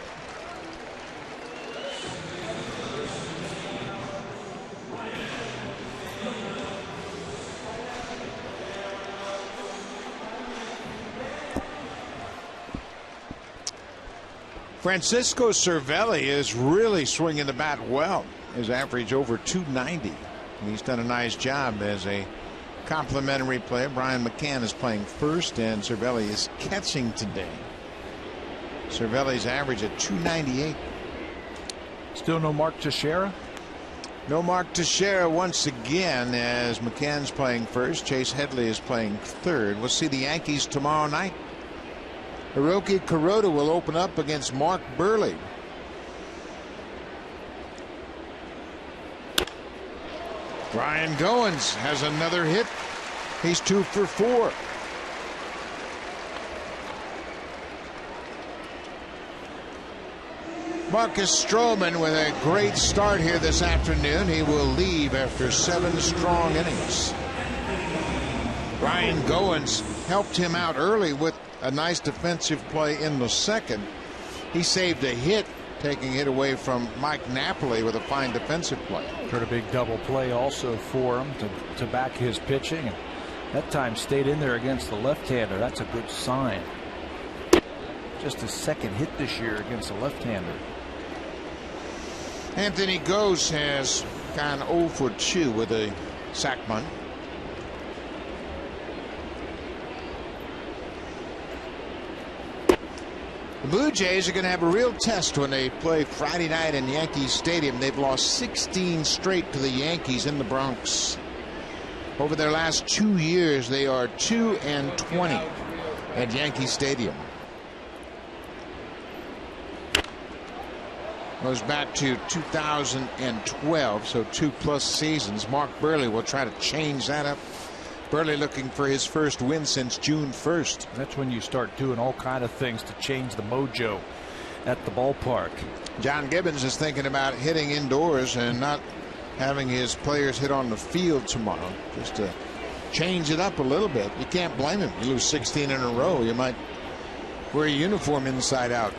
Francisco Cervelli is really swinging the bat well. His average over 290. He's done a nice job as a complimentary player. Brian McCann is playing first, and Cervelli is catching today. Cervelli's average at 298. Still no Mark Teixeira? No Mark Teixeira once again, as McCann's playing first. Chase Headley is playing third. We'll see the Yankees tomorrow night. Hiroki Kuroda will open up against Mark Burley. Ryan Goins has another hit. He's 2 for 4. Marcus Stroman with a great start here this afternoon. He will leave after 7 strong innings. Ryan Goins helped him out early with a nice defensive play in the second. He saved a hit, taking it away from Mike Napoli with a fine defensive play. Heard a big double play also for him to back his pitching. And that time stayed in there against the left-hander. That's a good sign. Just his second hit this year against a left-hander. Anthony Gose has gone 0 for 2 with a sac bunt. The Blue Jays are going to have a real test when they play Friday night in Yankee Stadium. They've lost 16 straight to the Yankees in the Bronx. Over their last 2 years, they are 2-20 at Yankee Stadium. Goes back to 2012, so 2+ seasons. Mark Burley will try to change that up Burley looking for his first win since June 1st. That's when you start doing all kind of things to change the mojo at the ballpark. John Gibbons is thinking about hitting indoors and not having his players hit on the field tomorrow, just to change it up a little bit. You can't blame him. You lose 16 in a row, you might wear a uniform inside out.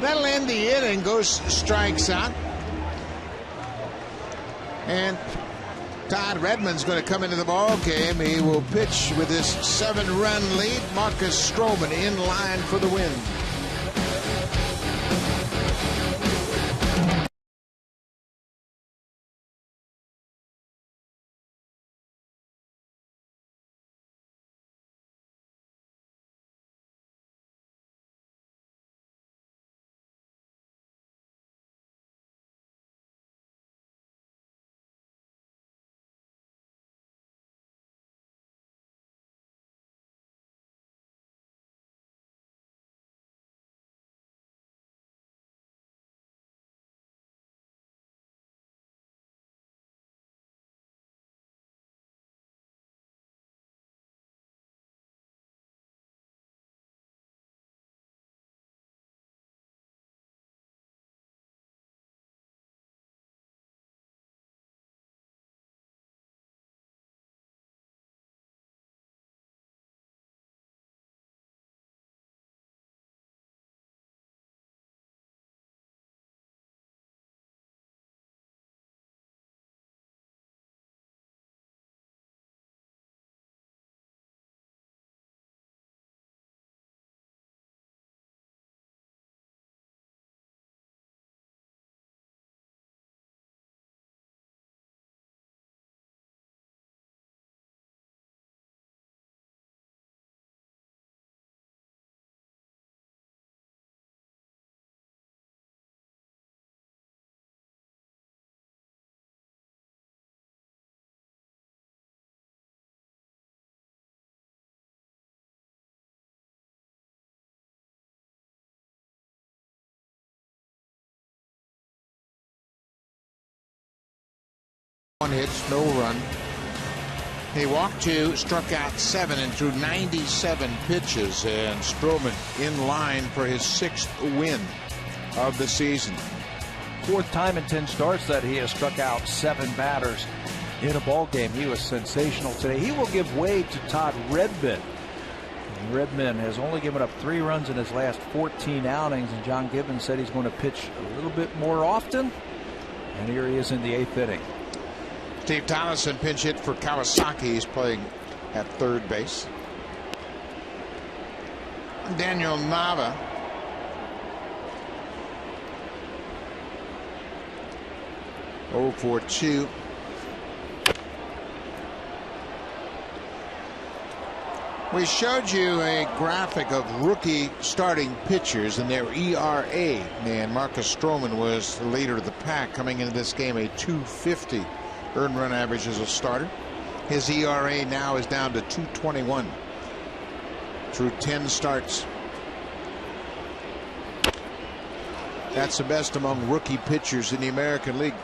That'll end the inning. Goes strikes out. And Todd Redmond's going to come into the ball game. He will pitch with this 7-run lead. Marcus Stroman in line for the win. One hits, no run. He walked 2, struck out 7, and threw 97 pitches. And Stroman in line for his 6th win of the season. 4th time in 10 starts that he has struck out 7 batters in a ball game. He was sensational today. He will give way to Todd Redmond. Redmond has only given up 3 runs in his last 14 outings, and John Gibbons said he's going to pitch a little bit more often. And here he is in the 8th inning. Steve Tonnison pinch hit for Kawasaki. He's playing at third base. Daniel Nava. Oh for 2. We showed you a graphic of rookie starting pitchers and their ERA. And Marcus Stroman was the leader of the pack coming into this game, a 2.50 earned run average as a starter. His ERA now is down to 2.21 through 10 starts. That's the best among rookie pitchers in the American League.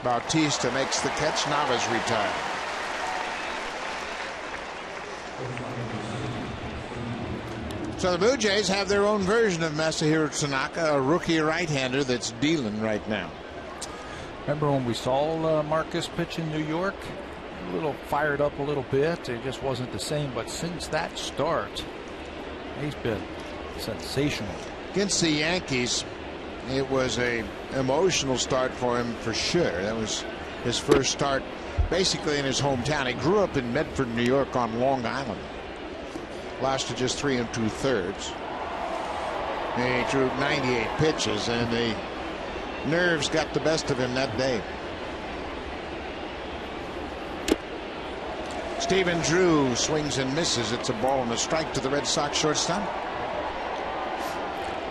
Bautista makes the catch. Nava's retired. So the Blue Jays have their own version of Masahiro Tanaka, a rookie right-hander that's dealing right now. Remember when we saw Marcus pitch in New York? A little fired up a little bit. It just wasn't the same. But since that start, he's been sensational. Against the Yankees, it was a emotional start for him for sure. That was his first start basically in his hometown. He grew up in Medford, New York on Long Island. Lasted just 3 2/3. He threw 98 pitches, and the nerves got the best of him that day. Stephen Drew swings and misses. It's a ball and a strike to the Red Sox shortstop.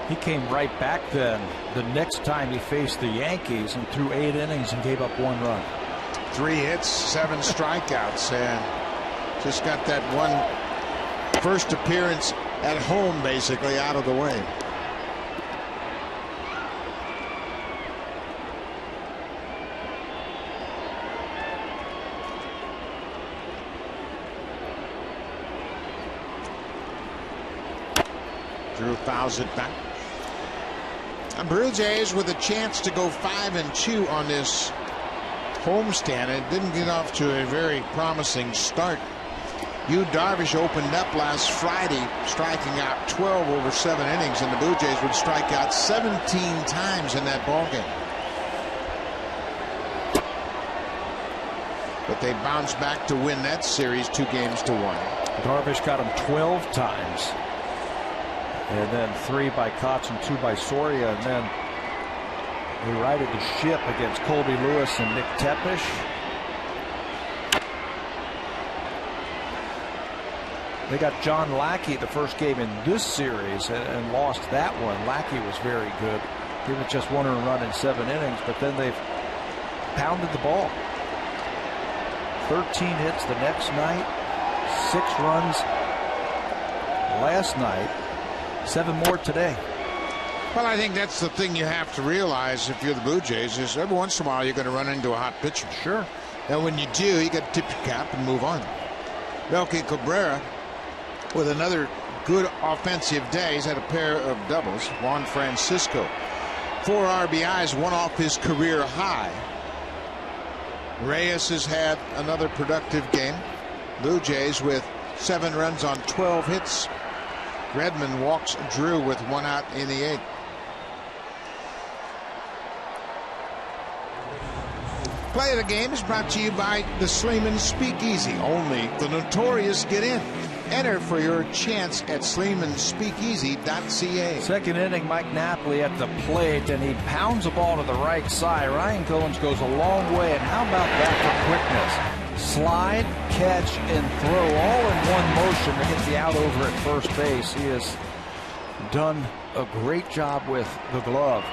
He came right back then the next time he faced the Yankees and threw 8 innings and gave up 1 run. 3 hits, 7 strikeouts, and just got that one first appearance at home basically out of the way. Drew fouls it back. And Blue Jays with a chance to go 5-2 on this homestand. It didn't get off to a very promising start. Yu Darvish opened up last Friday, striking out 12 over 7 innings, and the Blue Jays would strike out 17 times in that ballgame. But they bounced back to win that series 2-1. Darvish got him 12 times. And then 3 by Kotz and 2 by Soria. And then he righted the ship against Colby Lewis and Nick Tepesh. They got John Lackey the first game in this series and lost that one. Lackey was very good. He was just 1 run in 7 innings, but then they've pounded the ball. 13 hits the next night, 6 runs last night, 7 more today. Well, I think that's the thing you have to realize if you're the Blue Jays is every once in a while you're going to run into a hot pitcher. Sure. And when you do, you got to tip your cap and move on. Melky Cabrera with another good offensive day. He's had a pair of doubles. Juan Francisco, 4 RBIs, 1 off his career high. Reyes has had another productive game. Blue Jays with 7 runs on 12 hits. Redmond walks Drew with 1 out in the 8th. Play of the game is brought to you by the Sleeman Speakeasy. Only the notorious get in. Enter for your chance at SleemanSpeakeasy.ca. Second inning, Mike Napoli at the plate, and he pounds the ball to the right side. Ryan Goins goes a long way, and how about that for quickness? Slide, catch, and throw all in one motion to get the out over at first base. He has done a great job with the glove.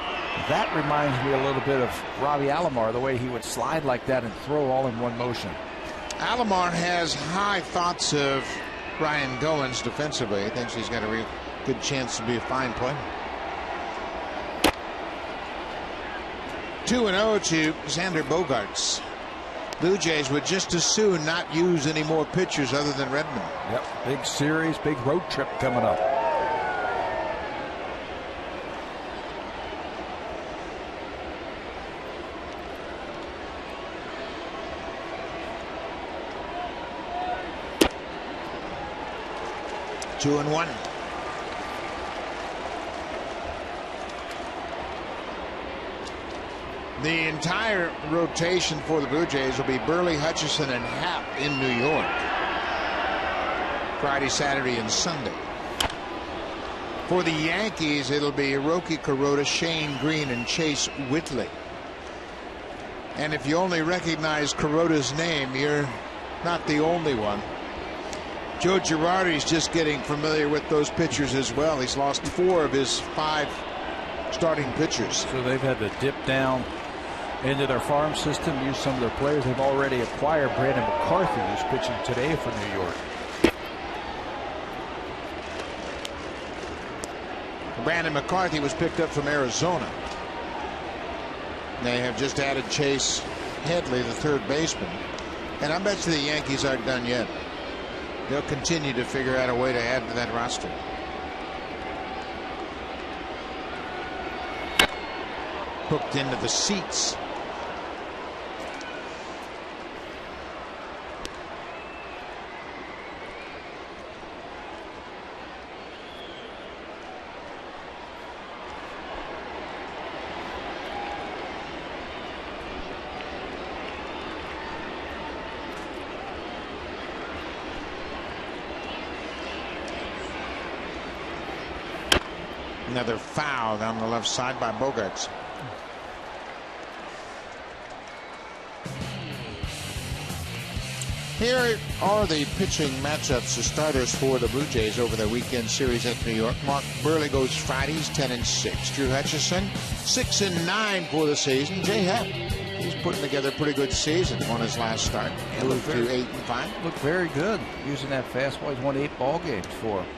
That reminds me a little bit of Robbie Alomar, the way he would slide like that and throw all in one motion. Alomar has high thoughts of Ryan Goins defensively. He thinks he's got a real good chance to be a fine player. 2-0 to Xander Bogaerts. Blue Jays would just as soon not use any more pitchers other than Redmond. Yep, big series, big road trip coming up. Two and 1. The entire rotation for the Blue Jays will be Burley, Hutchison, and Happ in New York. Friday, Saturday, and Sunday. For the Yankees, it'll be Hiroki Kuroda, Shane Green, and Chase Whitley. And if you only recognize Kuroda's name, you're not the only one. Joe Girardi's just getting familiar with those pitchers as well. He's lost 4 of his 5 starting pitchers. So they've had to dip down into their farm system, use some of their players they've already acquired. Brandon McCarthy, who's pitching today for New York. Brandon McCarthy was picked up from Arizona. They have just added Chase Headley, the 3rd baseman. And I bet you the Yankees aren't done yet. They'll continue to figure out a way to add to that roster. Hooked into the seats. Another foul down the left side by Bogaerts. Here are the pitching matchups, the starters for the Blue Jays over their weekend series at New York. Mark Burley goes Fridays 10-6. Drew Hutchison 6-9 for the season. Jay Happ, he's putting together a pretty good season on his last start. Moved to 8-5. Looked very good using that fastball. He's won 8 ball games for him.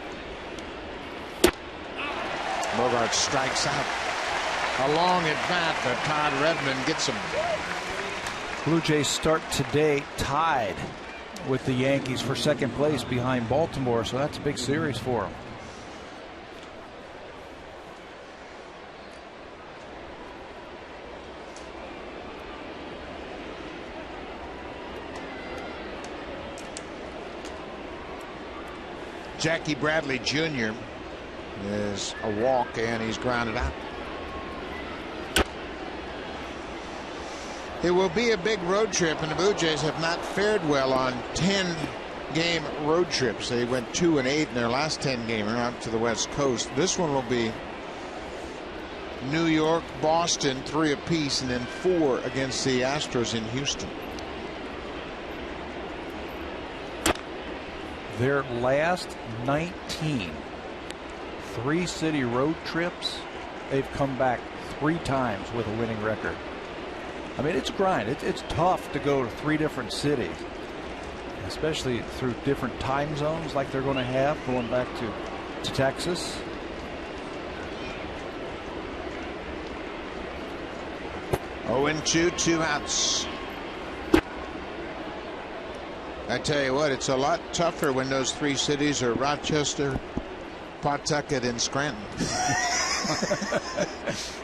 Bogaerts strikes out. A long at bat, but Todd Redmond gets him. Blue Jays start today tied with the Yankees for second place behind Baltimore, so that's a big series for them. Jackie Bradley Jr. is a walk, and he's grounded out. It will be a big road trip, and the Blue Jays have not fared well on 10-game road trips. They went 2-8 in their last 10-gamer out to the West Coast. This one will be New York, Boston, 3 apiece, and then 4 against the Astros in Houston. Their last 19 3-city road trips, they've come back 3 times with a winning record. I mean, it's a grind. It's tough to go to 3 different cities, especially through different time zones like they're going to have going back to Texas. Oh, 0-2, 2 outs. I tell you what, it's a lot tougher when those 3 cities are Rochester, Pawtucket, and Scranton.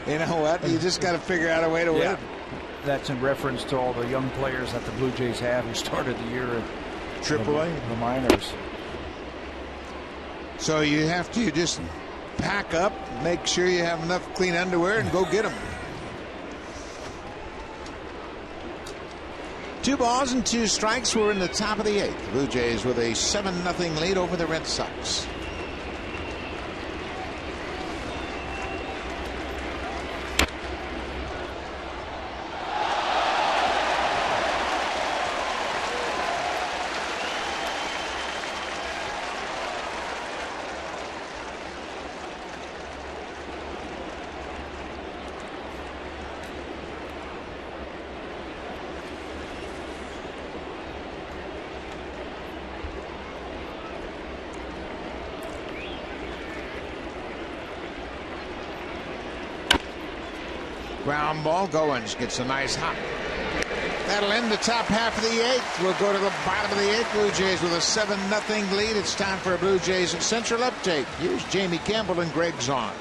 You know what? You just got to figure out a way to win. That's in reference to all the young players that the Blue Jays have who started the year in AAA, the minors. So you have to just pack up, make sure you have enough clean underwear, and go get them. 2 balls and 2 strikes. We're in the top of the 8th. Blue Jays with a 7-0 lead over the Red Sox. Ground ball. Goins gets a nice hop. That'll end the top half of the 8th. We'll go to the bottom of the 8th. Blue Jays with a 7-0 lead. It's time for a Blue Jays Central update. Here's Jamie Campbell and Greg Zahn.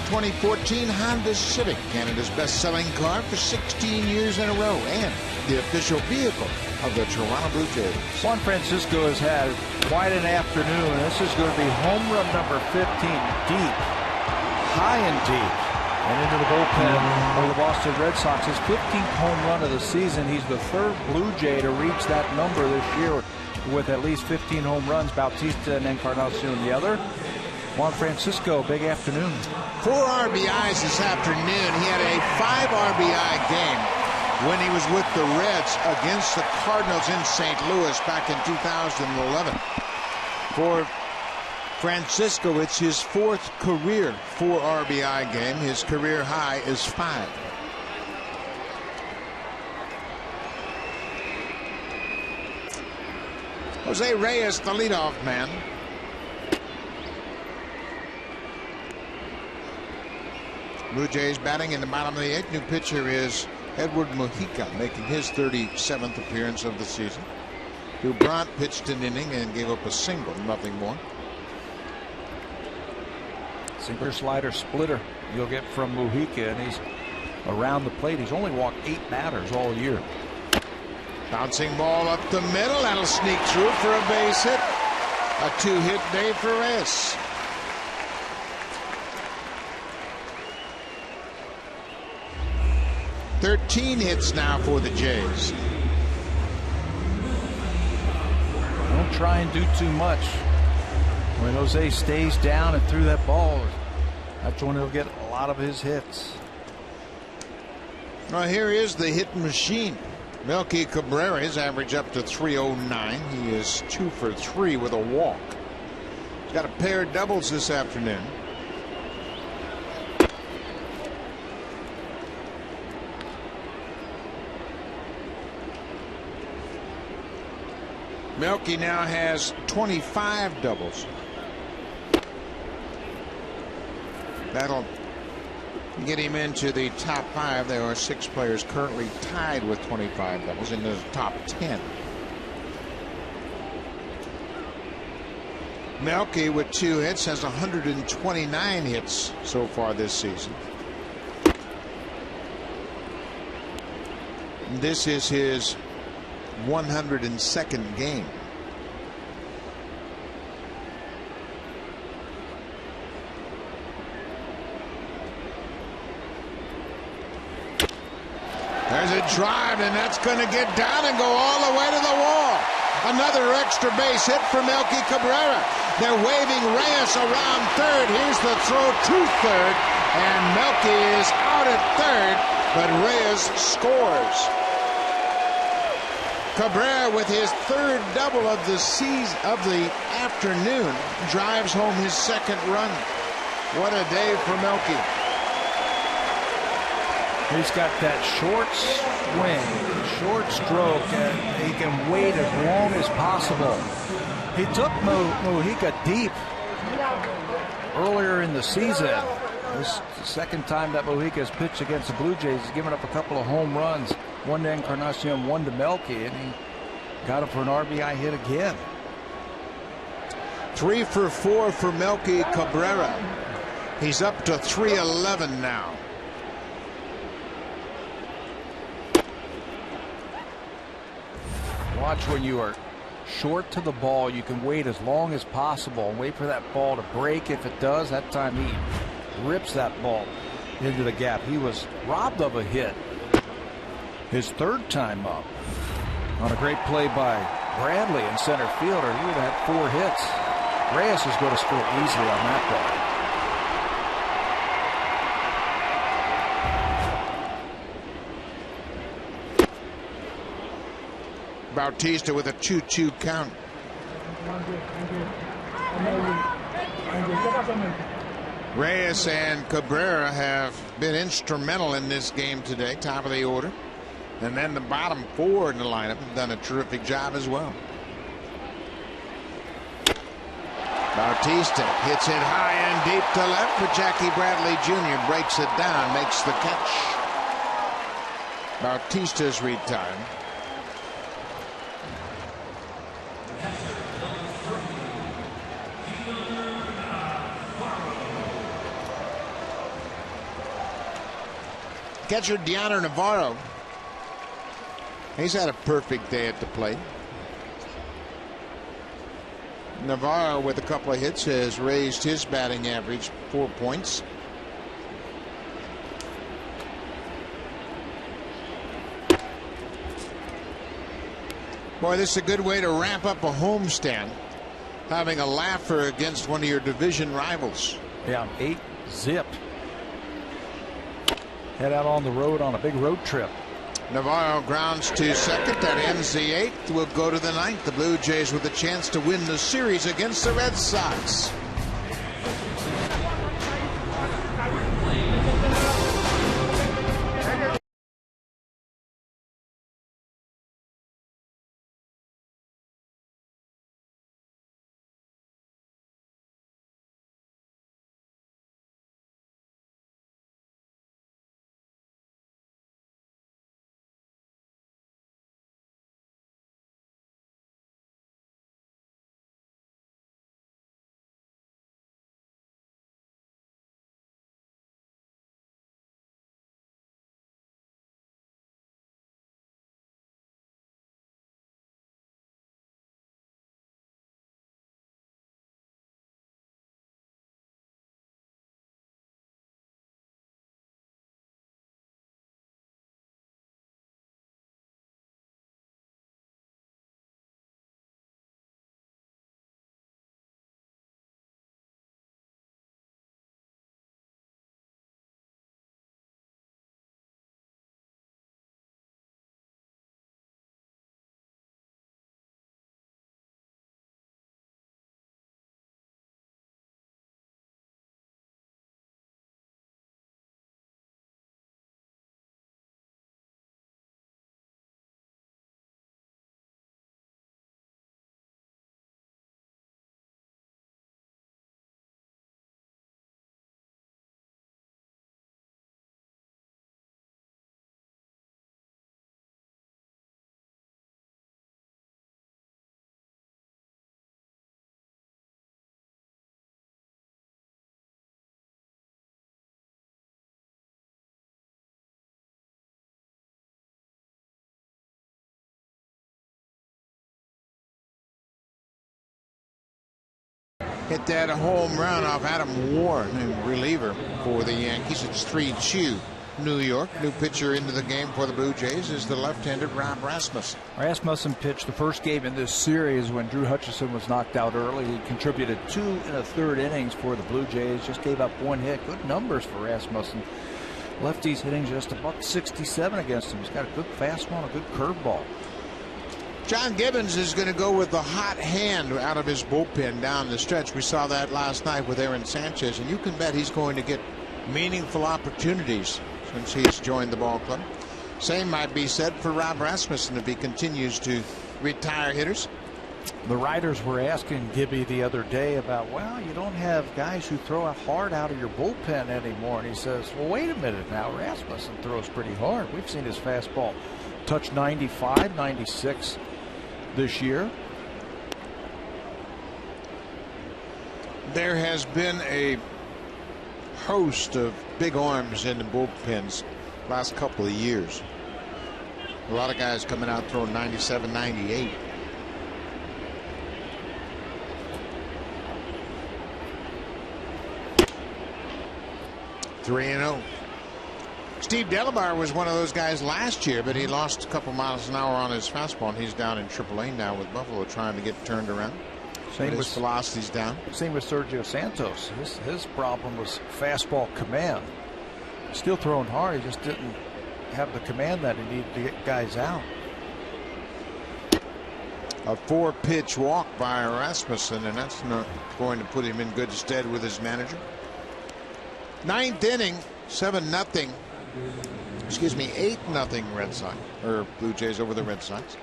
The 2014 Honda Civic, Canada's best-selling car for 16 years in a row, and the official vehicle of the Toronto Blue Jays. Juan Francisco has had quite an afternoon. This is going to be home run number 15, deep, high and deep, and into the bullpen for the Boston Red Sox. His 15th home run of the season. He's the 3rd Blue Jay to reach that number this year with at least 15 home runs. Bautista and Encarnacion the other. Juan Francisco, big afternoon. 4 RBIs this afternoon. He had a 5 RBI game when he was with the Reds against the Cardinals in St. Louis back in 2011. For Francisco, it's his 4th career 4 RBI game. His career high is 5. Jose Reyes, the leadoff man. Blue Jays batting in the bottom of the 8th. New pitcher is Edward Mujica making his 37th appearance of the season. Dubron pitched an inning and gave up a single, nothing more. Sinker, slider, splitter you'll get from Mujica, and he's around the plate. He's only walked 8 batters all year. Bouncing ball up the middle. That'll sneak through for a base hit. A 2-hit day for Reyes. Thirteen hits now for the Jays. Don't try and do too much. When Jose stays down and threw that ball, that's when he'll get a lot of his hits. Well, here is the hit machine. Melky Cabrera, his average up to 309. He is 2 for 3 with a walk. He's got a pair of doubles this afternoon. Melky now has 25 doubles. That'll get him into the top 5. There are 6 players currently tied with 25 doubles in the top 10. Melky with 2 hits has 129 hits so far this season. This is his 102nd game. There's a drive, and that's going to get down and go all the way to the wall. Another extra base hit for Melky Cabrera. They're waving Reyes around third. Here's the throw to third, and Melky is out at third, but Reyes scores. Cabrera, with his 3rd double of the season, of the afternoon, drives home his 2nd run. What a day for Melky. He's got that short swing, short stroke, and he can wait as long as possible. He took Mujica deep earlier in the season. This is the 2nd time that Mujica has pitched against the Blue Jays. He's given up a couple of home runs, one to Encarnacion, one to Melky, and he got him for an RBI hit again. 3 for 4 for Melky Cabrera. He's up to 311 now. Watch when you are short to the ball, you can wait as long as possible and wait for that ball to break. If it does, that time he rips that ball into the gap. He was robbed of a hit his 3rd time up on a great play by Bradley in center fielder. He would have had 4 hits. Reyes is going to score easily on that ball. Bautista with a 2-2 count. Reyes and Cabrera have been instrumental in this game today, top of the order. And then the bottom 4 in the lineup have done a terrific job as well. Bautista hits it high and deep to left, but Jackie Bradley Jr. breaks it down, makes the catch. Bautista's retired. Catcher Deanna Navarro. He's had a perfect day at the plate. Navarro, with a couple of hits, has raised his batting average 4 points. Boy, this is a good way to ramp up a homestand. Having a laugher against one of your division rivals. Yeah, 8-zip. Head out on the road on a big road trip. Navarro grounds to second. That ends the 8th. We'll go to the 9th. The Blue Jays with a chance to win the series against the Red Sox. hit that home run off Adam Warren, reliever for the Yankees. It's 3-2. New York. New pitcher into the game for the Blue Jays is the left-handed Rob Rasmussen. Rasmussen pitched the first game in this series when Drew Hutchison was knocked out early. He contributed 2 1/3 innings for the Blue Jays. Just gave up 1 hit. Good numbers for Rasmussen. Lefties hitting just $167 against him. He's got a good fastball and a good curveball. John Gibbons is going to go with the hot hand out of his bullpen down the stretch. We saw that last night with Aaron Sanchez, and you can bet he's going to get meaningful opportunities since he's joined the ball club. Same might be said for Rob Rasmussen if he continues to retire hitters. The writers were asking Gibby the other day about, well, you don't have guys who throw hard out of your bullpen anymore. And he says, well, wait a minute now. Rasmussen throws pretty hard. We've seen his fastball touch 95, 96 this year. There has been a host of big arms in the bullpens last couple of years. A lot of guys coming out throwing 97, 98. (3-0). Steve Delabar was one of those guys last year, but he lost a couple miles an hour on his fastball, and he's down in AAA now with Buffalo trying to get turned around. Same his velocity's down. Same with Sergio Santos. His problem was fastball command. Still throwing hard. He just didn't have the command that he needed to get guys out. A 4-pitch walk by Rasmussen, and that's not going to put him in good stead with his manager. 9th inning, 7-0. Excuse me, 8-0 Red Sox, or Blue Jays over the Red Sox.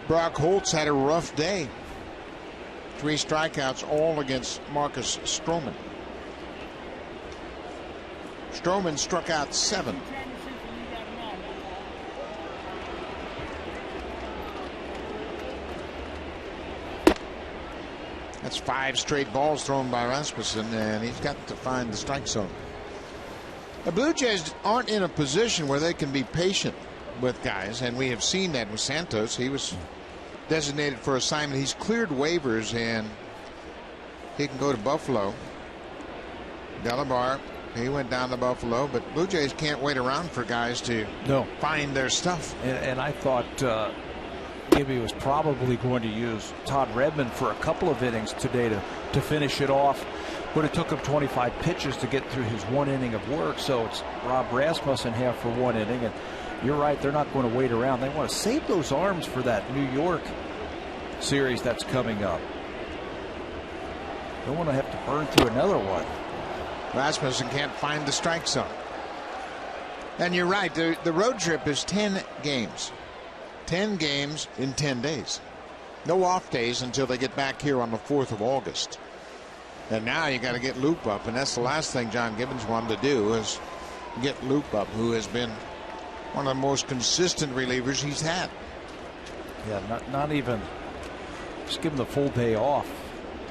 Brock Holtz had a rough day. 3 strikeouts, all against Marcus Stroman. Stroman struck out 7. That's 5 straight balls thrown by Rasmussen, and he's got to find the strike zone. The Blue Jays aren't in a position where they can be patient with guys, and we have seen that with Santos. He was designated for assignment. He's cleared waivers, and he can go to Buffalo. Delabar, he went down to Buffalo, but Blue Jays can't wait around for guys to find their stuff. And I thought Gibby was probably going to use Todd Redmond for a couple of innings today to finish it off, but it took him 25 pitches to get through his 1 inning of work. So it's Rob Rasmussen half for 1 inning, and you're right, they're not going to wait around. They want to save those arms for that New York series that's coming up. They want to have to burn through another one. Rasmussen can't find the strike zone. And you're right, the road trip is 10 games. 10 games in 10 days. No off days until they get back here on the 4th of August. And now you got to get Loop up, and that's the last thing John Gibbons wanted to do is get Loop up, who has been one of the most consistent relievers he's had. Yeah, not even just give him the full day off.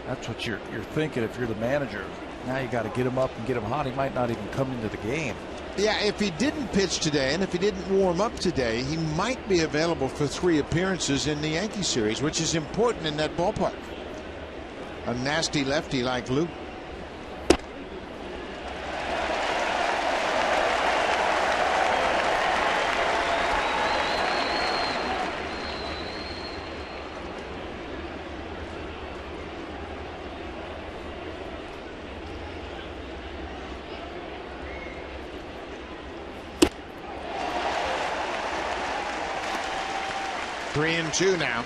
That's what you're thinking if you're the manager. Now you got to get him up and get him hot. He might not even come into the game. Yeah, if he didn't pitch today and if he didn't warm up today, he might be available for 3 appearances in the Yankee series, which is important in that ballpark. A nasty lefty like Luke. Three and 2 now.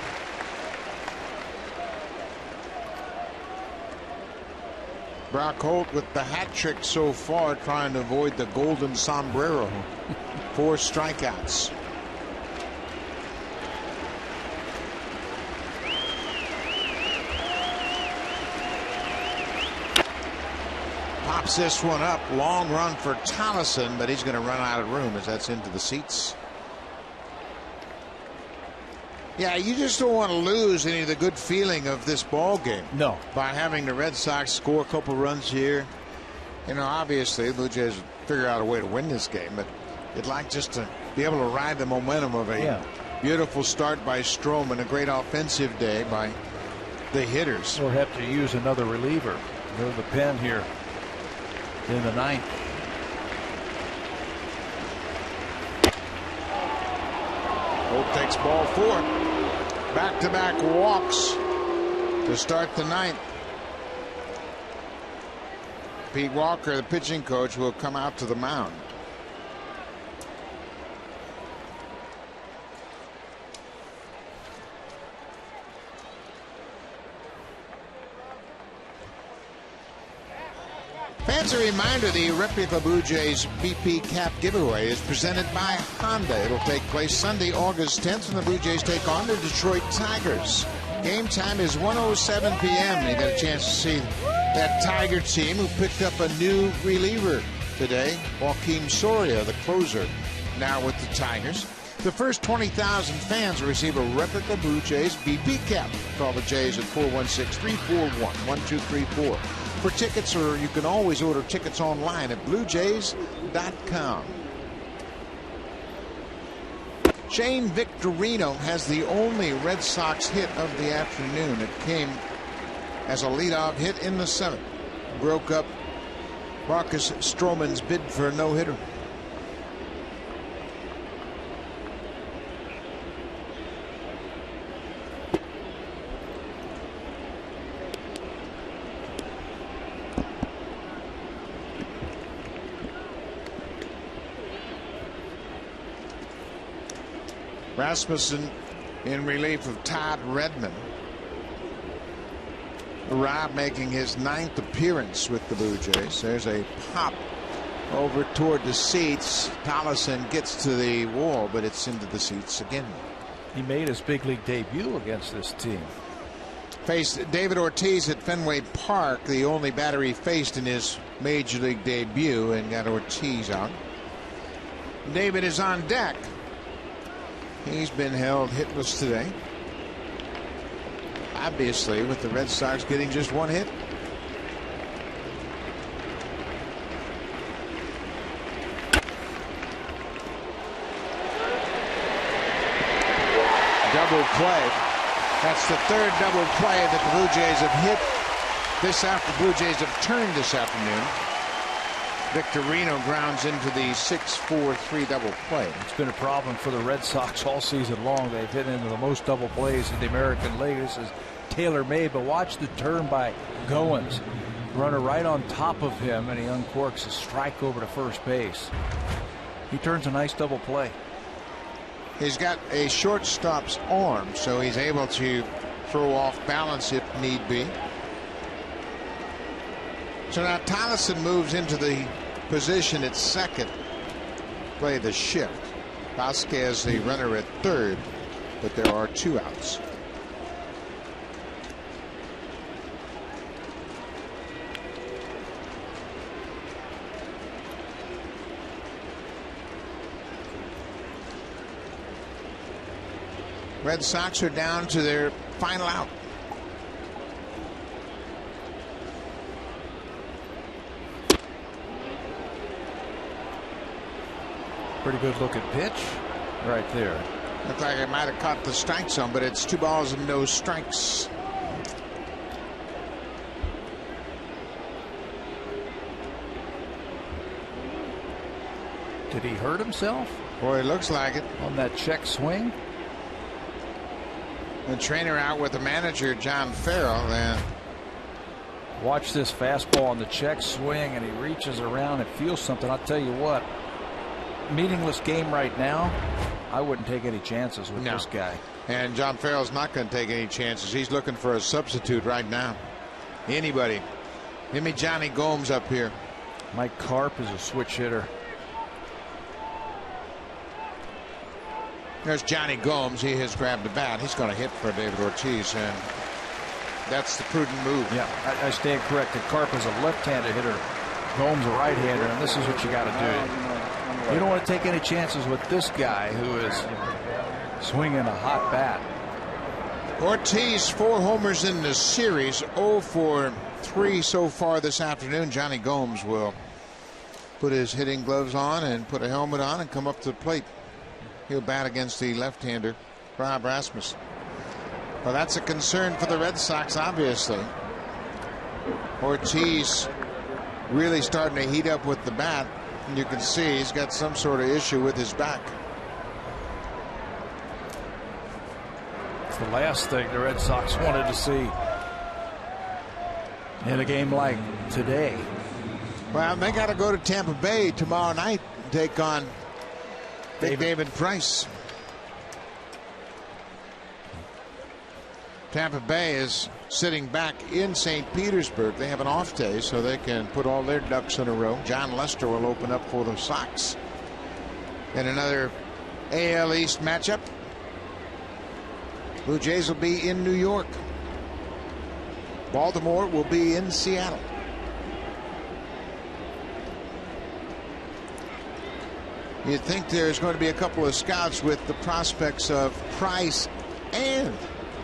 Brock Holt with the hat trick so far, trying to avoid the golden sombrero. 4 strikeouts. Pops this one up. Long run for Tolleson, but he's going to run out of room as that's into the seats. Yeah, you just don't want to lose any of the good feeling of this ball game. No. By having the Red Sox score a couple runs here. You know, obviously, the Blue Jays would figure out a way to win this game, but you'd like just to be able to ride the momentum of a Beautiful start by Stroman. A great offensive day by the hitters. We'll have to use another reliever. Go to the pen here in the ninth. Hope takes ball 4. Back-to-back walks to start the ninth. Pete Walker, the pitching coach, will come out to the mound. Fans, a reminder, the replica Blue Jays BP cap giveaway is presented by Honda. It'll take place Sunday, August 10th, when the Blue Jays take on the Detroit Tigers. Game time is 1:07 p.m. You got a chance to see that Tiger team who picked up a new reliever today, Joakim Soria, the closer, now with the Tigers. The first 20,000 fans will receive a replica Blue Jays BP cap. Call the Jays at 416-341-1234 for tickets, or you can always order tickets online at bluejays.com. Shane Victorino has the only Red Sox hit of the afternoon. It came as a leadoff hit in the 7th. Broke up Marcus Stroman's bid for a no-hitter. Rasmussen in relief of Todd Redmond. Rob making his 9th appearance with the Blue Jays. There's a pop over toward the seats. Tollison gets to the wall, but it's into the seats again. He made his big league debut against this team. Faced David Ortiz at Fenway Park, the only batter he faced in his major league debut, and got Ortiz out. David is on deck. He's been held hitless today. Obviously, with the Red Sox getting just one hit. Double play. That's the third double play that the Blue Jays have hit this after. Blue Jays have turned this afternoon. Victorino grounds into the 6-4-3 double play. It's been a problem for the Red Sox all season long. They've hit into the most double plays in the American League. This is tailor-made, but watch the turn by Goins. Runner right on top of him, and he uncorks a strike over to first base. He turns a nice double play. He's got a shortstop's arm, so he's able to throw off balance if need be. So now Tollison moves into the position at second. Play the shift. Vasquez the runner at third, but there are 2 outs. Red Sox are down to their final out. Pretty good looking pitch right there. Looks like it might have caught the strike zone, but it's 2 balls and no strikes. Did he hurt himself? Boy, it looks like it. On that check swing. The trainer out with the manager, John Farrell. And watch this fastball on the check swing, and he reaches around and feels something. I'll tell you what. Meaningless game right now. I wouldn't take any chances with this guy. And John Farrell's not going to take any chances. He's looking for a substitute right now. Anybody. Give me Johnny Gomes up here. Mike Karp is a switch hitter. There's Johnny Gomes. He has grabbed the bat. He's going to hit for David Ortiz, and that's the prudent move. Yeah, I stand corrected. Karp is a left-handed hitter. Gomes a right-hander, and this is what you got to do. You don't want to take any chances with this guy who is swinging a hot bat. Ortiz 4 homers in the series, 0 for 3 so far this afternoon. Johnny Gomes will put his hitting gloves on and put a helmet on and come up to the plate. He'll bat against the left-hander, Rob Rasmussen. Well, that's a concern for the Red Sox, obviously. Ortiz really starting to heat up with the bat. And you can see he's got some sort of issue with his back. It's the last thing the Red Sox wanted to see in a game like today. Well, they got to go to Tampa Bay tomorrow night and take on David Price. Tampa Bay is sitting back in St. Petersburg. They have an off day, so they can put all their ducks in a row. John Lester will open up for the Sox in another AL East matchup. Blue Jays will be in New York. Baltimore will be in Seattle. You'd think there's going to be a couple of scouts with the prospects of Price and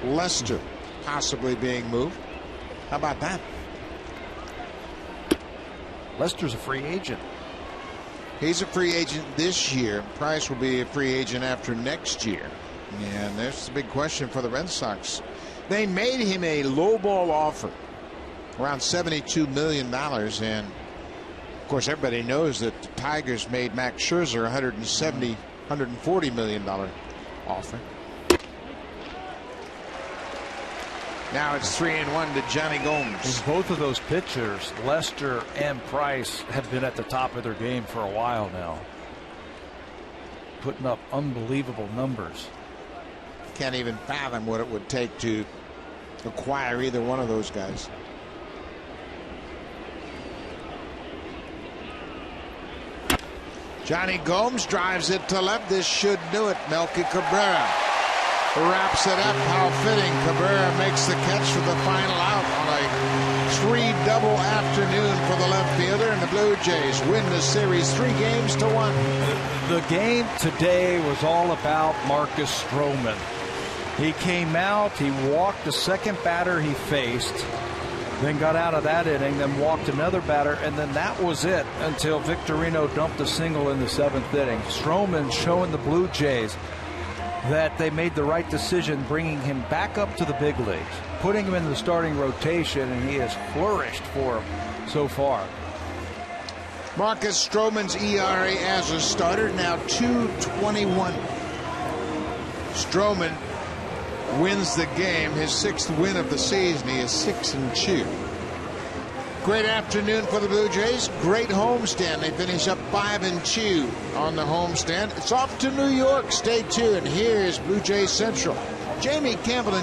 Lester possibly being moved. How about that? Lester's a free agent. He's a free agent this year. Price will be a free agent after next year. And there's the big question for the Red Sox. They made him a lowball offer, around $72 million. And of course, everybody knows that the Tigers made Max Scherzer $140 million offer. Now it's 3-1 to Johnny Gomes. And both of those pitchers, Lester and Price, have been at the top of their game for a while now, putting up unbelievable numbers. Can't even fathom what it would take to acquire either one of those guys. Johnny Gomes drives it to left. This should do it. Melky Cabrera wraps it up. How fitting. Cabrera makes the catch for the final out on a 3-double afternoon for the left fielder, and the Blue Jays win the series 3-1. The game today was all about Marcus Stroman. He came out, he walked the second batter he faced, then got out of that inning, then walked another batter, and then that was it until Victorino dumped a single in the 7th inning. Stroman showing the Blue Jays that they made the right decision, bringing him back up to the big leagues, putting him in the starting rotation, and he has flourished for him so far. Marcus Stroman's ERA as a starter now 2.21. Stroman wins the game, his 6th win of the season. He is 6-2. Great afternoon for the Blue Jays. Great homestand. They finish up 5-2 on the homestand. It's off to New York. Stay tuned. Here's Blue Jays Central. Jamie Campbell and